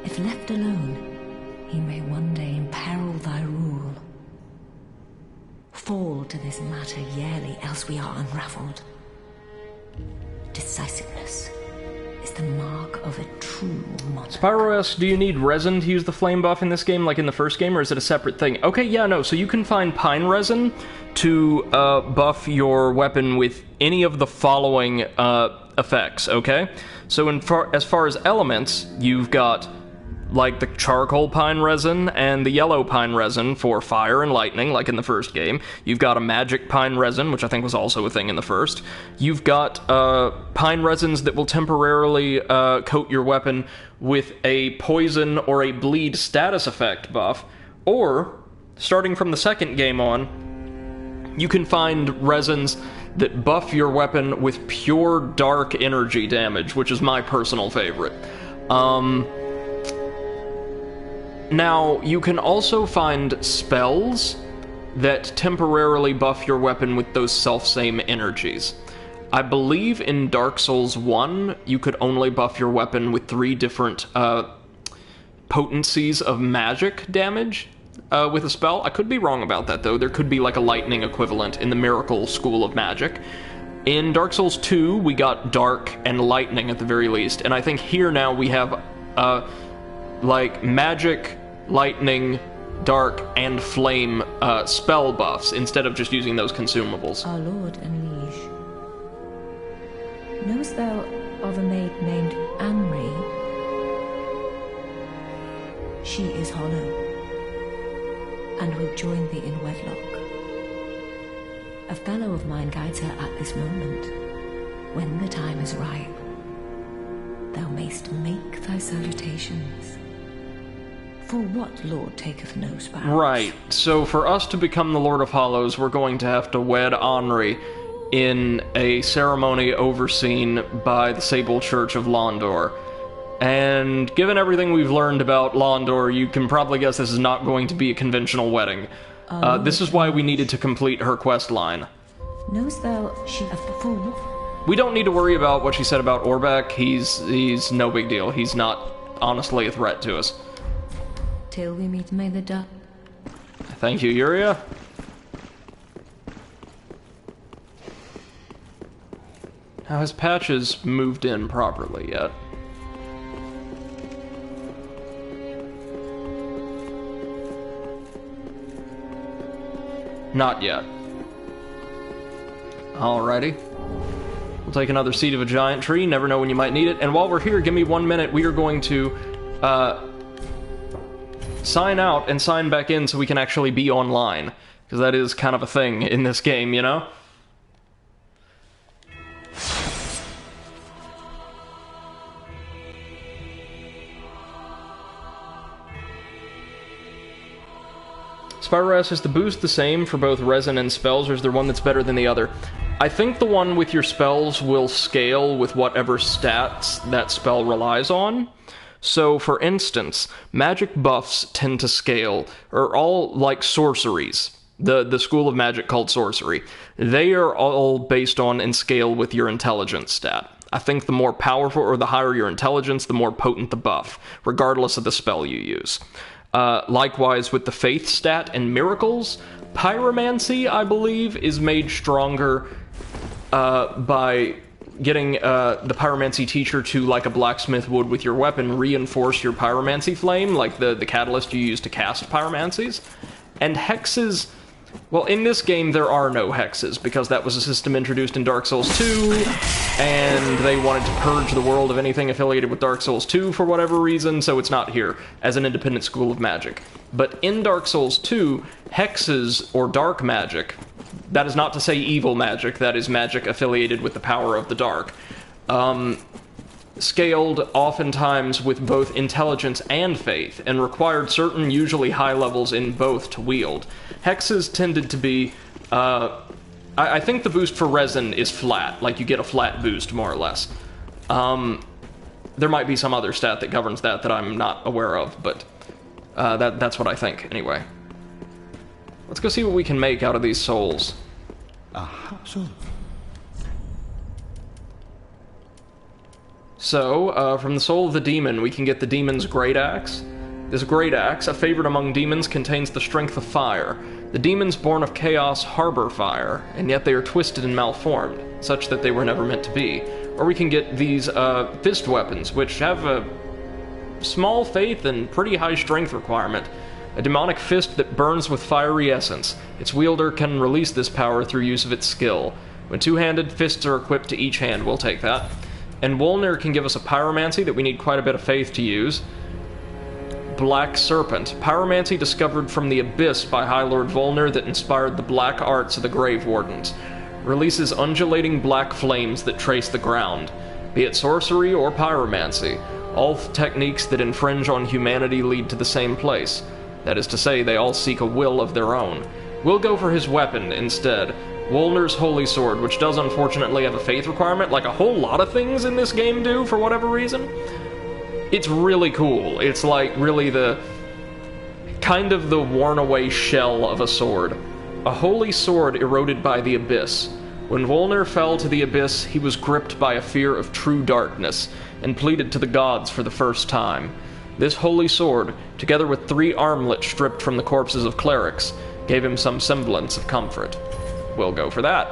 If left alone, he may one day imperil thy rule. Fall to this matter yearly, else we are unraveled. Decisiveness is the mark of a true monarch. Spyro asks, do you need resin to use the flame buff in this game, like in the first game, or is it a separate thing? Okay, yeah, no, so you can find pine resin to buff your weapon with any of the following effects, okay? So as far as elements, you've got like the charcoal pine resin and the yellow pine resin for fire and lightning, like in the first game. You've got a magic pine resin, which I think was also a thing in the first. You've got pine resins that will temporarily coat your weapon with a poison or a bleed status effect buff. Or, starting from the second game on, you can find resins that buff your weapon with pure dark energy damage, which is my personal favorite. Now, you can also find spells that temporarily buff your weapon with those self-same energies. I believe in Dark Souls 1, you could only buff your weapon with 3 different potencies of magic damage with a spell. I could be wrong about that, though. There could be like a lightning equivalent in the Miracle School of Magic. In Dark Souls 2, we got dark and lightning at the very least, and I think here now we have like magic, lightning, dark, and flame spell buffs instead of just using those consumables. Our lord and liege, knowest thou of a maid named Anri? She is hollow, and will join thee in wedlock. A fellow of mine guides her at this moment. When the time is ripe, thou mayst make thy salutations. For what lord taketh no spouse? Right, so for us to become the Lord of Hollows, we're going to have to wed Anri in a ceremony overseen by the Sable Church of Londor. And given everything we've learned about Londor, you can probably guess this is not going to be a conventional wedding. This is why we needed to complete her quest line. Knowest thou she a fool? We don't need to worry about what she said about Orbeck. He's no big deal. He's not honestly a threat to us. Till we meet, may the dust. Thank you, Yuria. Now, has Patches moved in properly yet? Not yet. Alrighty. We'll take another seed of a giant tree. Never know when you might need it. And while we're here, give me 1 minute. We are going to sign out and sign back in so we can actually be online. Because that is kind of a thing in this game, you know? Spyro asks, is the boost the same for both resin and spells, or is there one that's better than the other? I think the one with your spells will scale with whatever stats that spell relies on. So, for instance, magic buffs tend to scale, or all like sorceries. The school of magic called sorcery. They are all based on and scale with your intelligence stat. I think the more powerful or the higher your intelligence, the more potent the buff, regardless of the spell you use. Likewise with the faith stat and miracles, pyromancy, I believe, is made stronger by getting the pyromancy teacher to, like a blacksmith would with your weapon, reinforce your pyromancy flame, like the catalyst you use to cast pyromancies. And hexes, well, in this game there are no hexes, because that was a system introduced in Dark Souls 2, and they wanted to purge the world of anything affiliated with Dark Souls 2 for whatever reason, so it's not here as an independent school of magic. But in Dark Souls 2, hexes, or dark magic, that is not to say evil magic, that is magic affiliated with the power of the dark, scaled oftentimes with both intelligence and faith, and required certain, usually high levels in both to wield. Hexes tended to be, I think the boost for resin is flat, like you get a flat boost, more or less. There might be some other stat that governs that I'm not aware of, but that's what I think, anyway. Let's go see what we can make out of these souls. Aha, so. So, from the soul of the demon, we can get the demon's great axe. This great axe, a favorite among demons, contains the strength of fire. The demons born of chaos harbor fire, and yet they are twisted and malformed, such that they were never meant to be. Or we can get these fist weapons, which have a small faith and pretty high strength requirement. A demonic fist that burns with fiery essence. Its wielder can release this power through use of its skill. When two-handed, fists are equipped to each hand. We'll take that. And Wolnir can give us a pyromancy that we need quite a bit of faith to use. Black Serpent. Pyromancy discovered from the Abyss by High Lord Volnir that inspired the black arts of the Grave Wardens. Releases undulating black flames that trace the ground. Be it sorcery or pyromancy, all techniques that infringe on humanity lead to the same place. That is to say, they all seek a will of their own. We'll go for his weapon instead. Wolnir's Holy Sword, which does unfortunately have a faith requirement, like a whole lot of things in this game do, for whatever reason. It's really cool. It's like really the kind of the worn away shell of a sword. A holy sword eroded by the Abyss. When Volnir fell to the Abyss, he was gripped by a fear of true darkness, and pleaded to the gods for the first time. This holy sword, together with 3 armlets stripped from the corpses of clerics, gave him some semblance of comfort. We'll go for that.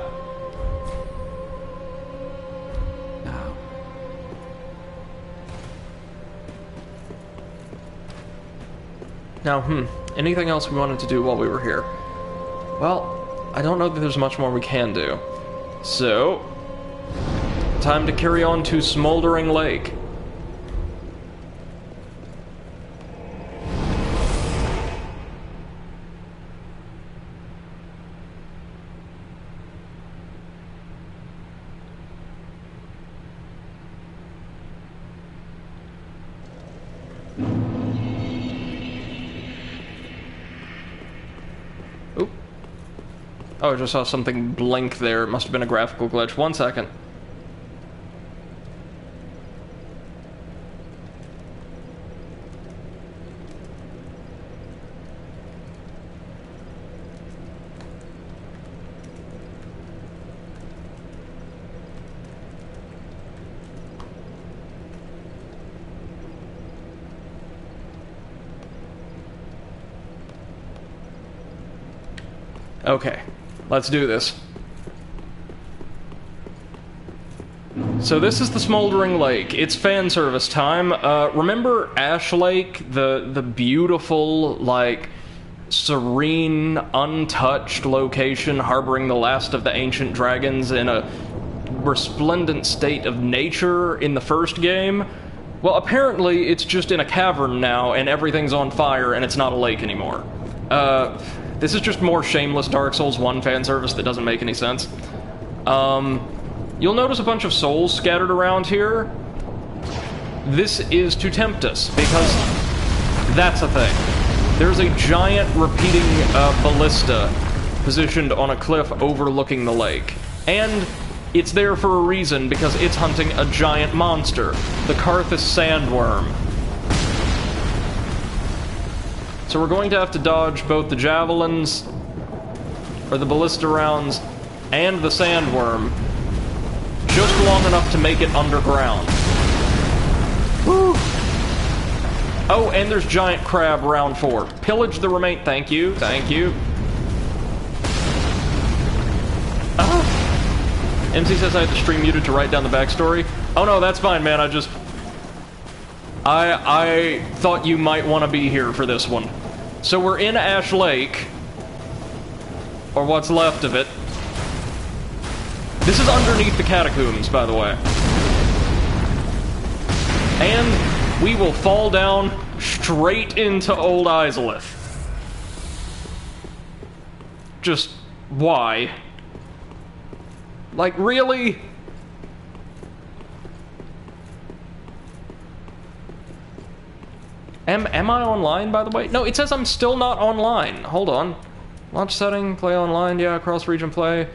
Now, anything else we wanted to do while we were here? Well, I don't know that there's much more we can do. So, time to carry on to Smoldering Lake. Oh, I just saw something blink there. It must have been a graphical glitch. 1 second. Okay. Let's do this. So this is the Smoldering Lake. It's fan service time. Remember Ash Lake? The beautiful, like, serene, untouched location harboring the last of the ancient dragons in a resplendent state of nature in the first game? Well, apparently it's just in a cavern now and everything's on fire and it's not a lake anymore. This is just more shameless Dark Souls 1 fan service that doesn't make any sense. You'll notice a bunch of souls scattered around here. This is to tempt us, because that's a thing. There's a giant repeating ballista positioned on a cliff overlooking the lake. And it's there for a reason, because it's hunting a giant monster, the Karthus Sandworm. So we're going to have to dodge both the javelins, or the ballista rounds, and the sandworm, just long enough to make it underground. Woo! Oh, and there's giant crab round 4. Pillage the remain. Thank you, thank you. MC says I had the stream muted to write down the backstory. Oh no, that's fine, man. I thought you might want to be here for this one. So we're in Ash Lake, or what's left of it. This is underneath the catacombs, by the way. And we will fall down straight into Old Izalith. Just, why? Like, really? Am I online, by the way? No, it says I'm still not online. Hold on. Launch setting, play online, yeah, cross-region play.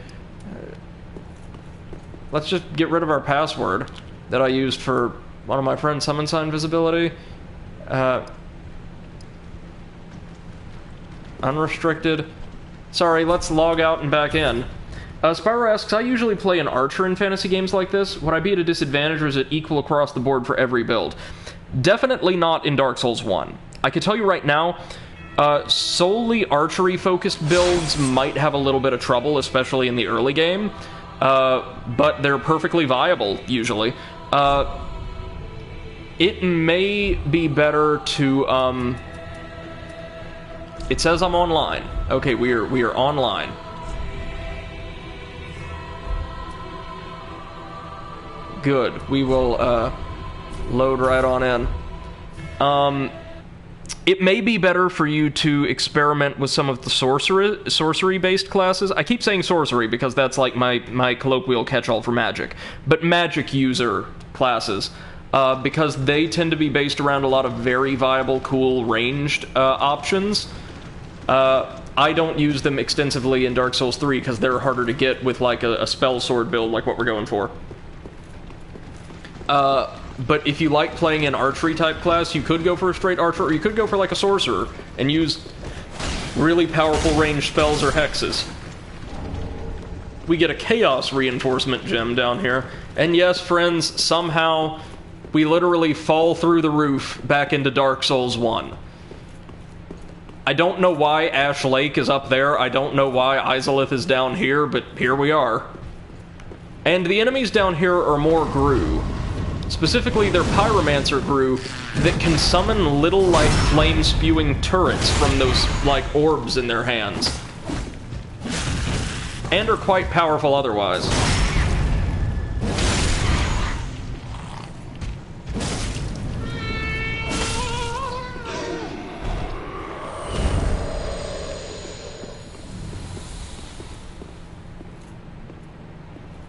Let's just get rid of our password that I used for one of my friends' summon sign visibility. Unrestricted. Sorry, let's log out and back in. Spyro asks, I usually play an archer in fantasy games like this. Would I be at a disadvantage, or is it equal across the board for every build? Definitely not in Dark Souls 1. I can tell you right now, solely archery-focused builds might have a little bit of trouble, especially in the early game, but they're perfectly viable, usually. It may be better to, it says I'm online. Okay, we are online. Good. We will, load right on in. It may be better for you to experiment with some of the sorcery-based classes. I keep saying sorcery because that's like my colloquial catch-all for magic. But magic user classes, because they tend to be based around a lot of very viable, cool, ranged options. I don't use them extensively in Dark Souls 3 because they're harder to get with like a spell sword build like what we're going for. But if you like playing an archery type class, you could go for a straight archer, or you could go for like a sorcerer and use really powerful ranged spells or hexes. We get a chaos reinforcement gem down here. And yes, friends, somehow we literally fall through the roof back into Dark Souls 1. I don't know why Ash Lake is up there, I don't know why Izalith is down here, but here we are. And the enemies down here are more Gru. Specifically, they're Pyromancer Gru that can summon little, like, flame-spewing turrets from those, like, orbs in their hands. And are quite powerful otherwise.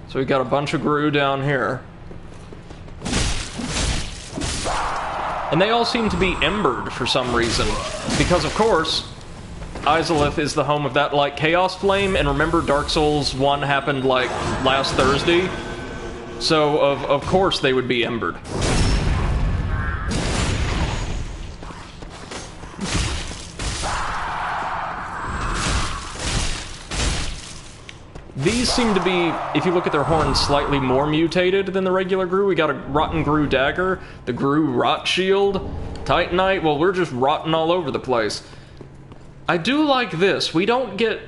So we got a bunch of Gru down here. And they all seem to be embered for some reason. Because, of course, Izalith is the home of that, like, Chaos Flame, and remember Dark Souls 1 happened, like, last Thursday? So, of course they would be embered. These seem to be, if you look at their horns, slightly more mutated than the regular Gru. We got a Rotten Gru Dagger, the Gru Rot Shield, Titanite. Well, we're just rotting all over the place. I do like this. We don't get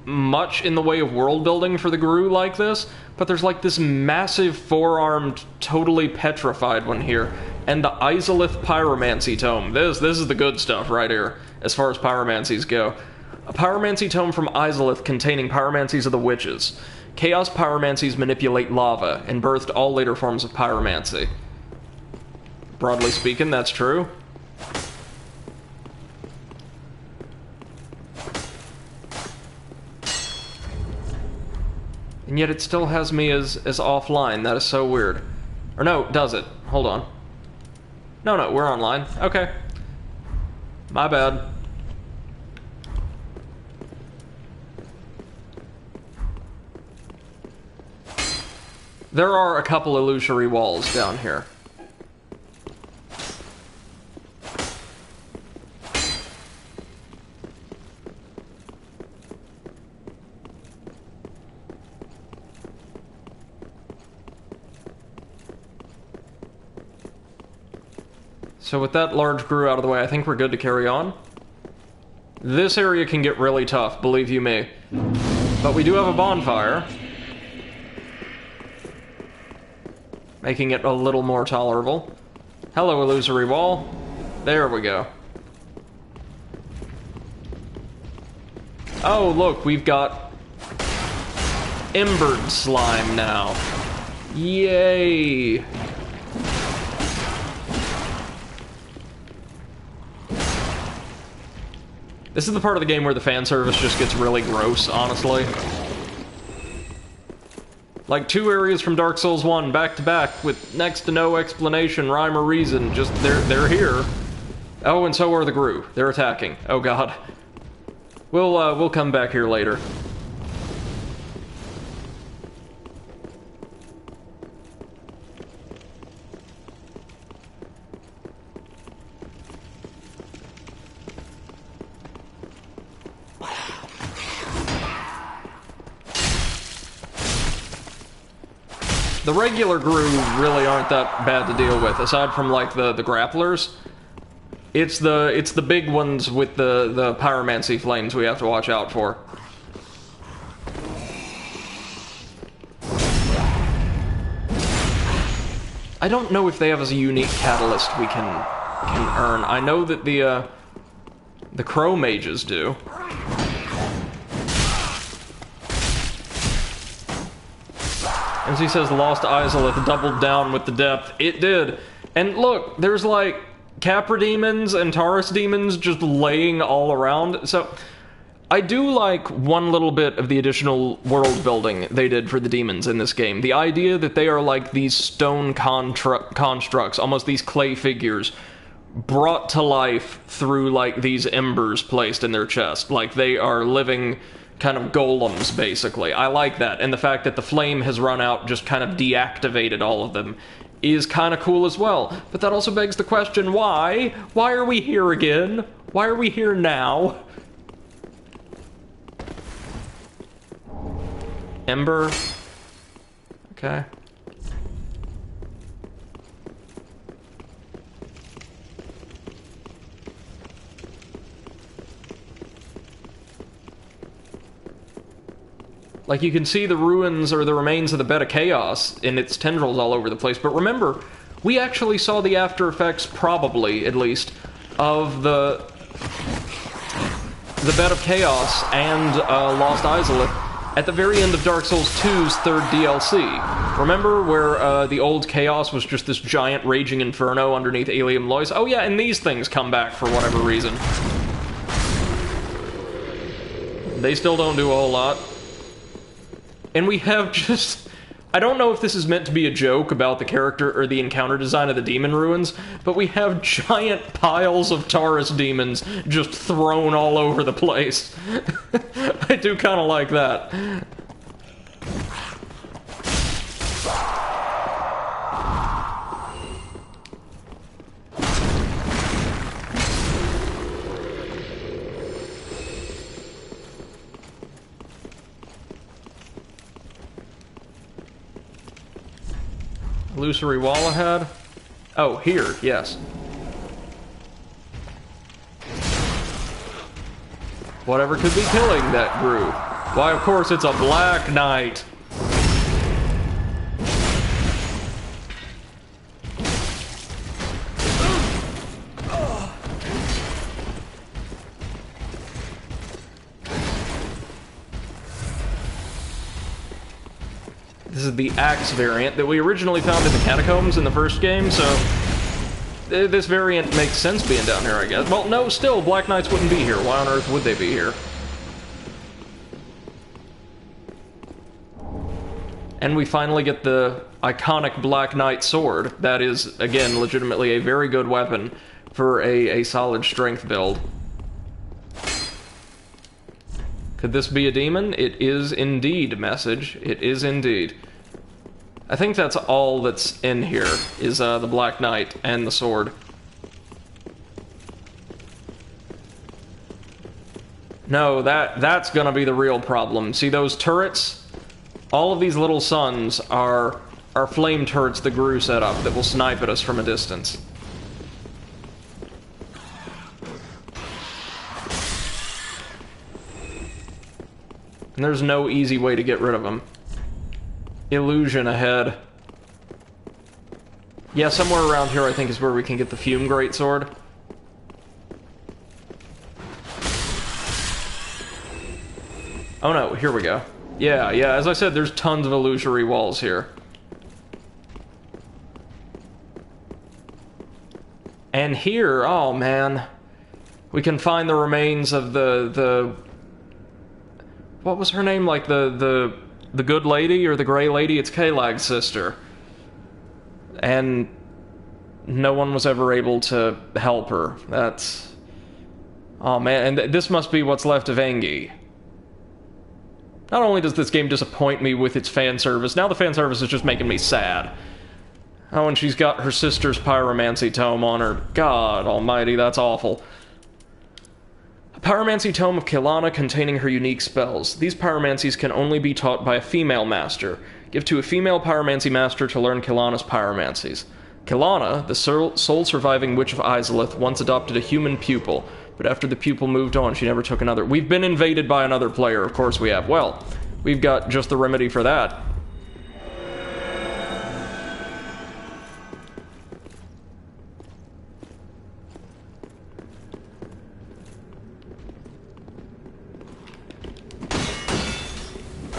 much in the way of world building for the Gru like this, but there's like this massive four-armed, totally petrified one here. And the Izalith Pyromancy Tome. This is the good stuff right here, as far as pyromancies go. A pyromancy tome from Izalith containing pyromancies of the witches. Chaos pyromancies manipulate lava and birthed all later forms of pyromancy. Broadly speaking, that's true. And yet it still has me as offline. That is so weird. Or no, does it? Hold on. No, we're online. Okay. My bad. There are a couple illusory walls down here. So with that large Gru out of the way, I think we're good to carry on. This area can get really tough, believe you me. But we do have a bonfire, making it a little more tolerable. Hello, illusory wall. There we go. Oh, look, we've got embered slime now. Yay! This is the part of the game where the fan service just gets really gross, honestly. Like 2 areas from Dark Souls 1 back to back with next to no explanation, rhyme or reason, just they're here. Oh, and so are the Gru. They're attacking. Oh god. We'll come back here later. The regular Gru really aren't that bad to deal with, aside from like the grapplers. It's the big ones with the pyromancy flames we have to watch out for. I don't know if they have a unique catalyst we can earn. I know that the crow mages do. As he says, Lost Izalith doubled down with the depth. It did. And look, there's like Capra demons and Taurus demons just laying all around. So, I do like one little bit of the additional world building they did for the demons in this game. The idea that they are like these stone constructs, almost these clay figures, brought to life through like these embers placed in their chest. Like they are living kind of golems, basically. I like that. And the fact that the flame has run out, just kind of deactivated all of them, is kind of cool as well. But that also begs the question, why? Why are we here again? Why are we here now? Ember. Okay. Like, you can see the ruins or the remains of the Bed of Chaos in its tendrils all over the place. But remember, we actually saw the after effects, probably, at least, of the Bed of Chaos and Lost Izalith at the very end of Dark Souls 2's third DLC. Remember where the old Chaos was just this giant raging inferno underneath Alium Lois? Oh yeah, and these things come back for whatever reason. They still don't do a whole lot. And we have just... I don't know if this is meant to be a joke about the character or the encounter design of the demon ruins, but we have giant piles of Taurus demons just thrown all over the place. I do kind of like that. Illusory wall ahead. Oh, here, yes. Whatever could be killing that group? Why, of course, it's a Black Knight. This is the axe variant that we originally found in the catacombs in the first game, so this variant makes sense being down here, I guess. Well, no, still, Black Knights wouldn't be here. Why on earth would they be here? And we finally get the iconic Black Knight sword. That is, again, legitimately a very good weapon for a solid strength build. Could this be a demon? It is indeed, message. It is indeed. I think that's all that's in here, is the Black Knight and the sword. No, that's gonna be the real problem. See those turrets? All of these little suns are flame turrets the Gru set up that will snipe at us from a distance. And there's no easy way to get rid of them. Illusion ahead. Yeah, somewhere around here I think is where we can get the Fume Greatsword. Oh no, here we go. Yeah, as I said, there's tons of illusory walls here. And here, oh man, we can find the remains of the what was her name? Like the good lady or the gray lady? It's Kalag's sister. And no one was ever able to help her. That's... Oh man, and this must be what's left of Engi. Not only does this game disappoint me with its fan service, now the fan service is just making me sad. Oh, and she's got her sister's pyromancy tome on her. God almighty, that's awful. A pyromancy tome of Kelana containing her unique spells. These pyromancies can only be taught by a female master. Give to a female pyromancy master to learn Kelana's pyromancies. Kelana, the sole surviving witch of Izalith, once adopted a human pupil, but after the pupil moved on, she never took another. We've been invaded by another player, of course we have. Well, we've got just the remedy for that.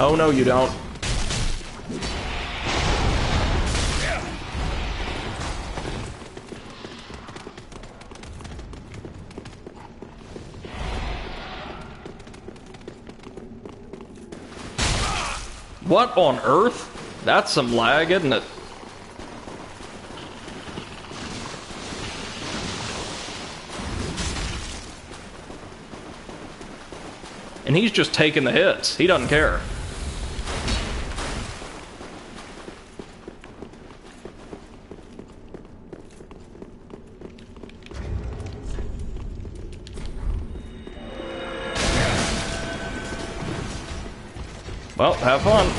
Oh no, you don't. What on earth? That's some lag, isn't it? And he's just taking the hits. He doesn't care. Well, have fun.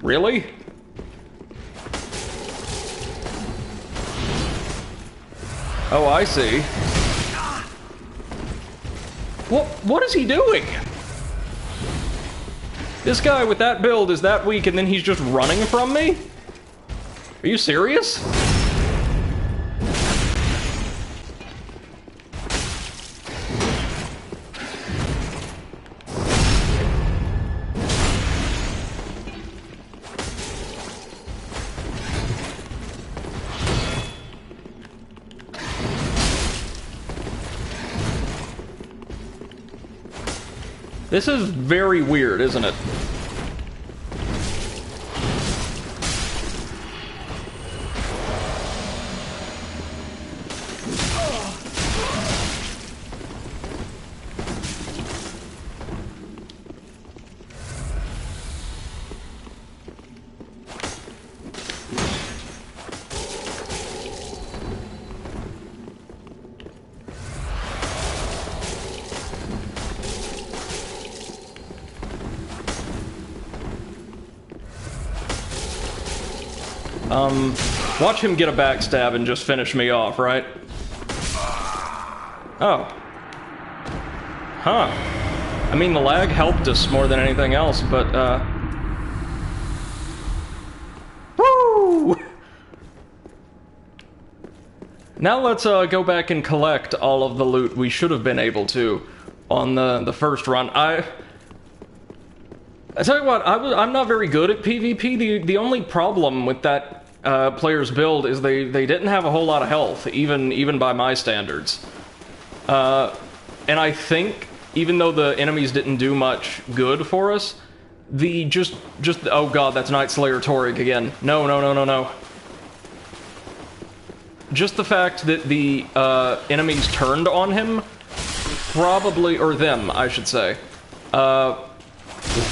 Really? Oh, I see. What is he doing? This guy with that build is that weak and then he's just running from me? Are you serious? This is very weird, isn't it? Watch him get a backstab and just finish me off, right? Oh. Huh. I mean, the lag helped us more than anything else, but, woo! Now let's, go back and collect all of the loot we should have been able to on the first run. I tell you what, I'm not very good at PvP. The only problem with that player's build is they didn't have a whole lot of health, even by my standards. And I think, even though the enemies didn't do much good for us, oh god, that's Night Slayer Torig again. No. Just the fact that the enemies turned on him, probably, or them, I should say,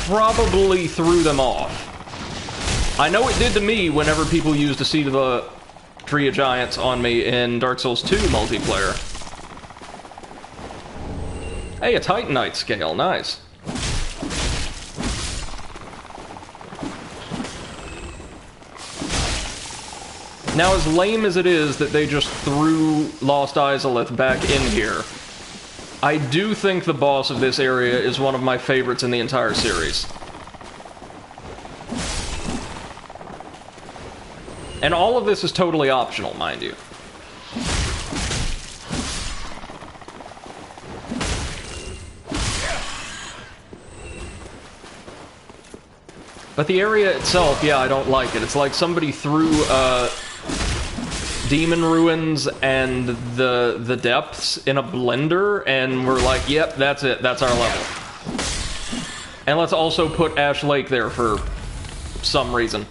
probably threw them off. I know it did to me whenever people used a Seed of the Tree of Giants on me in Dark Souls 2 multiplayer. Hey, a Titanite scale, nice. Now, as lame as it is that they just threw Lost Izalith back in here, I do think the boss of this area is one of my favorites in the entire series. And all of this is totally optional, mind you. But the area itself, yeah, I don't like it. It's like somebody threw Demon Ruins and the Depths in a blender, and we're like, yep, that's it, that's our level. And let's also put Ash Lake there for some reason.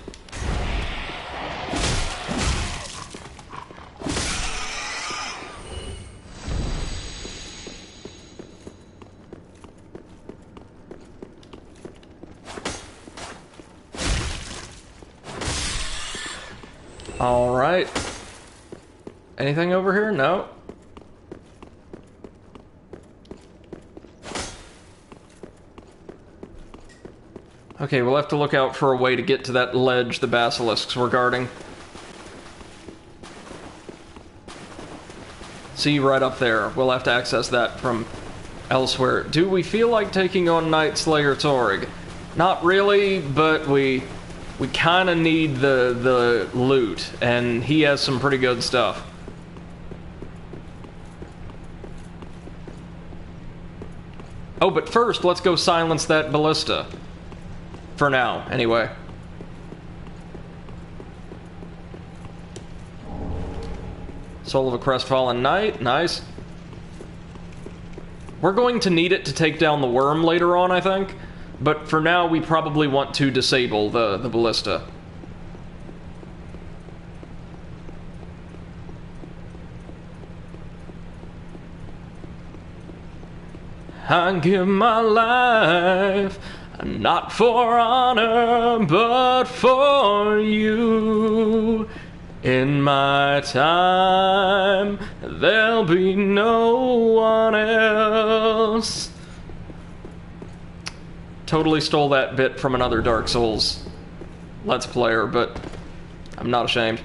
Alright. Anything over here? No. Okay, we'll have to look out for a way to get to that ledge the basilisks were guarding. See, right up there. We'll have to access that from elsewhere. Do we feel like taking on Night Slayer Torig? Not really, but we kind of need the loot, and he has some pretty good stuff. Oh, but first, let's go silence that ballista. For now, anyway. Soul of a Crestfallen Knight, nice. We're going to need it to take down the worm later on, I think. But for now, we probably want to disable the ballista. I give my life, not for honor, but for you. In my time, there'll be no one else. Totally stole that bit from another Dark Souls Let's Player, but I'm not ashamed.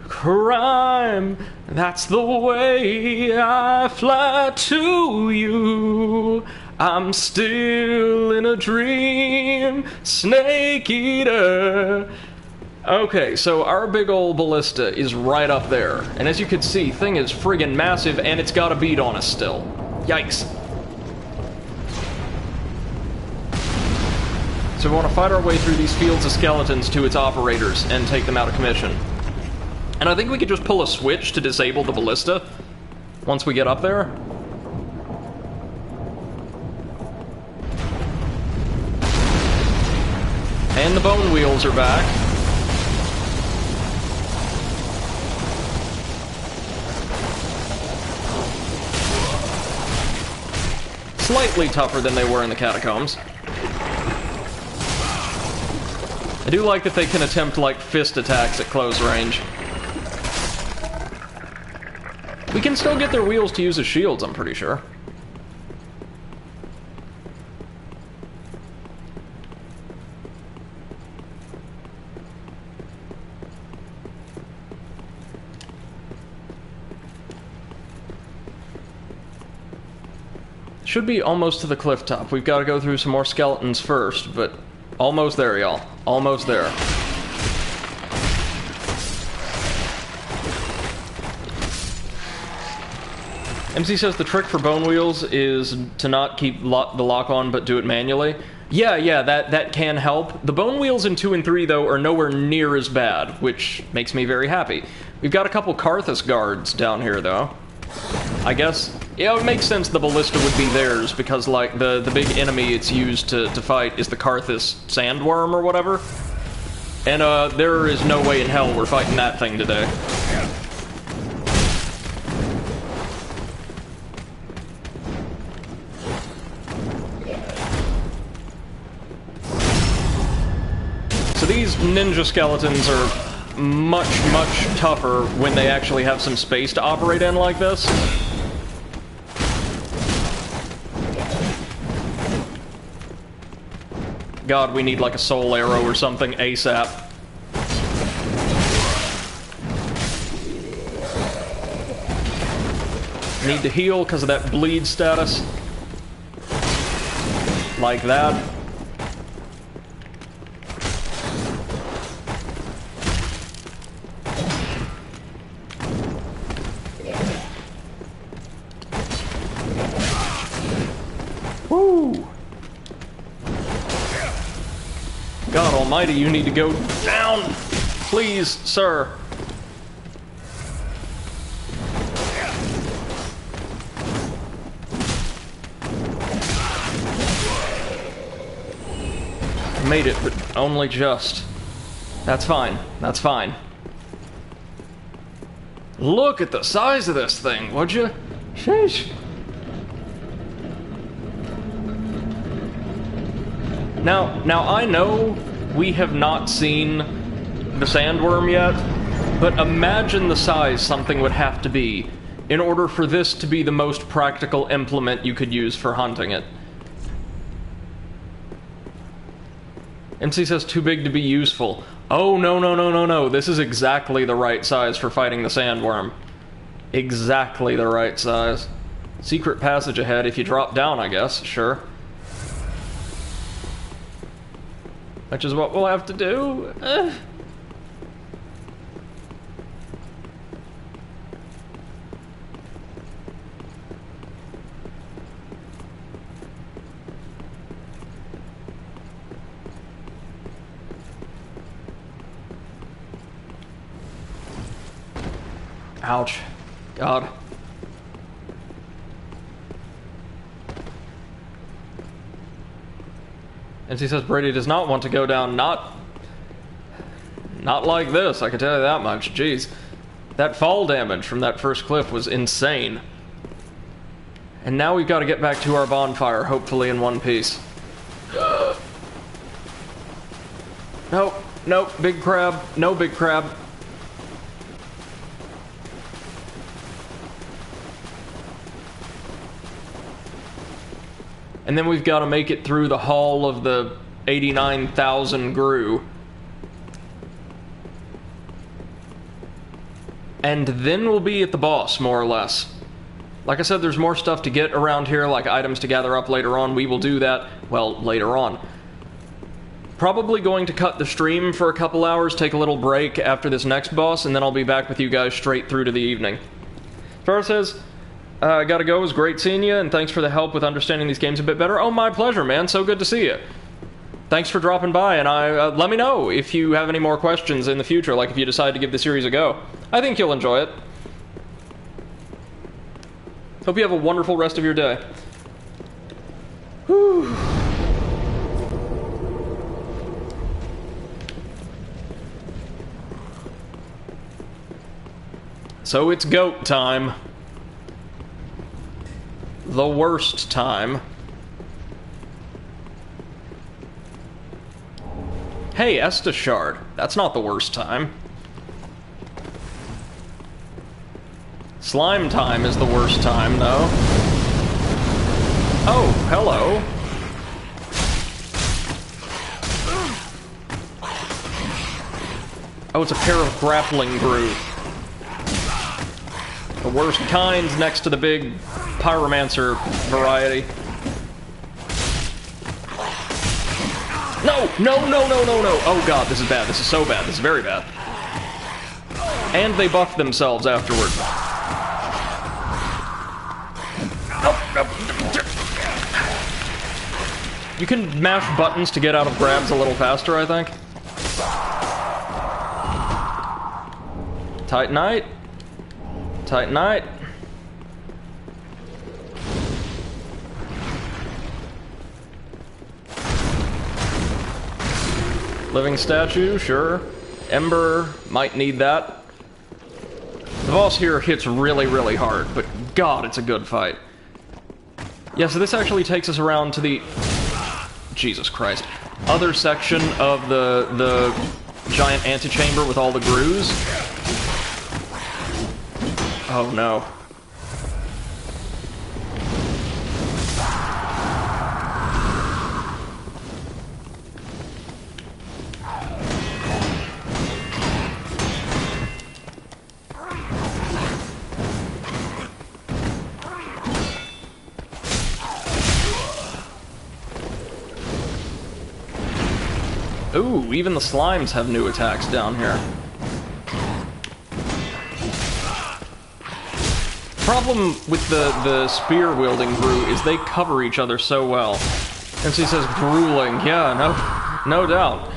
Crime, that's the way I fly to you. I'm still in a dream, Snake Eater. Okay, so our big old ballista is right up there. And as you can see, thing is friggin' massive, and it's got a bead on us still. Yikes. So we want to fight our way through these fields of skeletons to its operators and take them out of commission. And I think we could just pull a switch to disable the ballista once we get up there. And the bone wheels are back. Slightly tougher than they were in the catacombs. I do like that they can attempt, like, fist attacks at close range. We can still get their wheels to use as shields, I'm pretty sure. Should be almost to the cliff top. We've got to go through some more skeletons first, but almost there, y'all. Almost there. MC says the trick for bone wheels is to not keep the lock on, but do it manually. Yeah, that can help. The bone wheels in 2 and 3, though, are nowhere near as bad, which makes me very happy. We've got a couple Karthus guards down here, though. I guess, yeah, it makes sense the ballista would be theirs, because, like, the big enemy it's used to fight is the Karthus sandworm or whatever. And, there is no way in hell we're fighting that thing today. So these ninja skeletons are much, much tougher when they actually have some space to operate in like this. God, we need like a soul arrow or something ASAP. Need to heal because of that bleed status. Like that. Woo! God almighty, you need to go down! Please, sir. Made it, but only just. That's fine. That's fine. Look at the size of this thing, would you? Sheesh. Now I know we have not seen the sandworm yet, but imagine the size something would have to be in order for this to be the most practical implement you could use for hunting it. MC says too big to be useful. Oh, no. This is exactly the right size for fighting the sandworm. Exactly the right size. Secret passage ahead if you drop down, I guess. Sure. Which is what we'll have to do. Ouch. God. And he says Brady does not want to go down, not like this, I can tell you that much. Jeez. That fall damage from that first cliff was insane. And now we've got to get back to our bonfire, hopefully in one piece. Nope, nope, big crab, no big crab. And then we've got to make it through the Hall of the 89,000 Gru. And then we'll be at the boss, more or less. Like I said, there's more stuff to get around here, like items to gather up later on. We will do that, well, later on. Probably going to cut the stream for a couple hours, take a little break after this next boss, and then I'll be back with you guys straight through to the evening. Farrah says, I gotta go, it was great seeing you, and thanks for the help with understanding these games a bit better. Oh, my pleasure, man, so good to see you. Thanks for dropping by, and let me know if you have any more questions in the future, like if you decide to give the series a go. I think you'll enjoy it. Hope you have a wonderful rest of your day. Whew. So it's goat time. The worst time. Hey, Estus Shard. That's not the worst time. Slime time is the worst time, though. Oh, hello. Oh, it's a pair of grappling Gru. The worst kind next to the big pyromancer variety. No! No, no, no, no, no! Oh god, this is bad. This is so bad. This is very bad. And they buff themselves afterward. You can mash buttons to get out of grabs a little faster, I think. Titanite. Titanite. Living statue, sure. Ember, might need that. The boss here hits really, really hard, but god, it's a good fight. Yeah, so this actually takes us around to the... Jesus Christ. Other section of the giant antechamber with all the Grus. Oh no. Ooh, even the slimes have new attacks down here. Problem with the spear-wielding Gru is they cover each other so well. And she says grueling. Yeah, no doubt.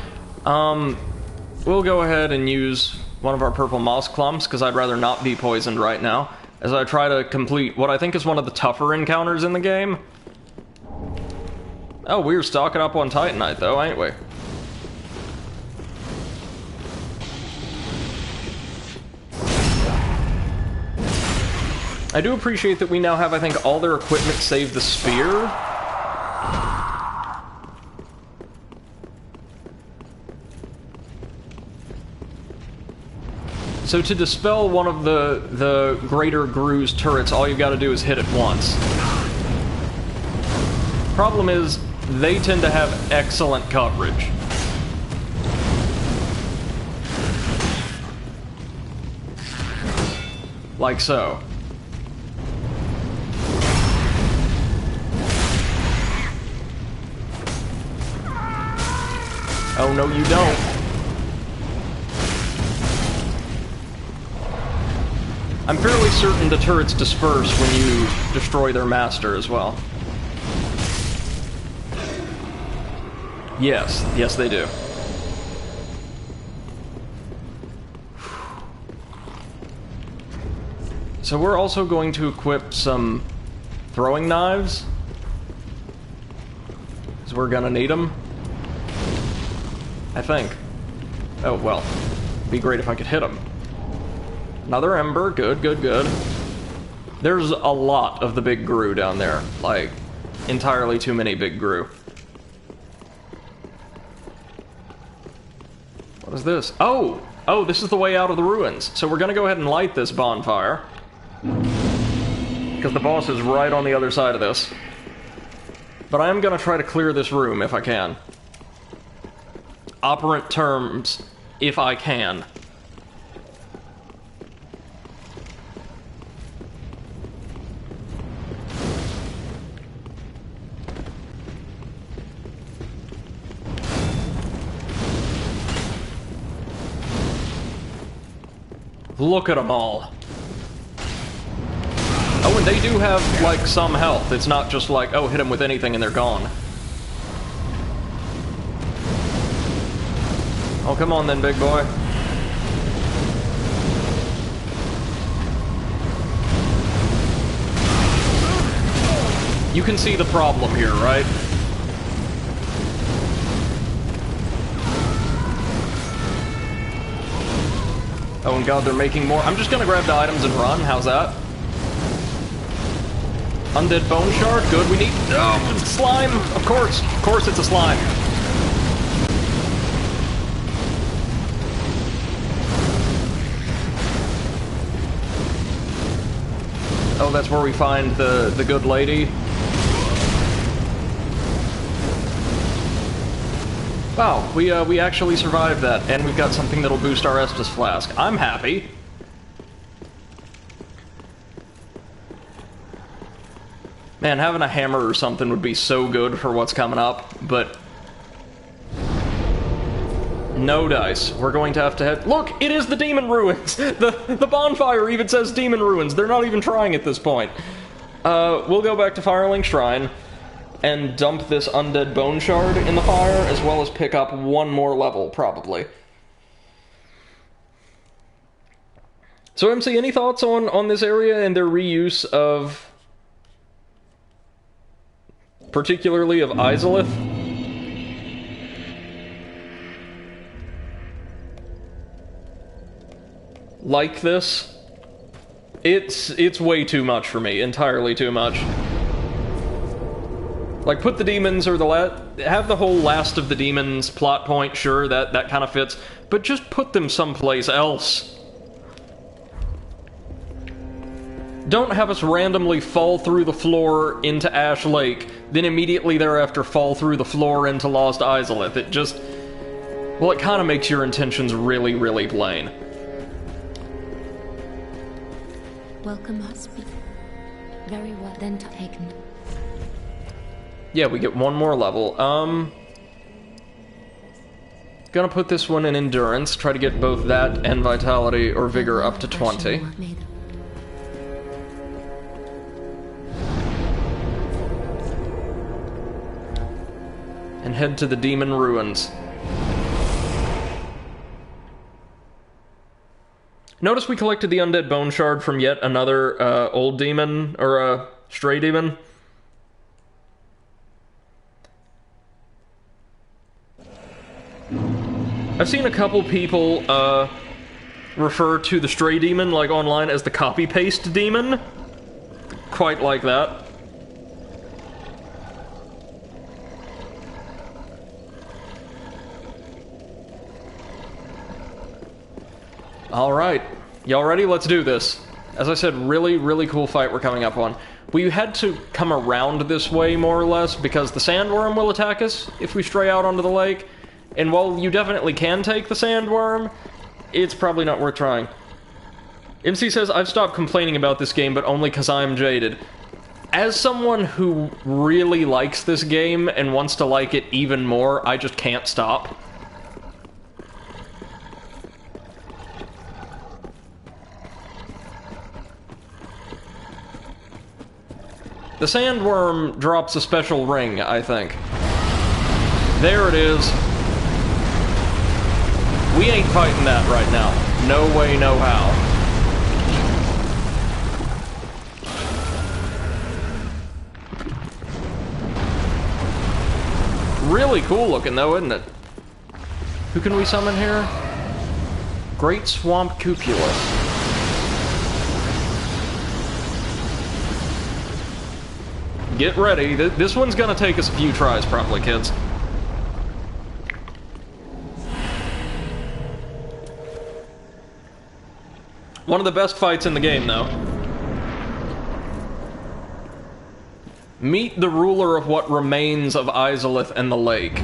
We'll go ahead and use one of our purple moss clumps, because I'd rather not be poisoned right now, as I try to complete what I think is one of the tougher encounters in the game. Oh, we're stocking up on Titanite, though, ain't we? I do appreciate that we now have, I think, all their equipment save the spear. So to dispel one of the greater Gru's turrets, all you've got to do is hit it once. Problem is, they tend to have excellent coverage. Like so. Oh, no, you don't. I'm fairly certain the turrets disperse when you destroy their master as well. Yes, yes they do. So we're also going to equip some throwing knives, because we're gonna need them. I think. Oh, well. Be great if I could hit him. Another ember. Good, good, good. There's a lot of the big Gru down there. Like, entirely too many big Gru. What is this? Oh! Oh, this is the way out of the ruins. So we're gonna go ahead and light this bonfire. Because the boss is right on the other side of this. But I am gonna try to clear this room if I can. Operant terms, if I can. Look at them all. Oh, and they do have, like, some health. It's not just like, oh, hit them with anything and they're gone. Oh, come on then, big boy. You can see the problem here, right? Oh, and God, they're making more. I'm just gonna grab the items and run. How's that? Undead bone shard. Good. We need... Oh, slime! Of course. Of course it's a slime. Oh, that's where we find the good lady. Wow, we actually survived that, and we've got something that'll boost our Estus Flask. I'm happy. Man, having a hammer or something would be so good for what's coming up, but... No dice. We're going to head... Look! It is the Demon Ruins! The bonfire even says Demon Ruins. They're not even trying at this point. We'll go back to Firelink Shrine and dump this undead bone shard in the fire, as well as pick up one more level, probably. So, MC, any thoughts on this area and their reuse of... particularly of Izalith? Like this? It's way too much for me. Entirely too much. Like, put the demons or have the whole last of the demons plot point, sure, that kind of fits, but just put them someplace else. Don't have us randomly fall through the floor into Ash Lake, then immediately thereafter fall through the floor into Lost Izalith. It just... well, it kind of makes your intentions really, really plain. Welcome must be very well then taken. Yeah, we get one more level. Gonna put this one in Endurance, try to get both that and Vitality or Vigor up to 20. And head to the Demon Ruins. Notice we collected the Undead Bone Shard from yet another old demon, or stray demon. I've seen a couple people refer to the stray demon, like online, as the copy-paste demon. Quite like that. Alright, y'all ready? Let's do this. As I said, really, really cool fight we're coming up on. We had to come around this way, more or less, because the sandworm will attack us if we stray out onto the lake. And while you definitely can take the sandworm, it's probably not worth trying. MC says, I've stopped complaining about this game, but only because I'm jaded. As someone who really likes this game and wants to like it even more, I just can't stop. The sandworm drops a special ring, I think. There it is. We ain't fighting that right now. No way, no how. Really cool looking though, isn't it? Who can we summon here? Great Swamp Cupola. Get ready. This one's gonna take us a few tries, probably, kids. One of the best fights in the game, though. Meet the ruler of what remains of Izalith and the lake.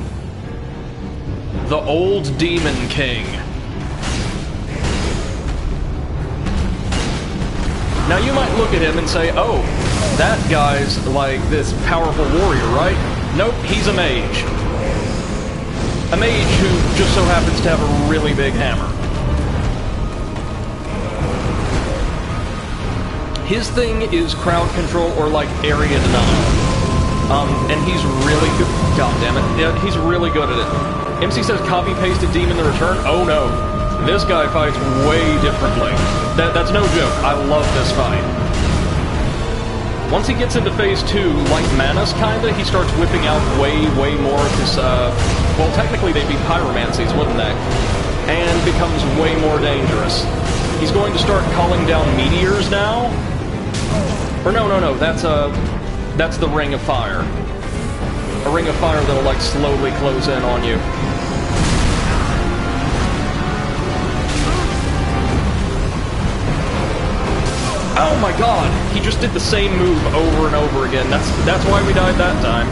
The Old Demon King. Now you might look at him and say, oh, that guy's like this powerful warrior, right? Nope, he's a mage. A mage who just so happens to have a really big hammer. His thing is crowd control or like area denial. And he's really good. God damn it. Yeah, he's really good at it. MC says copy pasted Demon the Return. Oh no. This guy fights way differently. That's no joke. I love this fight. Once he gets into phase 2, like Manus kinda, he starts whipping out way more of his, well, technically they'd be pyromancies, wouldn't they? And becomes way more dangerous. He's going to start calling down meteors now. Or no, that's the Ring of Fire. A Ring of Fire that'll, like, slowly close in on you. Oh my god! He just did the same move over and over again. That's why we died that time.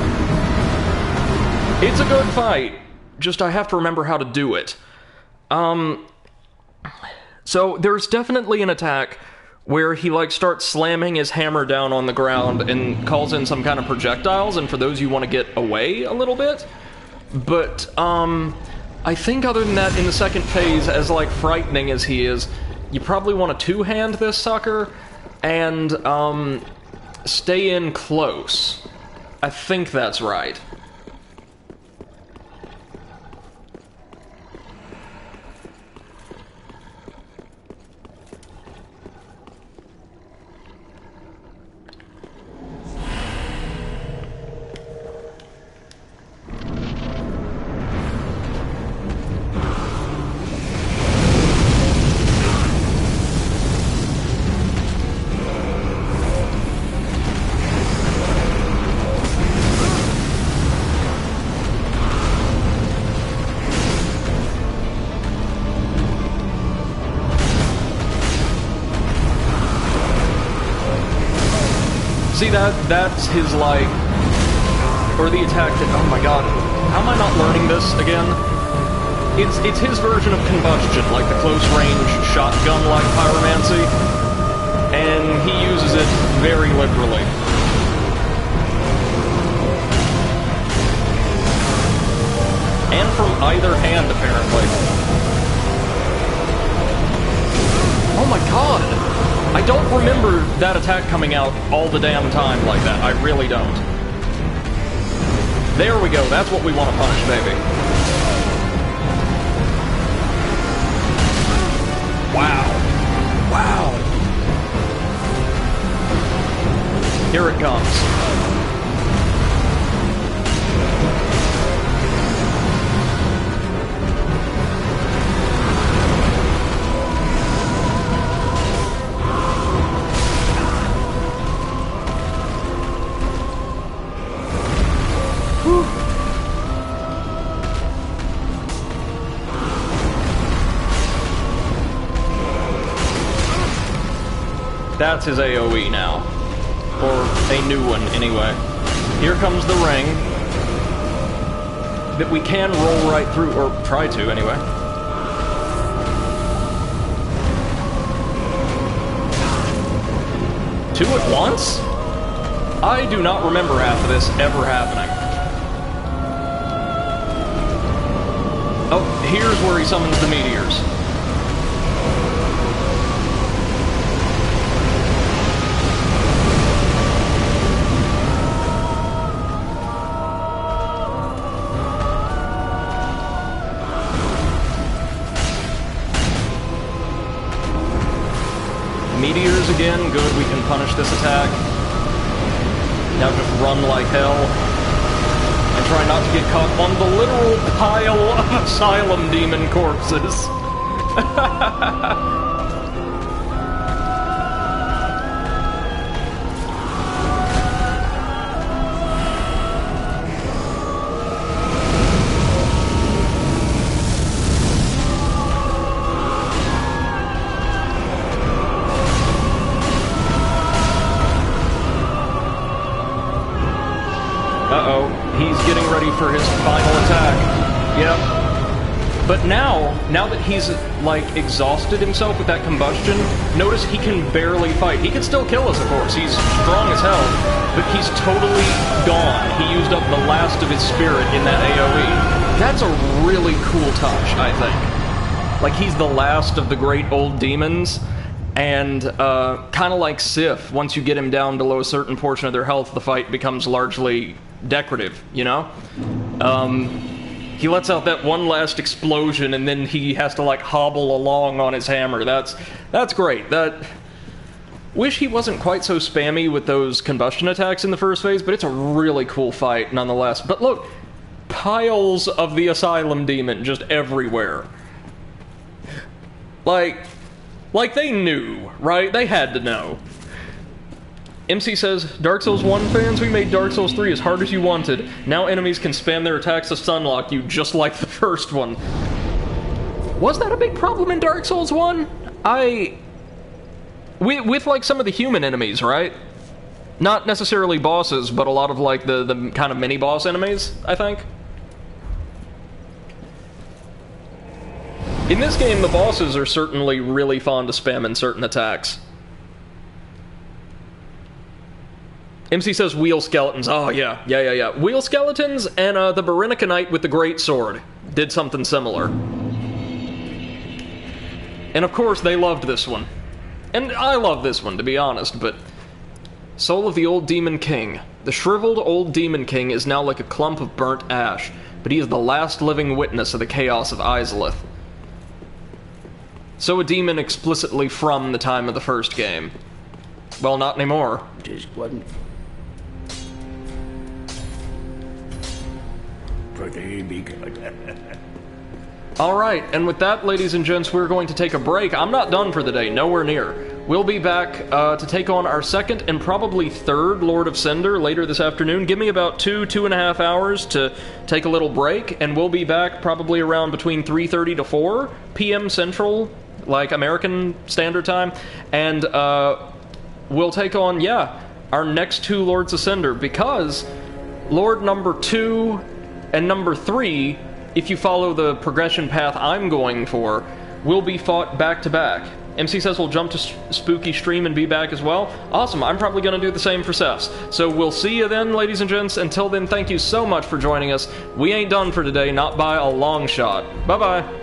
It's a good fight. Just I have to remember how to do it. So there's definitely an attack where he like starts slamming his hammer down on the ground and calls in some kind of projectiles, and for those you want to get away a little bit. But I think other than that, in the second phase, as like frightening as he is, you probably want to two-hand this sucker and stay in close. I think that's right. See, that's his, like, or the attack that, oh my god, how am I not learning this again? It's his version of combustion, like the close-range shotgun-like pyromancy, and he uses it very liberally. And from either hand, apparently. Oh my god! I don't remember that attack coming out all the damn time like that. I really don't. There we go. That's what we want to punish, baby. Wow. Wow. Here it comes. That's his AoE now. Or a new one, anyway. Here comes the ring. That we can roll right through, or try to, anyway. Two at once? I do not remember half of this ever happening. Oh, here's where he summons the meteors. Meteors again, good, we can punish this attack. Now just run like hell. And and try not to get caught on the literal pile of asylum demon corpses. Uh-oh, he's getting ready for his final attack. Yep. But now that he's, like, exhausted himself with that combustion, notice he can barely fight. He can still kill us, of course. He's strong as hell, but he's totally gone. He used up the last of his spirit in that AoE. That's a really cool touch, I think. Like, he's the last of the great old demons, and kind of like Sif, once you get him down below a certain portion of their health, the fight becomes largely decorative, you know? He lets out that one last explosion, and then he has to, like, hobble along on his hammer. That's great. Wish he wasn't quite so spammy with those combustion attacks in the first phase, but it's a really cool fight nonetheless. But look, piles of the Asylum Demon just everywhere. Like they knew, right? They had to know. MC says, Dark Souls 1 fans, we made Dark Souls 3 as hard as you wanted. Now enemies can spam their attacks to stunlock you, just like the first one. Was that a big problem in Dark Souls 1? With like some of the human enemies, right? Not necessarily bosses, but a lot of like the kind of mini-boss enemies, I think. In this game, the bosses are certainly really fond of spamming certain attacks. MC says wheel skeletons. Oh, yeah. Wheel skeletons and the Berenica Knight with the Great Sword did something similar. And of course, they loved this one. And I love this one, to be honest, but... Soul of the Old Demon King. The shriveled old Demon King is now like a clump of burnt ash, but he is the last living witness of the chaos of Izalith. So a demon explicitly from the time of the first game. Well, not anymore. Just wasn't pretty big. Alright, and with that, ladies and gents, we're going to take a break. I'm not done for the day, nowhere near. We'll be back to take on our second and probably third Lord of Cinder later this afternoon. Give me about 2.5 hours to take a little break, and we'll be back probably around between 3:30 to 4 p.m. Central, like American Standard Time, and we'll take on, our next two Lords of Cinder, because Lord number 2 and number 3, if you follow the progression path I'm going for, will be fought back-to-back. MC says we'll jump to Spooky Stream and be back as well. Awesome, I'm probably going to do the same for Cephs. So we'll see you then, ladies and gents. Until then, thank you so much for joining us. We ain't done for today, not by a long shot. Bye-bye.